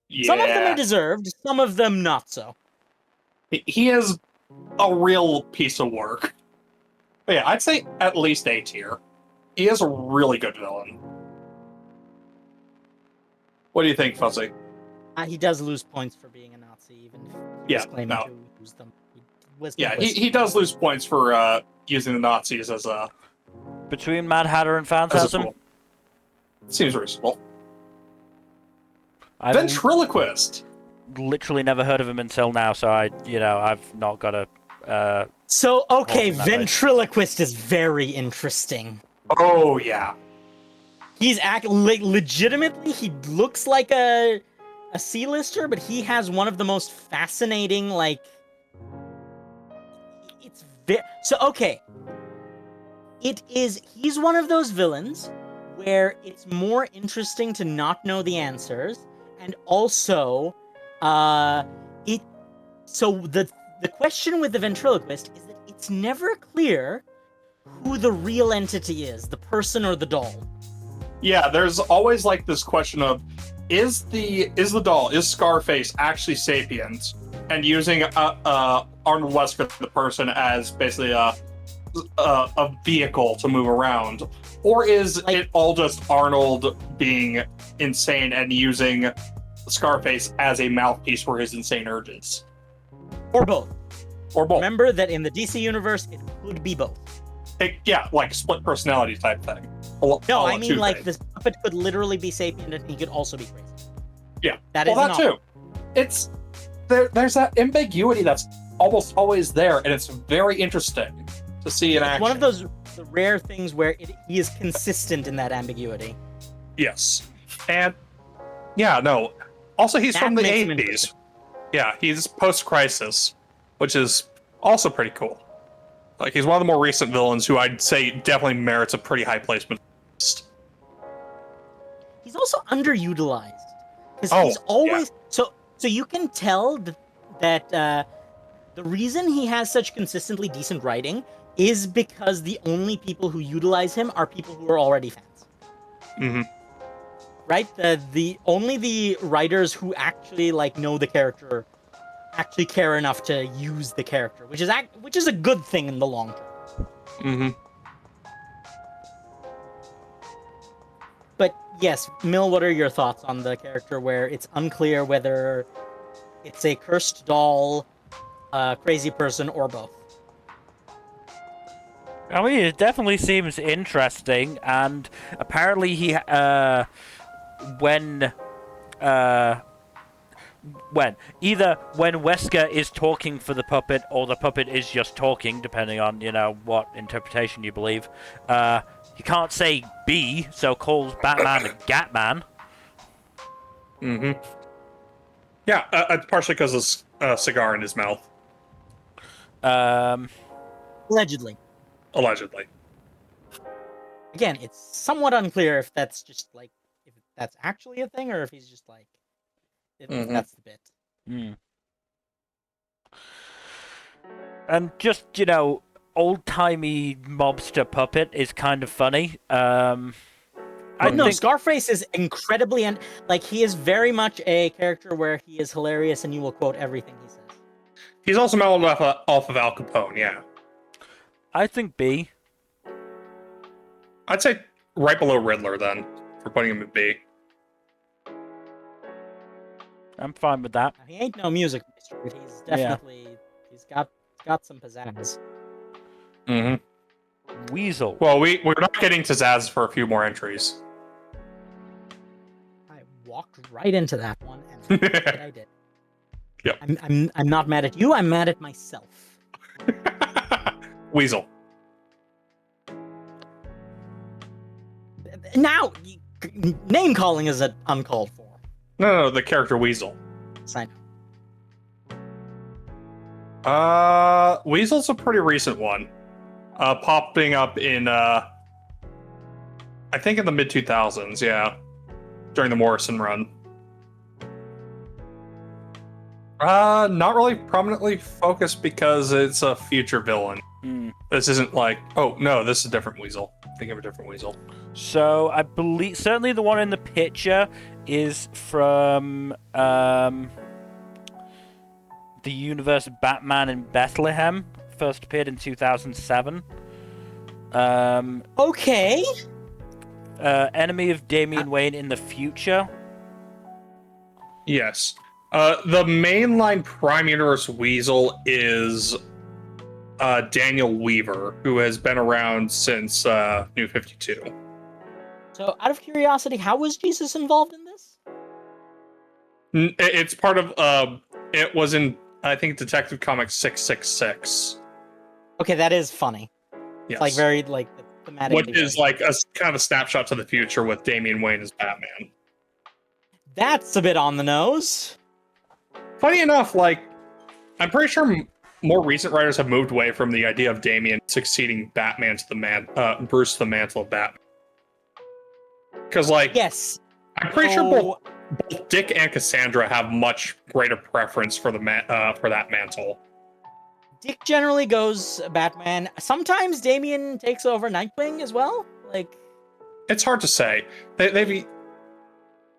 Yeah. Some of them are deserved, some of them not so. He is a real piece of work. But yeah, I'd say at least A tier. He is a really good villain. What do you think, Fuzzy? He does lose points for being a Nazi, even if he was claiming to use them. He does lose points for using the Nazis as a... Between Mad Hatter and Phantasm? Seems reasonable. I've Ventriloquist! literally never heard of him until now, so I've not got a... So, okay, Ventriloquist is very interesting. Oh, yeah. He's legitimately, he looks like a C-lister, but he has one of the most fascinating, like... So, okay. He's one of those villains where it's more interesting to not know the answers, and also, so the question with the ventriloquist is that it's never clear who the real entity is, the person or the doll. Yeah, there's always like this question of, is the doll, is Scarface actually sapient? And using Arnold Wesker, the person, as basically a vehicle to move around, or is it all just Arnold being insane and using Scarface as a mouthpiece for his insane urges? Or both. Or both. Remember that in the DC universe, it could be both. Like split personality type thing. No, I mean like this puppet could literally be sapient and he could also be crazy. Yeah, that too. It's there's that ambiguity that's almost always there, and it's very interesting to see in action. One of those rare things where he is consistent in that ambiguity. Yes, and also he's from the 80s. Yeah, he's post-crisis, which is also pretty cool. Like, he's one of the more recent villains who I'd say definitely merits a pretty high placement. He's also underutilized. Because he's always... So you can tell that the reason he has such consistently decent writing is because the only people who utilize him are people who are already fans. Mm-hmm. Right? Only the writers who actually, like, know the character actually care enough to use the character, which is a good thing in the long term. Mm-hmm. But yes, Mill, what are your thoughts on the character where it's unclear whether it's a cursed doll, a crazy person, or both? I mean, it definitely seems interesting, and apparently when Wesker is talking for the puppet, or the puppet is just talking, depending on, what interpretation you believe, he can't say B, so calls Batman a Gatman. Mm-hmm. Yeah, partially because of a cigar in his mouth. Allegedly. Again, it's somewhat unclear if that's just, like, if that's actually a thing, or if he's just, like, That's the bit. Mm. And just, old-timey mobster puppet is kind of funny. I No, think Scarface is incredibly he is very much a character where he is hilarious and you will quote everything he says. He's also modeled off of Al Capone, yeah. I think B. I'd say right below Riddler, then, for putting him at B. I'm fine with that. Now, he ain't no music master, but he's definitely he's got some pizzazz. Mm-hmm. Weasel. Well, we're not getting to Zaz for a few more entries. I walked right into that one, and I did. Yep. I'm not mad at you. I'm mad at myself. Weasel. Now, name calling is uncalled for. No, the character Weasel. Sign. Weasel's a pretty recent one. Popping up in, I think in the mid-2000s, yeah. During the Morrison run. Not really prominently focused because it's a future villain. Mm. This isn't like, oh, no, this is a different Weasel. Think of a different Weasel. So I believe certainly the one in the picture is from the universe of Batman in Bethlehem. First appeared in 2007. Okay. Enemy of Damian Wayne in the future. Yes. The mainline Prime Universe Weasel is Daniel Weaver, who has been around since New 52. So, out of curiosity, how was Jesus involved in this? It's part of, it was in, I think, Detective Comics 666. Okay, that is funny. Yes. It's very, thematic. Which is like a kind of a snapshot to the future with Damian Wayne as Batman. That's a bit on the nose. Funny enough, I'm pretty sure more recent writers have moved away from the idea of Damian succeeding Batman to Bruce to the mantle of Batman. Because, yes, I'm pretty sure both Dick and Cassandra have much greater preference for for that mantle. Dick generally goes Batman. Sometimes Damian takes over Nightwing as well. It's hard to say. They've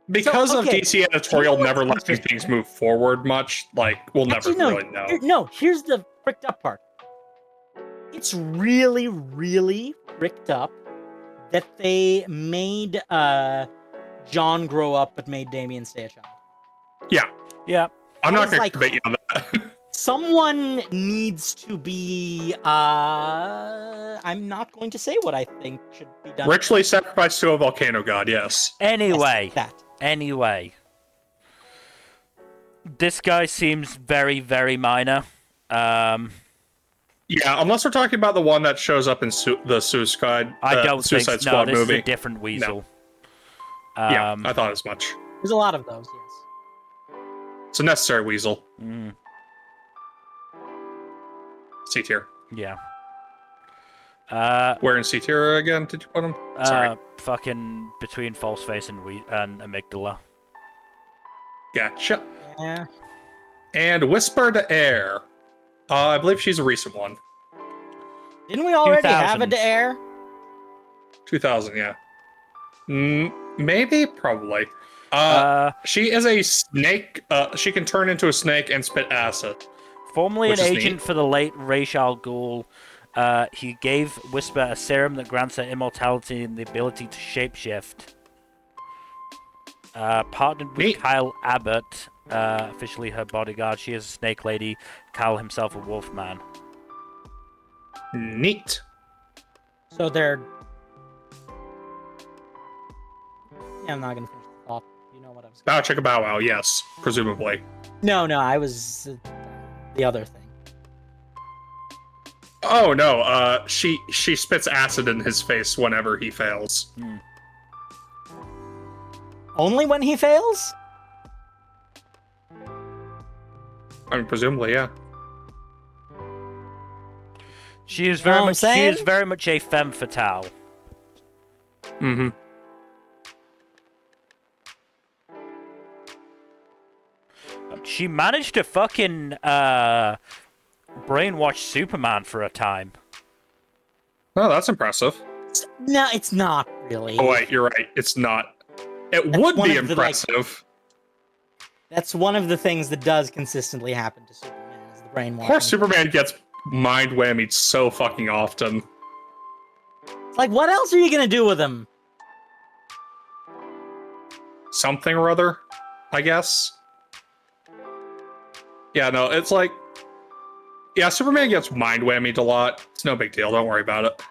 because of DC editorial never letting things move forward much. We'll never really know. Here's the fricked up part. It's really, really fricked up that they made John grow up but made Damian stay a child. Yeah. I'm not going to debate you on that. Someone needs to be I'm not going to say what I think should be done. Ritually sacrificed to a volcano god, yes. Anyway. Yes, Anyway. This guy seems very, very minor. Yeah, unless we're talking about the one that shows up in the Suicide Squad Squad this movie. Is a different Weasel. No. Yeah, I thought as much. There's a lot of those, yes. It's a necessary Weasel. Mm. C tier. Yeah. Where in C tier again did you put him? Sorry. Fucking between Falseface and Amygdala. Gotcha. Yeah. And Whisper to Air. I believe she's a recent one. Didn't we already have a Air? 2000, yeah. Maybe, probably. She is a snake. She can turn into a snake and spit acid. Formerly an agent for the late Ra's al Ghul, he gave Whisper a serum that grants her immortality and the ability to shapeshift. Partnered with Kyle Abbott, officially her bodyguard. She is a snake lady. Kyle himself a wolfman. Neat. So they're... Yeah, I'm not going to finish the thought. You know what I was Bow chicka bow wow, yes, presumably. No, I was... the other thing. Oh no, she spits acid in his face whenever he fails. Only when he fails? I mean, presumably, yeah. She is very much a femme fatale. Mm-hmm. She managed to fucking brainwash Superman for a time. Oh, that's impressive. No, it's not really. Oh wait, you're right. It's not. It That's would one be of the, like- impressive. That's one of the things that does consistently happen to Superman, is the brainwashing. Poor Superman gets mind whammied so fucking often. It's like, what else are you gonna do with him? Something or other, I guess. Yeah, no, it's like... Yeah, Superman gets mind whammied a lot. It's no big deal, don't worry about it.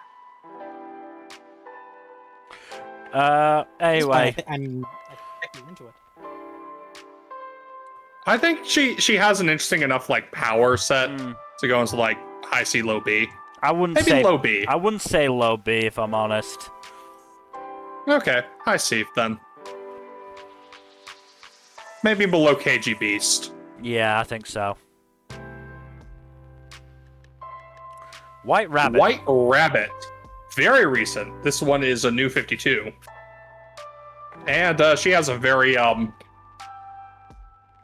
Anyway. I check you into it. I think she has an interesting enough, like, power set to go into, like, high C, low B. I wouldn't Maybe say low B. I wouldn't say low B if I'm honest. Okay, high C then. Maybe below KG Beast. Yeah, I think so. White Rabbit. White Rabbit. Very recent. This one is a new 52. And she has a very,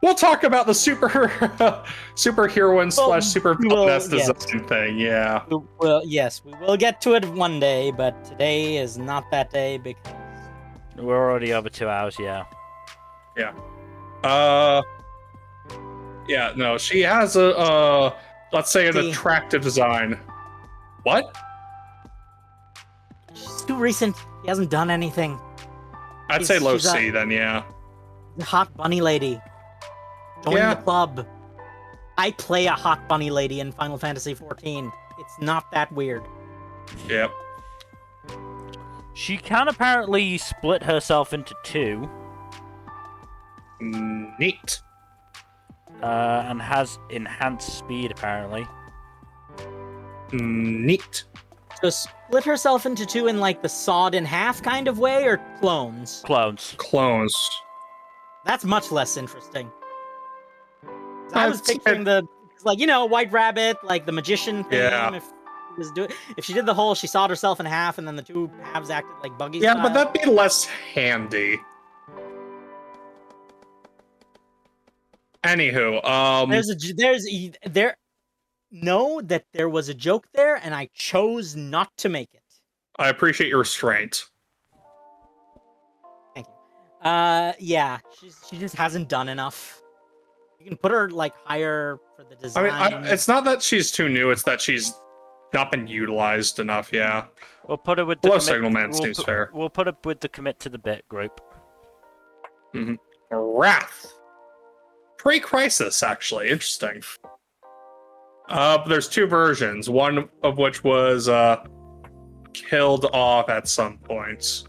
We'll talk about the superheroine slash super villainess design thing, yeah. Well, yes, we will get to it one day, but today is not that day because... We're already over 2 hours, yeah. Yeah. Yeah, no, she has a, let's say an attractive design. What? She's too recent. He hasn't done anything. I'd say low she's C then, yeah. Hot bunny lady. Join the club. I play a hot bunny lady in Final Fantasy XIV. It's not that weird. Yep. She can apparently split herself into two. Neat. And has enhanced speed, apparently. Neat. So split herself into two in like the sawed in half kind of way, or clones? Clones. Clones. That's much less interesting. I was picturing like, you know, White Rabbit, like the magician thing. Yeah. If she did the whole, she sawed herself in half, and then the two halves acted like buggy Yeah, style. but that'd be less handy. Anywho, know that there was a joke there, and I chose not to make it. I appreciate your restraint. Thank you. Yeah, she just hasn't done enough. You can put her like higher for the design. I mean, it's not that she's too new; it's that she's not been utilized enough. Yeah. We'll put it with the Below Signal Man we'll seems fair. We'll put it with the commit to the bit group. Wrath. Pre-Crisis, actually. Interesting. There's two versions, one of which was killed off at some point.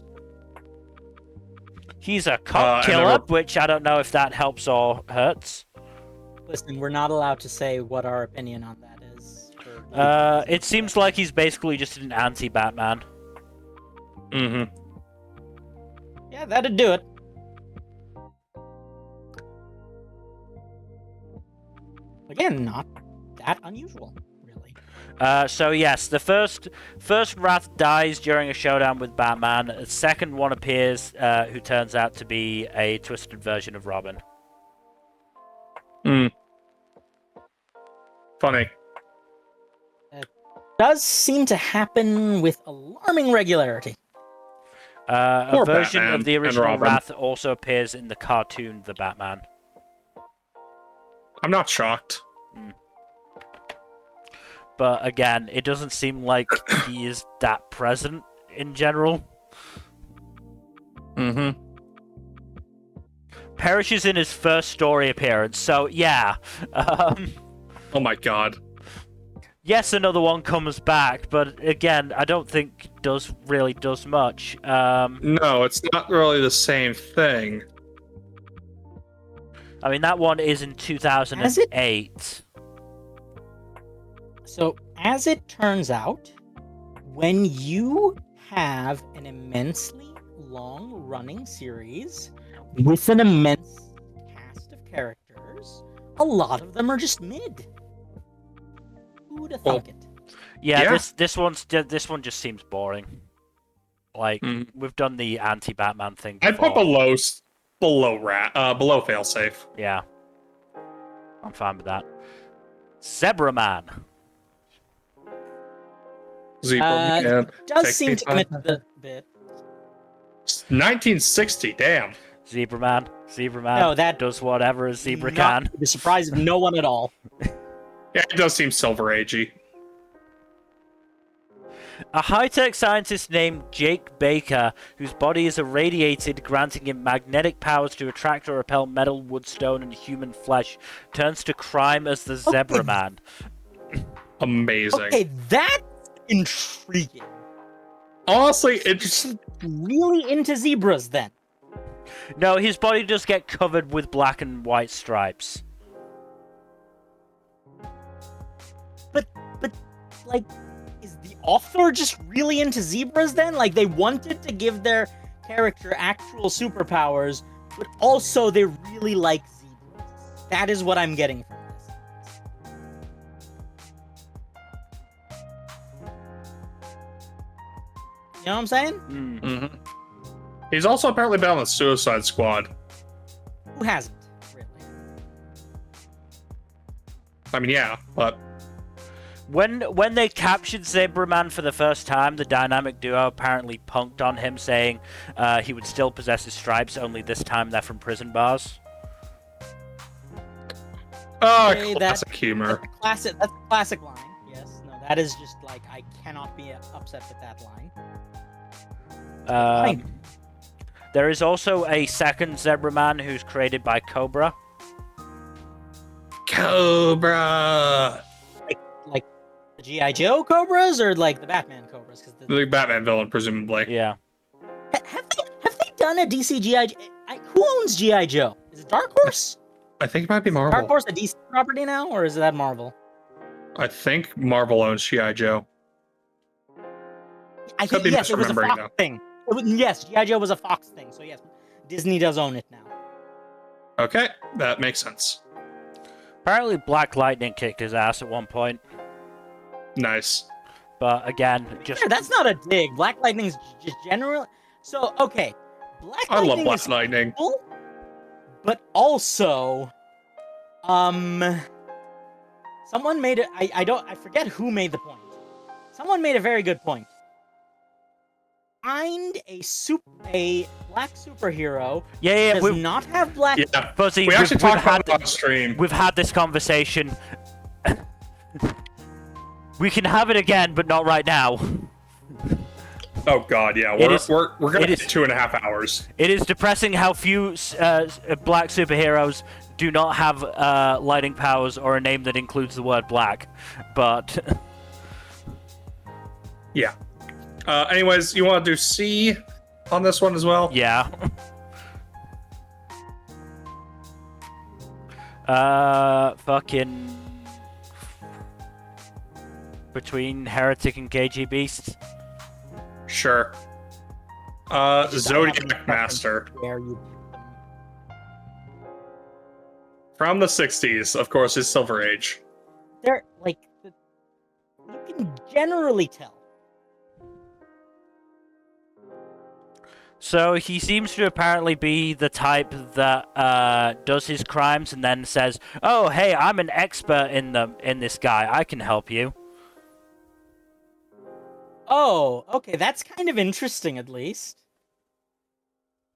He's a cop killer, which I don't know if that helps or hurts. Listen, we're not allowed to say what our opinion on that is. It seems like he's basically just an anti-Batman. Yeah, that'd do it. Again, not that unusual, really. So yes, the first Wrath dies during a showdown with Batman. The second one appears, who turns out to be a twisted version of Robin. Funny. It does seem to happen with alarming regularity. A version Batman of the original and Wrath also appears in the cartoon The Batman. I'm not shocked. But again, it doesn't seem like he is that present in general. Perishes in his first story appearance, so yeah. Oh my god. Yes, another one comes back, but again, I don't think really does much. No, it's not really the same thing. I mean, that one is in 2008. So, as it turns out, when you have an immensely long-running series with an immense cast of characters, a lot of them are just mid. Who'd have thunk it? Yeah, this one just seems boring. Like we've done the anti-Batman thing before. I'd put below failsafe. Yeah. I'm fine with that. Zebra Man. Zebra Man. Does Take seem me to by commit the- the bit. 1960, damn. Zebra Man. Zebra Man No, that does whatever a zebra not can. to the surprise of no one at all. Yeah, it does seem Silver Agey. A high-tech scientist named Jake Baker, whose body is irradiated, granting him magnetic powers to attract or repel metal, wood, stone, and human flesh, turns to crime as the Zebra Man. Amazing. Okay, that's intriguing. Honestly, it's Really into zebras then. No, his body does get covered with black and white stripes. But like, is the author just really into zebras then? Like, they wanted to give their character actual superpowers, but also they really like zebras. That is what I'm getting from this. You know what I'm saying? Mhm. He's also apparently been on the Suicide Squad. Who hasn't, really? I mean, yeah, but When they captured Zebra Man for the first time, the dynamic duo apparently punked on him, saying he would still possess his stripes, only this time they're from prison bars. classic humor. That's a classic line. Yes. No, that is just like, I cannot be upset with that line. There is also a second Zebra Man who's created by Cobra. Cobra! Like the G.I. Joe Cobras or like the Batman Cobras? Because The Batman villain, presumably. Yeah. have they done a DC G.I. Who owns G.I. Joe? Is it Dark Horse? I think it might be Dark Marvel. Horse a DC property now, or is that Marvel? I think Marvel owns G.I. Joe. I Could think be yes, it was a misremembering, Fox though. thing. Yes, G.I. Joe was a Fox thing, so yes, Disney does own it now. Okay, that makes sense. Apparently Black Lightning kicked his ass at one point. Nice. But again, just... Sure, that's not a dig. Black Lightning's just general. So okay, Black I love Lightning Black is Lightning. cool, but also, someone made it. I forget who made the point. Someone made a very good point. Find a black superhero Yeah, does we've, not have black. Yeah, Fuzzy, we actually talked about had, it on stream. we've had this conversation. We can have it again, but not right now. Oh god, yeah, It is- we're gonna it hit is- 2.5 hours. It is depressing how few black superheroes do not have lightning powers or a name that includes the word black. But Yeah. Anyways, you want to do C on this one as well? yeah. Fucking between Heretic and KG Beast. Sure. Zodiac Master Where you from the 60s, of course, is Silver Age. they're like you can generally tell. So he seems to apparently be the type that does his crimes and then says, "Oh, hey, I'm an expert in this guy. I can help you." Oh, okay, that's kind of interesting. At least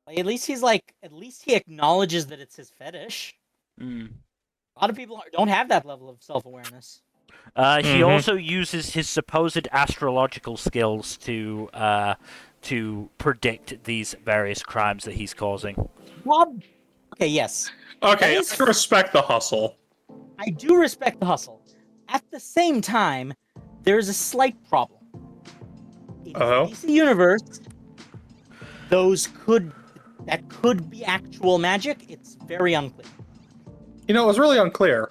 he acknowledges that it's his fetish. Mm. A lot of people don't have that level of self-awareness. He also uses his supposed astrological skills to predict these various crimes that he's causing. Rob, okay, yes, Okay, That is- I respect the hustle. I do respect the hustle. At the same time, there's a slight problem. In the Uh-oh. DC universe, that could be actual magic. It's very unclear. You know, it was really unclear.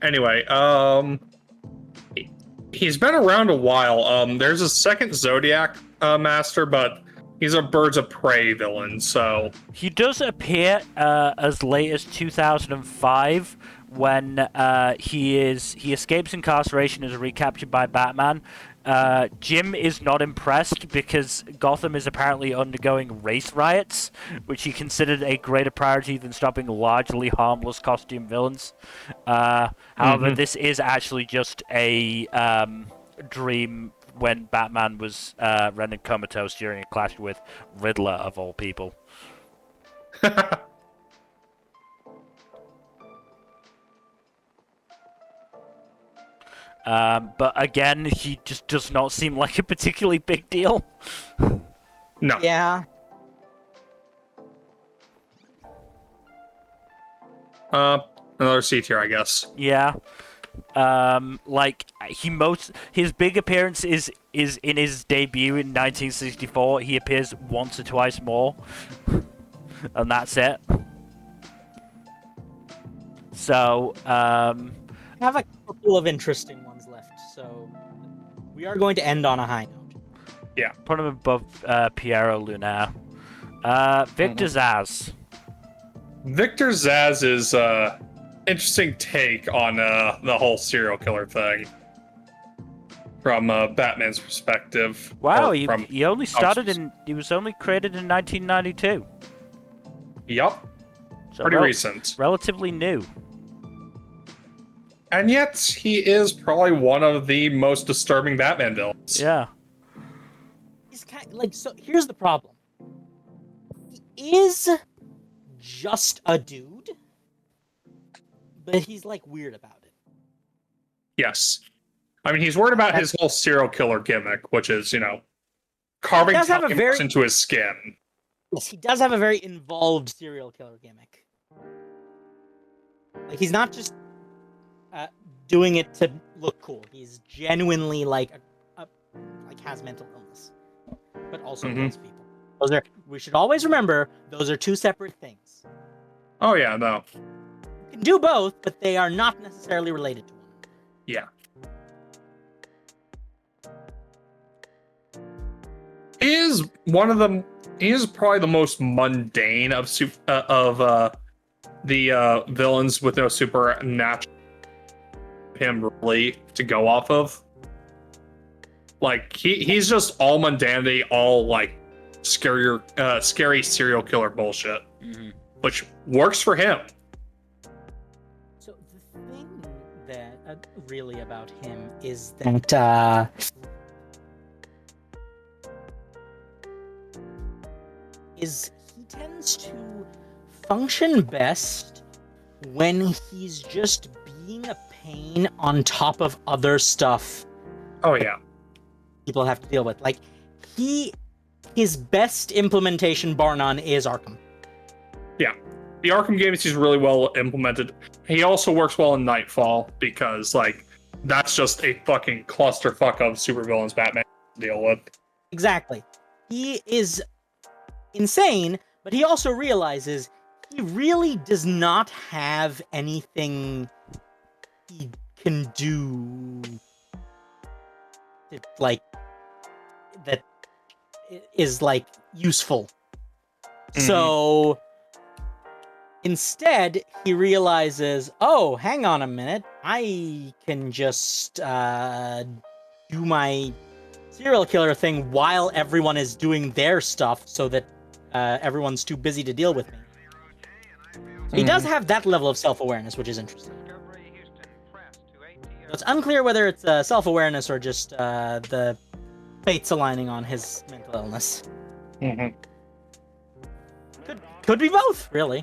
Anyway, he's been around a while. There's a second Zodiac Master, but he's a Birds of Prey villain, so... He does appear as late as 2005 when he escapes incarceration, is recaptured by Batman, Jim is not impressed because Gotham is apparently undergoing race riots, which he considered a greater priority than stopping largely harmless costume villains. However, this is actually just a dream when Batman was rendered comatose during a clash with Riddler, of all people. But again, he just does not seem like a particularly big deal. No. Yeah. Another C tier, I guess. Yeah. Like his big appearance is in his debut in 1964. He appears once or twice more, and that's it. So, I have a couple of interesting ones left, so we are going to end on a high note. Yeah. Put him above Piero Lunaire. Victor Zsasz. Victor Zsasz is interesting take on the whole serial killer thing from Batman's perspective. Wow, or he from only started Thompson's. he was only created in 1992. Yup. So Pretty recent. Relatively new. And yet, he is probably one of the most disturbing Batman villains. Yeah. He's kind of, like, so here's the problem. He is just a dude, but he's like weird about it. Yes. I mean, he's worried about his whole serial killer gimmick, which is, carving does have a tentacles very- into his skin. Yes, he does have a very involved serial killer gimmick. Like, he's not just doing it to look cool. He's genuinely like has mental illness, but also kills people. We should always remember those are two separate things. Oh, yeah, no. You can do both, but they are not necessarily related to one another. Yeah. He is probably the most mundane of the villains with no supernatural him really to go off of. Like he's just all mundanity, all like scary serial killer bullshit, which works for him. So the thing that really about him is that he tends to function best when he's just being a pain on top of other stuff Oh yeah. people have to deal with. Like, his best implementation, bar none, is Arkham. Yeah. The Arkham games he's really well implemented. He also works well in Nightfall because like that's just a fucking clusterfuck of supervillains Batman to deal with. Exactly. He is insane, but he also realizes he really does not have anything he can do that is like useful. So instead he realizes, oh, hang on a minute, I can just do my serial killer thing while everyone is doing their stuff so that everyone's too busy to deal with me. He does have that level of self-awareness, which is interesting. It's unclear whether it's self-awareness or just the fates aligning on his mental illness. Could be both, really.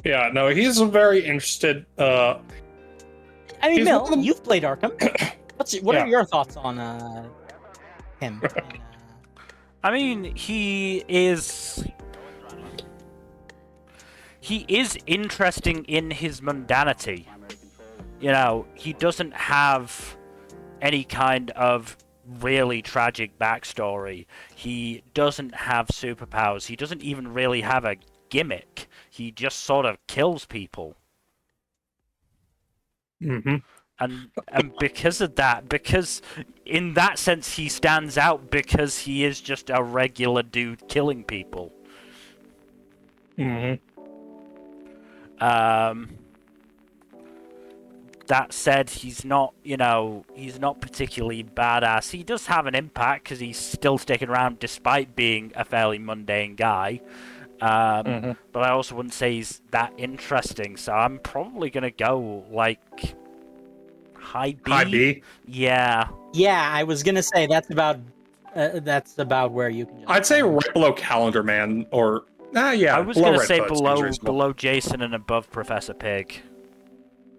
Yeah, no, he's a very interested. I mean, He's Mil, one of the- you've played Arkham. What Yeah. are your thoughts on him? I mean, he is interesting in his mundanity. You know, he doesn't have any kind of really tragic backstory. He doesn't have superpowers. He doesn't even really have a gimmick. He just sort of kills people. And because of that, because in that sense he stands out because he is just a regular dude killing people. That said, he's not, he's not particularly badass. He does have an impact because he's still sticking around despite being a fairly mundane guy. But I also wouldn't say he's that interesting, so I'm probably gonna go like high B. High B? Yeah. Yeah, I was gonna say that's about where you can. I'd say right below Calendar Man, or yeah. I was below gonna Red say Hood seems reasonable. below Jason and above Professor Pig.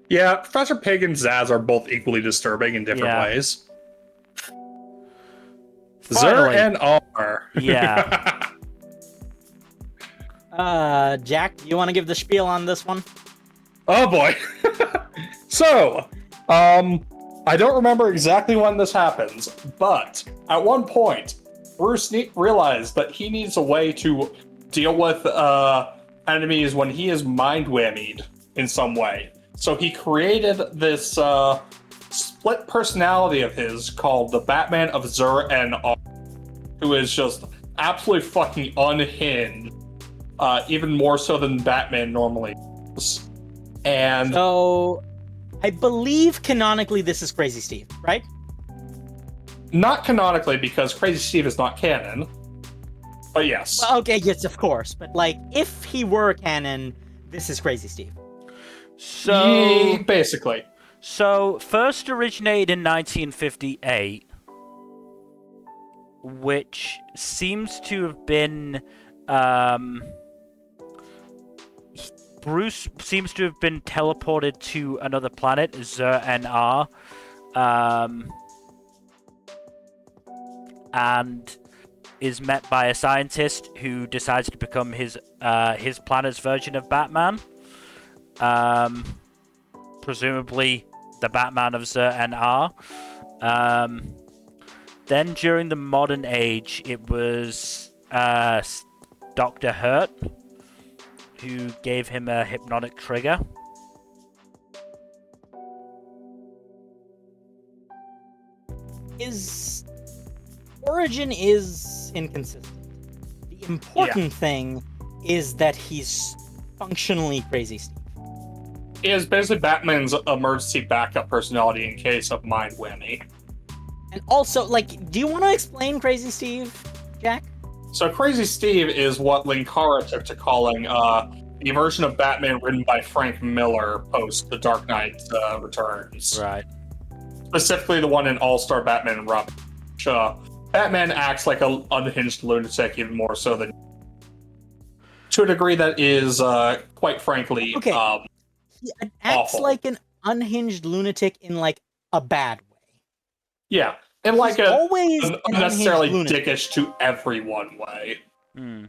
Yeah, Professor Pig and Zaz are both equally disturbing in different ways. Zer and R. Yeah. Jack, do you want to give the spiel on this one? Oh boy. So, I don't remember exactly when this happens, but at one point, Bruce realized that he needs a way to deal with enemies when he is mind whammied in some way. So he created this split personality of his called the Batman of Zer and R, who is just absolutely fucking unhinged, even more so than Batman normally is. And so, I believe canonically this is Crazy Steve, right? not canonically, because Crazy Steve is not canon. But yes. Well, okay, yes, of course. But like, if he were canon, this is Crazy Steve. So basically. So first originated in 1958, which seems to have been Bruce seems to have been teleported to another planet, Zer-NR, and is met by a scientist who decides to become his planet's version of Batman. Presumably the Batman of Zer-NR. Then during the modern age, it was Dr. Hurt who gave him a hypnotic trigger. His origin is inconsistent. The important thing is that he's functionally Crazy Steve. He is basically Batman's emergency backup personality in case of mind whammy. And also, like, do you want to explain Crazy Steve, Jack? So Crazy Steve is what Linkara took to calling the version of Batman written by Frank Miller post The Dark Knight Returns. Right. Specifically the one in All-Star Batman and Robin. Which, Batman acts like an unhinged lunatic even more so than... To a degree that is, quite frankly, he acts awful. like an unhinged lunatic in, like, a bad way. Yeah. In like He's always an an unnecessarily unhinged lunatic. dickish to everyone way. Hmm.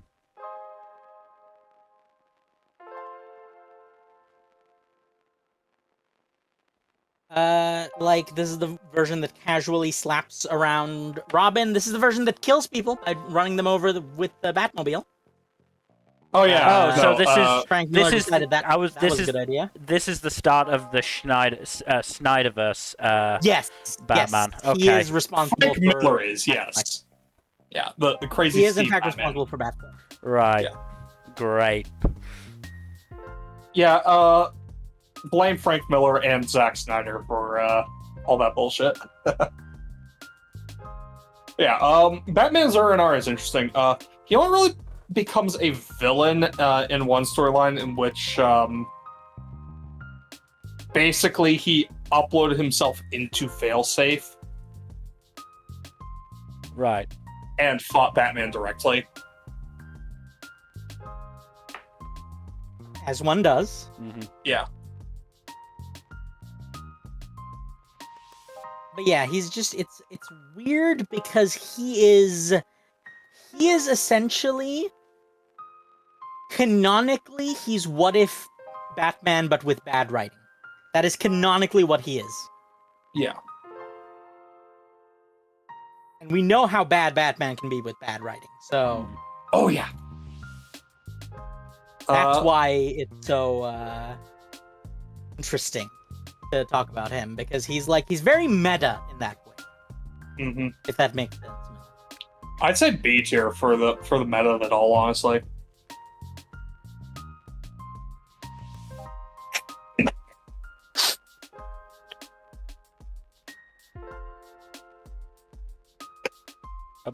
Like, this is the version that casually slaps around Robin. This is the version that kills people by running them over with the Batmobile. Oh yeah. So this is Frank Miller this is decided that was a good idea. This is the start of the Snyderverse. Yes, Batman. Yes, Okay. he is responsible Frank for. Miller is, yes. Yeah, the crazy He is in Steve fact Batman. responsible for Batman. Right. Yeah. Great. Yeah, blame Frank Miller and Zack Snyder for all that bullshit. Yeah, Batman Zer-NR is interesting. He only really becomes a villain in one storyline in which basically he uploaded himself into Failsafe Right. and fought Batman directly. As one does. Mm-hmm. Yeah. But yeah, he's just it's weird because he is essentially canonically he's What If Batman but with bad writing. That is canonically what he is. Yeah. And we know how bad Batman can be with bad writing. So Oh yeah. that's why it's so interesting to talk about him, because he's very meta in that way. Mm-hmm. If that makes sense. I'd say B tier for the meta of it all, honestly.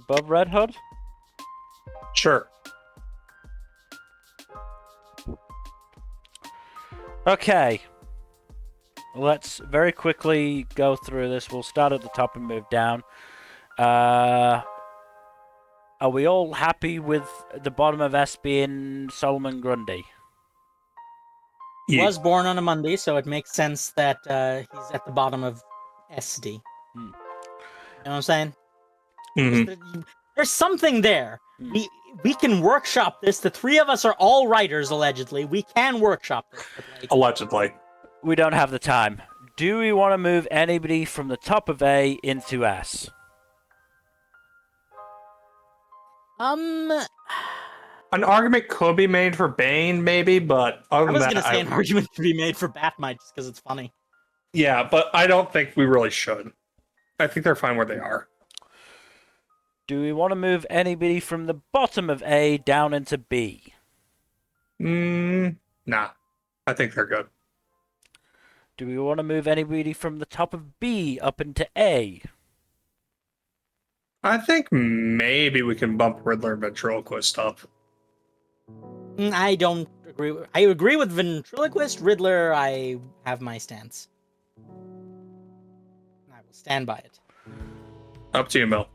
above Red Hood? Sure. Okay. Let's very quickly go through this. We'll start at the top and move down. Are we all happy with the bottom of S being Solomon Grundy? He was born on a Monday, so it makes sense that he's at the bottom of SD. You know what I'm saying? There's something there. We can workshop this. The three of us are all writers, allegedly. We can workshop this. But, like, Allegedly. We don't have the time. Do we want to move anybody from the top of A into S? An argument could be made for Bane, maybe, but other I was than going that, to say an argument could be made for Batmite just because it's funny. Yeah, but I don't think we really should. I think they're fine where they are. Do we want to move anybody from the bottom of A down into B? Nah. I think they're good. Do we want to move anybody from the top of B up into A? I think maybe we can bump Riddler and Ventriloquist up. I don't agree. I agree with Ventriloquist. Riddler, I have my stance. I will stand by it. Up to you, Mel.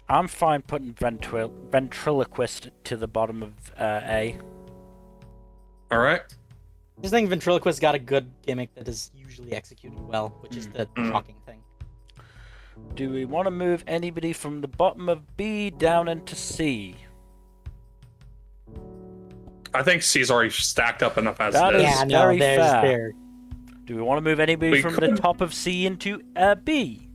I'm fine putting Ventriloquist to the bottom of A. All right. I just think Ventriloquist got a good gimmick that is usually executed well, which is the shocking thing. Do we want to move anybody from the bottom of B down into C? I think C's already stacked up enough as That it is. is Yeah, no, very there's fair. there. Do we want to move anybody We from the could. top of C into B?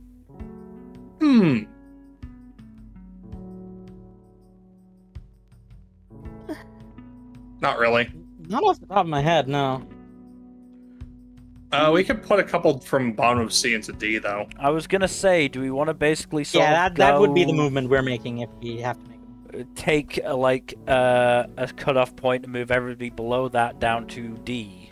Not really. Not off the top of my head, no. We could put a couple from bottom of C into D, though. I was gonna say, do we want to basically sort Yeah, of that would be the go- movement we're making if we have to make it. take a cutoff point and move everybody below that down to D?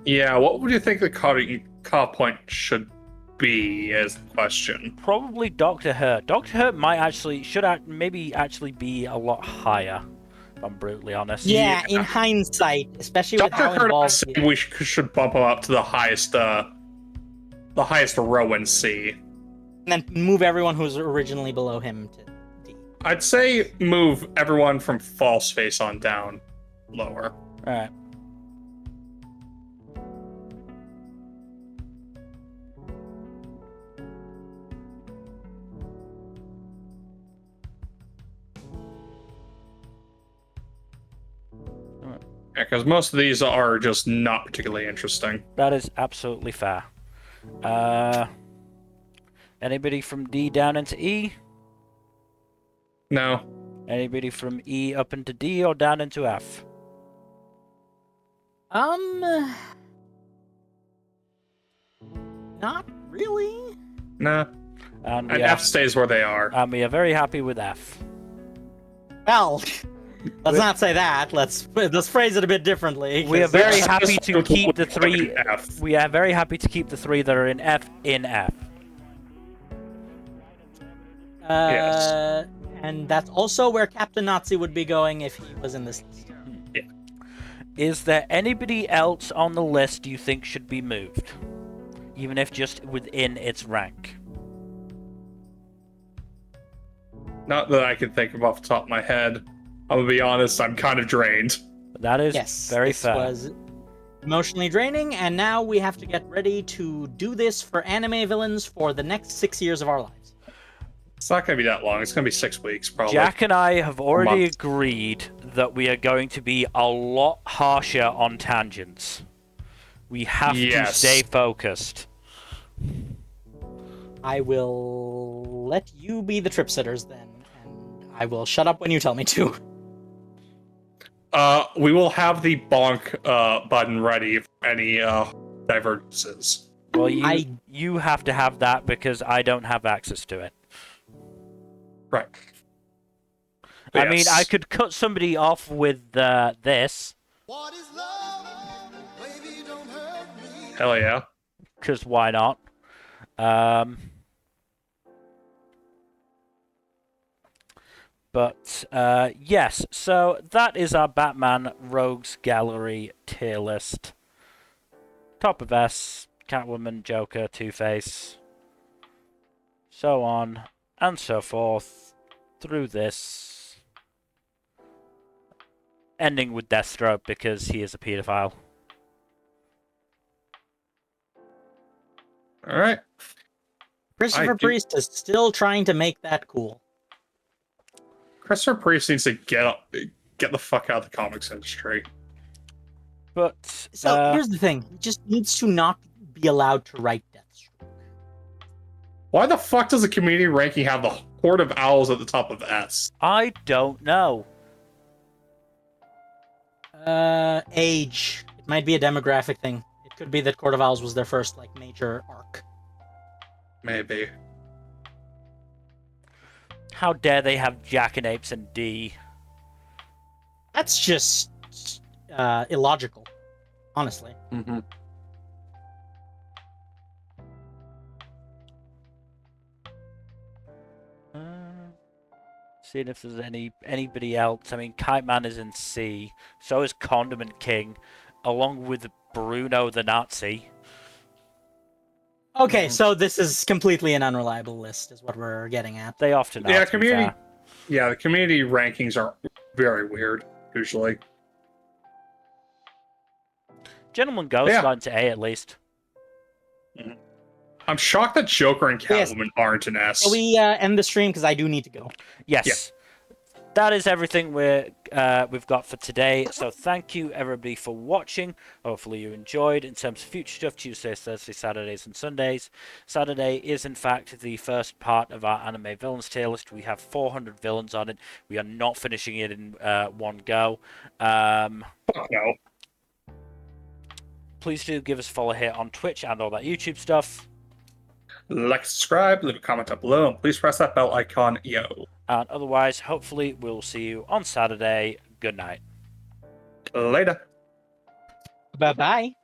Yeah, what would you think the cutoff point should be, is the question. Probably Dr. Hurt. Dr. Hurt might maybe actually be a lot higher, if I'm brutally honest. Yeah, in hindsight, especially with Dr. how Hurt, I involved say he is. we should bump him up to the highest row in C. And then move everyone who's originally below him to D. I'd say move everyone from False Face on down lower. Alright. Yeah, because most of these are just not particularly interesting. That is absolutely fair. Anybody from D down into E? No. Anybody from E up into D or down into F? Not really. Nah. And And F stays where they are. and we are very happy with F. Well, let's not say that. Let's phrase it a bit differently. We are 'cause- very Let's happy just to keep the put three. F. We are very happy to keep the three that are in F in F. Yes. And that's also where Captain Nazi would be going if he was in this list. Is there anybody else on the list you think should be moved, even if just within its rank? Not that I can think of off the top of my head. I'm gonna be honest, I'm kind of drained. That is Yes, very this fair. was emotionally draining, and now we have to get ready to do this for anime villains for the next 6 years of our lives. It's not gonna be that long. It's gonna be 6 weeks, probably. Jack and I have already month. agreed that we are going to be a lot harsher on tangents. We have to Yes. stay focused. I will let you be the trip sitters then, and I will shut up when you tell me to. We will have the bonk button ready for any divergences. Well, I- you have to have that because I don't have access to it. Right. I mean, Yes. I could cut somebody off with this, What is love? Baby, don't hurt me. Hell yeah. because why not? But yes, so that is our Batman Rogues Gallery tier list. Top of S, Catwoman, Joker, Two-Face, so on and so forth through this, ending with Deathstroke because he is a paedophile. All right. Christopher Priest is still trying to make that cool. Christopher Priest needs to get the fuck out of the comics industry. But So here's the thing: he just needs to not be allowed to write Deathstroke. Why the fuck does the community ranking have the Horde of Owls at the top of S? I don't know. Age. It might be a demographic thing. It could be that Court of Owls was their first like major arc. Maybe. How dare they have Jackanapes and D? That's just illogical, honestly. Mm-hmm. Seeing if there's anybody else. I mean, Kite Man is in C. So is Condiment King, along with Bruno the Nazi. Okay, so this is completely an unreliable list, is what we're getting at. They often are. Yeah, to be community. fair. Yeah, the community rankings are very weird usually. Gentleman Ghost Yeah. got into A at least. I'm shocked that Joker and Yes. Catwoman aren't in S. Shall we end the stream because I do need to go? Yes. That is everything we've got for today. So thank you everybody for watching. Hopefully you enjoyed. In terms of future stuff, Tuesdays, Thursdays, Saturdays, and Sundays. Saturday is in fact the first part of our anime villains tier list. We have 400 villains on it. We are not finishing it in one go. Fuck no. Please do give us a follow here on Twitch and all that YouTube stuff. Like, subscribe, leave a comment down below, and please press that bell icon, yo. And otherwise, hopefully we'll see you on Saturday. Good night. Later. Bye-bye.